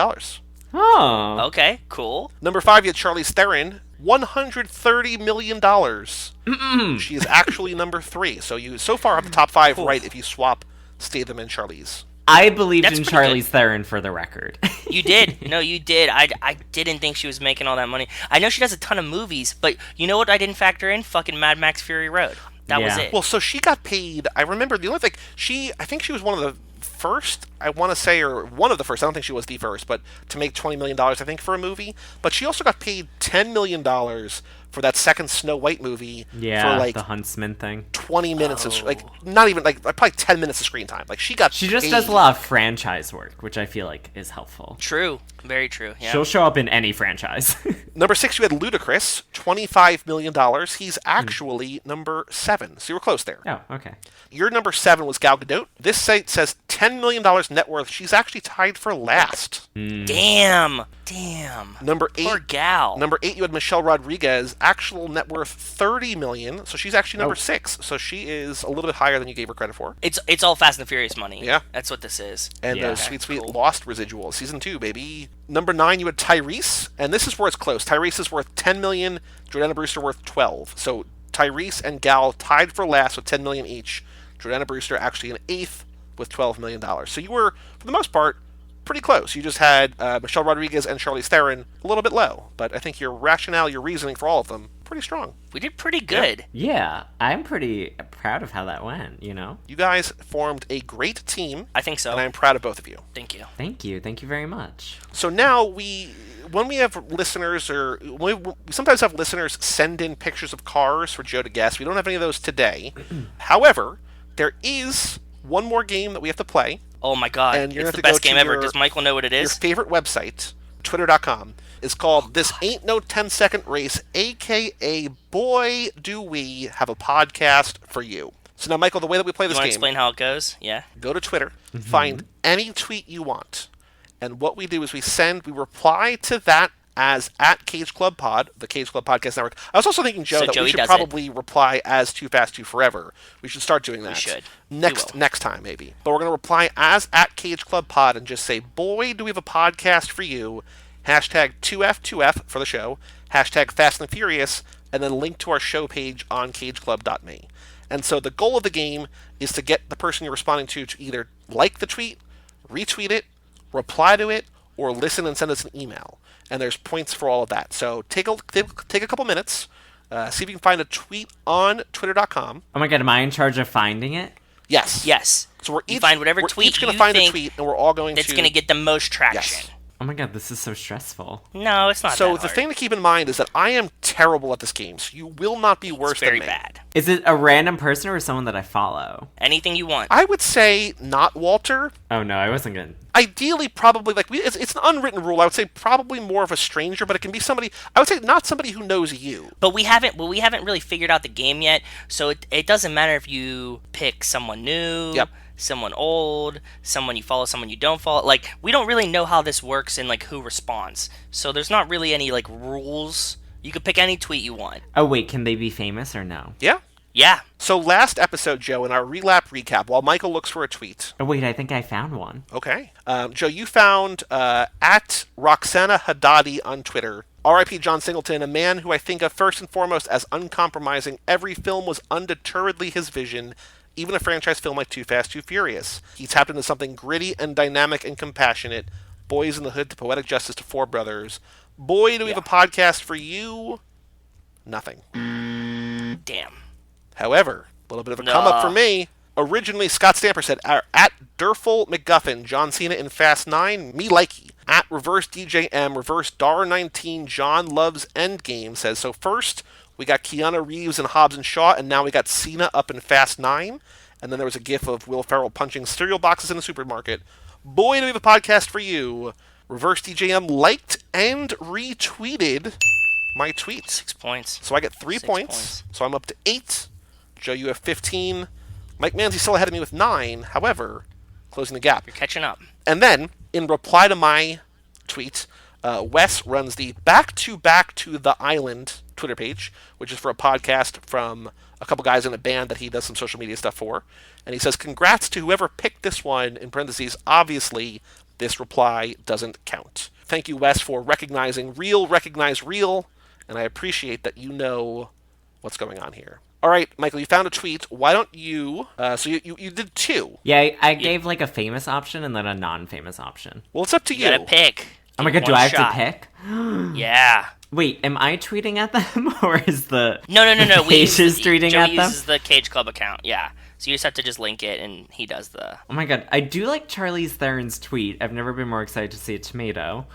Oh. Okay. Cool. Number 5, you had Charlize Theron, $130 million. She is actually number 3. So you so far have the top 5 right if you swap Statham and Charlize. I believed That's in pretty Charlize good. Theron for the record. You did. No, you did. I didn't think she was making all that money. I know she does a ton of movies, but you know what I didn't factor in? Fucking Mad Max Fury Road. That was Yeah. it. Well, so she got paid. I remember the only thing I think she was one of the first, I want to say, or one of the first. I don't think she was the first, but to make $20 million, I think, for a movie. But she also got paid $10 million for that second Snow White movie Yeah, for like the Huntsman thing. 20 minutes of like not even like probably 10 minutes of screen time. Like she She just paid. does a lot of franchise work, which I feel like is helpful. True. Very true. Yeah. She'll show up in any franchise. Number 6, you had Ludacris, $25 million. He's actually number 7, so you were close there. Oh, okay. Your number 7 was Gal Gadot. This site says $10 million net worth. She's actually tied for last. Damn. Number 8. Poor gal. Number 8, you had Michelle Rodriguez, actual net worth $30 million. So she's actually number 6. So she is a little bit higher than you gave her credit for. It's all Fast and the Furious money. Yeah. That's what this is. And Yeah. those sweet Lost residuals. Season 2, baby. Number 9, you had Tyrese. And this is where it's close. Tyrese is worth $10 million. Jordana Brewster worth 12. So Tyrese and Gal tied for last with $10 million each. Jordana Brewster actually in 8th with $12 million. So you were, for the most part, pretty close. You just had Michelle Rodriguez and Charlize Theron a little bit low. But I think your rationale, your reasoning for all of them, pretty strong. We did pretty good. Yeah, I'm pretty proud of how that went, you know? You guys formed a great team, I think so. and I'm proud of both of you. Thank you. Thank you very much. So now when we have listeners, or we sometimes have listeners send in pictures of cars for Joe to guess. We don't have any of those today. However, there is one more game that we have to play. Oh my god, And you're it's gonna the have to best go game to ever. your- Does Michael know what it Your is? favorite website, twitter.com, is called This Ain't No 10-Second Race, a.k.a. Boy Do We Have a Podcast for You. So now, Michael, the way that we play You this want to game, explain how it goes? Yeah. go to Twitter, find any tweet you want, and what we do is we reply to that as at Cage Club Pod, the Cage Club Podcast Network. I was also thinking, Joe, So that Joey we should does it. probably reply as Too Fast, Too Forever. We should start doing that. We should. We Next will. next time, maybe. But we're going to reply as at Cage Club Pod and just say, boy, do we have a podcast for you. Hashtag 2F2F for the show. Hashtag Fast and Furious. And then link to our show page on cageclub.me. And so the goal of the game is to get the person you're responding to either like the tweet, retweet it, reply to it, or listen and send us an email. And there's points for all of that. So take a couple minutes, see if you can find a tweet on twitter.com. Oh my god, am I in charge of finding it? Yes. Yes. So we're You each, find whatever we're tweet each going to you find a think tweet, and we're all going That's to... going to get the most traction. Yes. Oh my god, this is so stressful. No, it's not So that the hard. thing to keep in mind is that I am terrible at this game, so you will not be worse It's very than me. bad. Is it a random person or someone that I follow? Anything you want. I would say not Walter. Oh no, I wasn't good. Ideally, probably, it's an unwritten rule. I would say probably more of a stranger, but it can be somebody, I would say not somebody who knows you. But we haven't really figured out the game yet, so it doesn't matter if you pick someone new, Yep. someone old, someone you follow, someone you don't follow. Like, we don't really know how this works and, like, who responds. So there's not really any, like, rules. You could pick any tweet you want. Oh wait, can they be famous or no? Yeah? Yeah. So last episode, Joe, in our relap recap, while Michael looks for a tweet, Oh wait, I think I found one. okay. Joe, you found at Roxana Haddadi on Twitter, R.I.P. John Singleton, a man who I think of first and foremost as uncompromising. Every film was undeterredly his vision, even a franchise film like Too Fast, Too Furious. He tapped into something gritty and dynamic and compassionate. Boys in the Hood to poetic justice to Four Brothers. Boy, do we have a podcast for you. Nothing. Damn. However, a little bit of a come up for me. Originally, Scott Stamper said, at Durful McGuffin, John Cena in Fast 9, me likey. At Reverse DJM, Reverse Dar19, John Loves Endgame says, so first, we got Keanu Reeves and Hobbs and Shaw, and now we got Cena up in Fast 9. And then there was a gif of Will Ferrell punching cereal boxes in a supermarket. Boy, do we have a podcast for you. Reverse DJM liked and retweeted my tweet. 6 points. So I get 3 6 points. So I'm up to 8. Joe, you have 15. Mike Manzi's still ahead of me with 9. However, closing the gap. You're catching up. And then, in reply to my tweet, Wes runs the Back to the Island Twitter page, which is for a podcast from a couple guys in a band that he does some social media stuff for. And he says, congrats to whoever picked this one, in parentheses, obviously, this reply doesn't count. Thank you, Wes, for recognizing recognize real, and I appreciate that you know what's going on here. All right, Michael, you found a tweet. Why don't you... so you did 2. Yeah, I gave like a famous option and then a non-famous option. Well, it's up to You gotta pick. Oh my god, do One I have shot. to pick? Yeah. Wait, am I tweeting at them or is the No. Page is tweeting Joey at them? uses the Cage Club account, yeah. So you just have to just link it, and he does the... Oh my god, I do like Charlize Theron's tweet. I've never been more excited to see a tomato.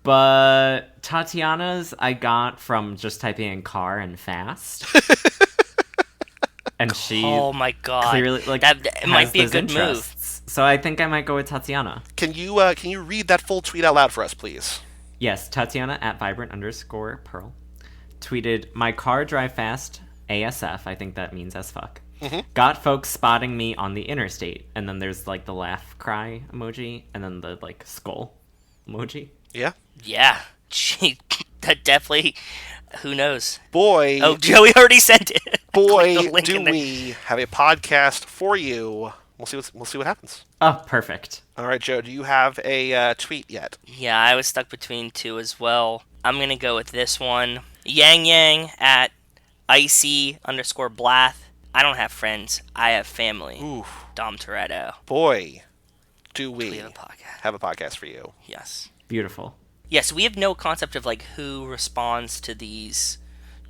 But Tatiana's I got from just typing in car and fast. And she Oh my god. clearly like that it might has be a those good move. interests. So I think I might go with Tatiana. Can you read that full tweet out loud for us, please? Yes, Tatiana at vibrant_pearl tweeted, my car drive fast ASF, I think that means as fuck. Got folks spotting me on the interstate. And then there's like the laugh cry emoji and then the like skull emoji. Yeah? Yeah. That definitely... Who knows? Boy, Oh, Joey already sent it. boy, Click the link do in there. we have a podcast for you. We'll see what happens. Oh, perfect. All right, Joe, do you have a tweet yet? Yeah, I was stuck between 2 as well. I'm gonna go with this one. Yang Yang at icy_blath. I don't have friends. I have family. Ooh, Dom Toretto. boy, do we We have a podcast. have a podcast for you. Yes. Beautiful. Yes, we have no concept of like who responds to these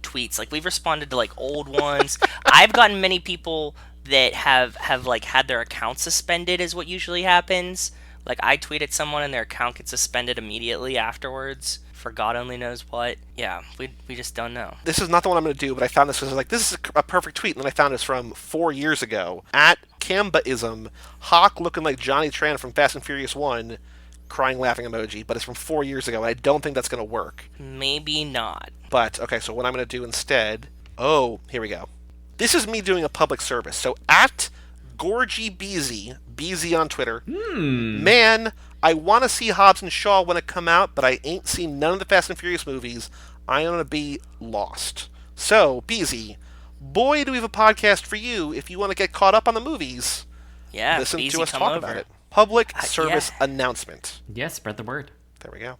tweets. Like we've responded to like old ones. I've gotten many people that have like had their account suspended is what usually happens. Like I tweet at someone and their account gets suspended immediately afterwards for God only knows what. Yeah, we just don't know. This is not the one I'm going to do, but I found this because I was like, this is a perfect tweet, and then I found this from 4 years ago. At Kamba-ism. Hawk looking like Johnny Tran from Fast and Furious 1, crying laughing emoji, but it's from 4 years ago, and I don't think that's going to work. Maybe not. But, okay, so what I'm going to do instead... Oh, here we go. This is me doing a public service. So, at Gorgie Beezy, Beezy on Twitter, man, I want to see Hobbs and Shaw when it come out, but I ain't seen none of the Fast and Furious movies. I'm going to be lost. So, Beezy, boy, do we have a podcast for you if you want to get caught up on the movies. Yeah, listen Beezy, to us come talk over. about it. Public service announcement. Yeah, spread the word. There we go.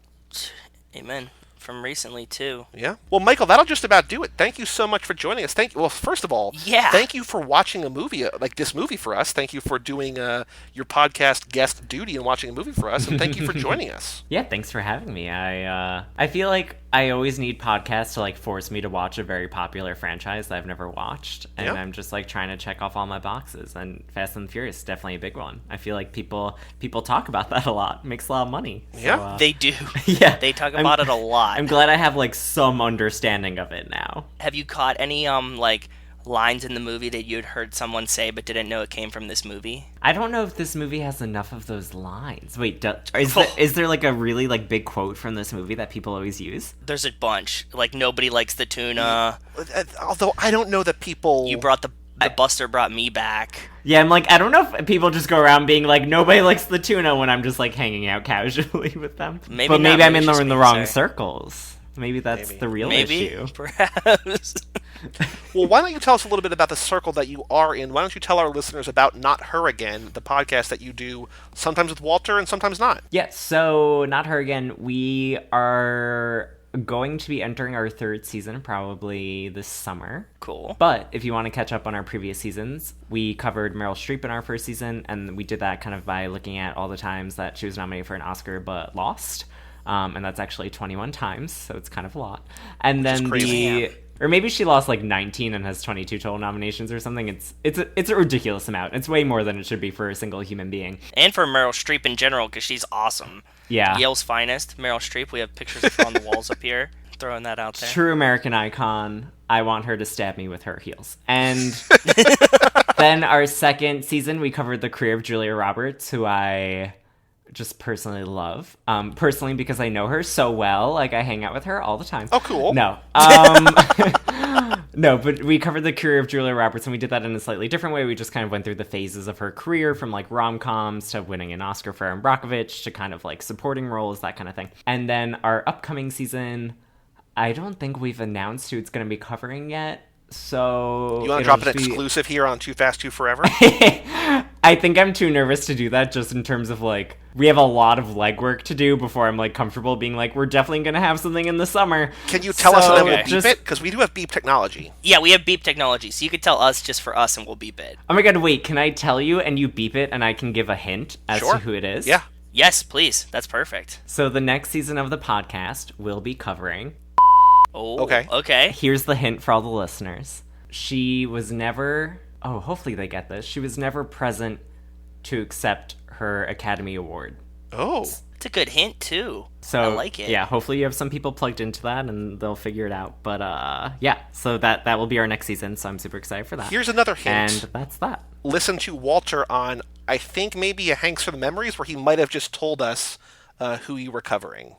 Amen. From recently, too. Yeah. Well, Michael, that'll just about do it. Thank you so much for joining us. Well, first of all, thank you for watching a movie like this movie for us. Thank you for doing your podcast guest duty and watching a movie for us. And thank you for joining us. Yeah, thanks for having me. I feel like I always need podcasts to like force me to watch a very popular franchise that I've never watched, and I'm just like trying to check off all my boxes. And Fast and Furious is definitely a big one. I feel like people talk about that a lot. It makes a lot of money. Yeah, they do. Yeah, they talk about it a lot. I'm glad I have like some understanding of it now. Have you caught any like lines in the movie that you'd heard someone say but didn't know it came from this movie? I don't know if this movie has enough of those lines. Wait, is there like a really like big quote from this movie that people always use? There's a bunch. Like, nobody likes the tuna. Although I don't know that people... You brought the Buster brought me back. Yeah, I'm like, I don't know if people just go around being like, nobody likes the tuna when I'm just like hanging out casually with them. Maybe I'm in the wrong circles. Maybe that's the real issue. Perhaps. Well, why don't you tell us a little bit about the circle that you are in? Why don't you tell our listeners about Not Her Again, the podcast that you do sometimes with Walter and sometimes not? Yeah, so Not Her Again, we are going to be entering our third season probably this summer. Cool. But if you want to catch up on our previous seasons, we covered Meryl Streep in our first season, and we did that kind of by looking at all the times that she was nominated for an Oscar but lost. And that's actually 21 times, so it's kind of a lot. And then or maybe she lost like 19 and has 22 total nominations or something. It's a ridiculous amount. It's way more than it should be for a single human being. And for Meryl Streep in general, because she's awesome. Yeah. Yale's finest, Meryl Streep. We have pictures of her on the walls up here. Throwing that out there. True American icon. I want her to stab me with her heels. And then our second season, we covered the career of Julia Roberts, who I just personally love. Personally, because I know her so well. Like, I hang out with her all the time. Oh, cool. No. No, but we covered the career of Julia Roberts, and we did that in a slightly different way. We just kind of went through the phases of her career, from, like, rom-coms to winning an Oscar for Erin Brockovich to kind of, like, supporting roles, that kind of thing. And then our upcoming season, I don't think we've announced who it's going to be covering yet. So you want to drop an exclusive here on Too Fast, Too Forever? I think I'm too nervous to do that, just in terms of, like, we have a lot of legwork to do before I'm, like, comfortable being like, we're definitely going to have something in the summer. Can you tell us and then we'll beep it? Because we do have beep technology. Yeah, we have beep technology, so you could tell us just for us and we'll beep it. Oh my god, wait, can I tell you and you beep it and I can give a hint as to who it is? Yeah. Yes, please. That's perfect. So the next season of the podcast will be covering... Oh, okay. Here's the hint for all the listeners. She was never... Oh, hopefully they get this. She was never present to accept her Academy Award. Oh. It's a good hint, too. So, I like it. Yeah, hopefully you have some people plugged into that and they'll figure it out. But, yeah, so that will be our next season, so I'm super excited for that. Here's another hint. And that's that. Listen to Walter on, I think, maybe a Hanks for the Memories, where he might have just told us who you were covering.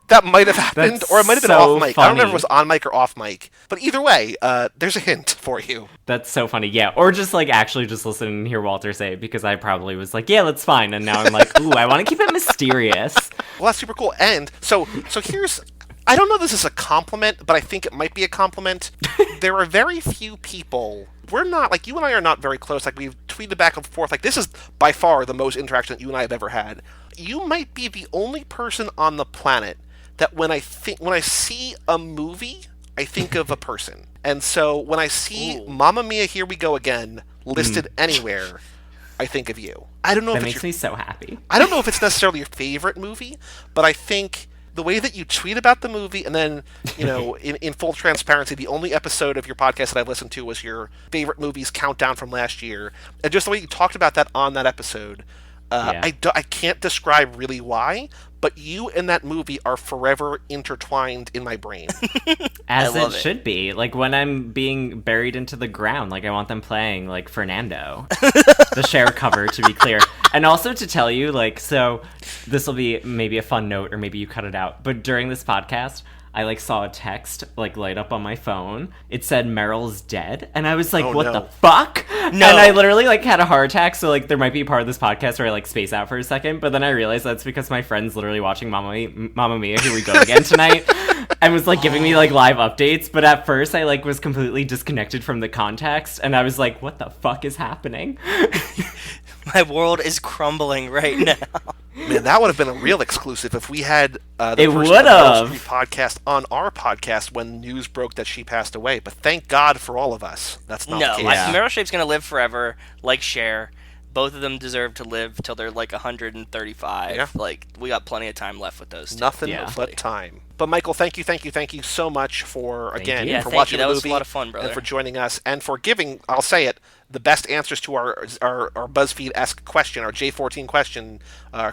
That might have happened, or it might have been off mic. Funny. I don't remember if it was on mic or off mic. But either way, there's a hint for you. That's so funny, yeah. Or just, like, actually just listen and hear Walter say it, because I probably was like, yeah, that's fine. And now I'm like, ooh, I want to keep it mysterious. Well, that's super cool. And so here's... I don't know if this is a compliment, but I think it might be a compliment. There are very few people... We're not, like, you and I are not very close. Like, we've tweeted back and forth. Like, this is by far the most interaction that you and I have ever had. You might be the only person on the planet that when I see a movie, I think of a person. And so when I see Mamma Mia, Here We Go Again listed anywhere, I think of you. I don't know if that makes me so happy. I don't know if it's necessarily your favorite movie, but I think the way that you tweet about the movie, and then, you know, in full transparency, the only episode of your podcast that I've listened to was your favorite movies countdown from last year, and just the way you talked about that on that episode, Yeah. I can't describe really why, but you and that movie are forever intertwined in my brain. As I love it it. should be. Like, when I'm being buried into the ground, like, I want them playing, like, Fernando. The Cher cover, to be clear. And also to tell you, like, so this will be maybe a fun note, or maybe you cut it out, but during this podcast, I, like, saw a text, like, light up on my phone. It said Meryl's dead, and I was like, Oh, what no. the fuck? No. And I literally, like, had a heart attack, so, like, there might be a part of this podcast where I, like, space out for a second, but then I realized that's because my friend's literally watching Mamma Mia, Here We Go Again tonight, and was, like, giving me, like, live updates, but at first I, like, was completely disconnected from the context, and I was like, what the fuck is happening? My world is crumbling right now. Man, that would have been a real exclusive if we had the It person would of the Meryl have. Streep podcast on our podcast when news broke that she passed away. But thank God for all of us. That's not No, the case. Yeah. Meryl Streep's gonna live forever, like Cher. Both of them deserve to live till they're like 135. Yeah. Like, we got plenty of time left with those two. Nothing Yeah. but time. But Michael, thank you so much for again you. Yeah, for thank watching you. That the was a movie lot of fun, brother. and for joining us and for giving, I'll say it, the best answers to our BuzzFeed-esque question, our J14 question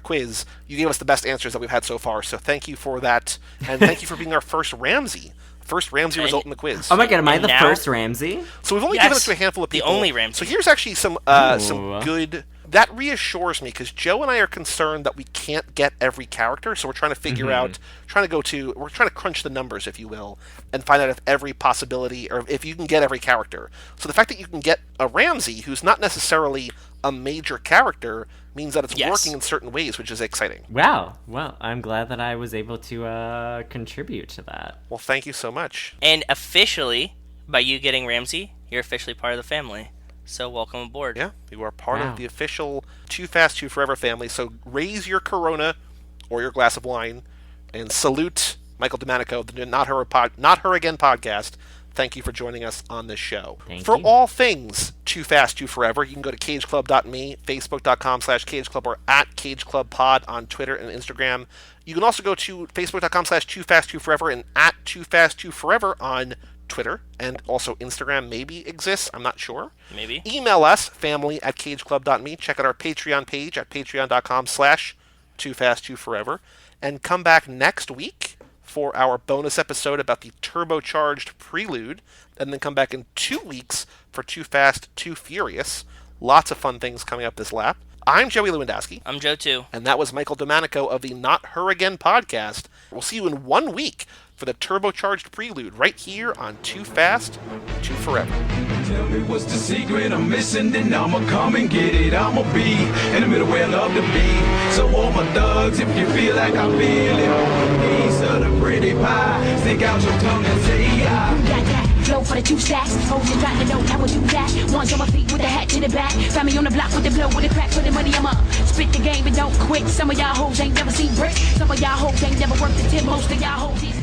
quiz. You gave us the best answers that we've had so far, so thank you for that, and thank you for being our first Ramsey result in the quiz. Oh my god, am I And the now- first Ramsey? So we've only Yes, given it to a handful of the people. only Ramsey. So here's actually some Ooh. good. That reassures me because Joe and I are concerned that we can't get every character, so we're trying to figure out, we're trying to crunch the numbers, if you will, and find out if every possibility or if you can get every character. So the fact that you can get a Ramsey who's not necessarily a major character means that it's Yes. working in certain ways, which is exciting. Wow. Well, I'm glad that I was able to contribute to that. Well, thank you so much. And officially, by you getting Ramsey, you're officially part of the family. So welcome aboard. Yeah, you are part Wow. of the official Too Fast, Too Forever family. So raise your Corona or your glass of wine and salute Michael Domanico, the Not Her Again podcast. Thank you for joining us on this show. Thank For you. all things Too Fast, Too Forever, you can go to cageclub.me, facebook.com/cageclub, or at cageclubpod on Twitter and Instagram. You can also go to facebook.com/Too Fast, Too Forever and at Too Fast, Too Forever on Twitter, and also Instagram maybe exists, I'm not sure. Maybe. Email us, family@cageclub.me. Check out our Patreon page at patreon.com/toofasttooforever. And come back next week for our bonus episode about the turbocharged prelude. And then come back in 2 weeks for Too Fast, Too Furious. Lots of fun things coming up this lap. I'm Joey Lewandowski. I'm Joe, too. And that was Michael Domanico of the Not Her Again podcast. We'll see you in 1 week for the turbocharged prelude right here on Too Fast, Too Forever. Tell me what's the secret I'm missing, then I'ma come and get it. I'ma be in the middle where I love to be. So all my thugs, if you feel like I feel it, hold a piece of the pretty pie. Stick out your tongue and say, yeah. Got that flow for the 2 stacks. Hoes just trying to know how I do that. Ones on my feet with the hat to the back. Find me on the block with the blow, with the crack for the money. I'm up. Spit the game and don't quit. Some of y'all hoes ain't never seen bricks. Some of y'all hoes ain't never worked the tip. Most of y'all hoes is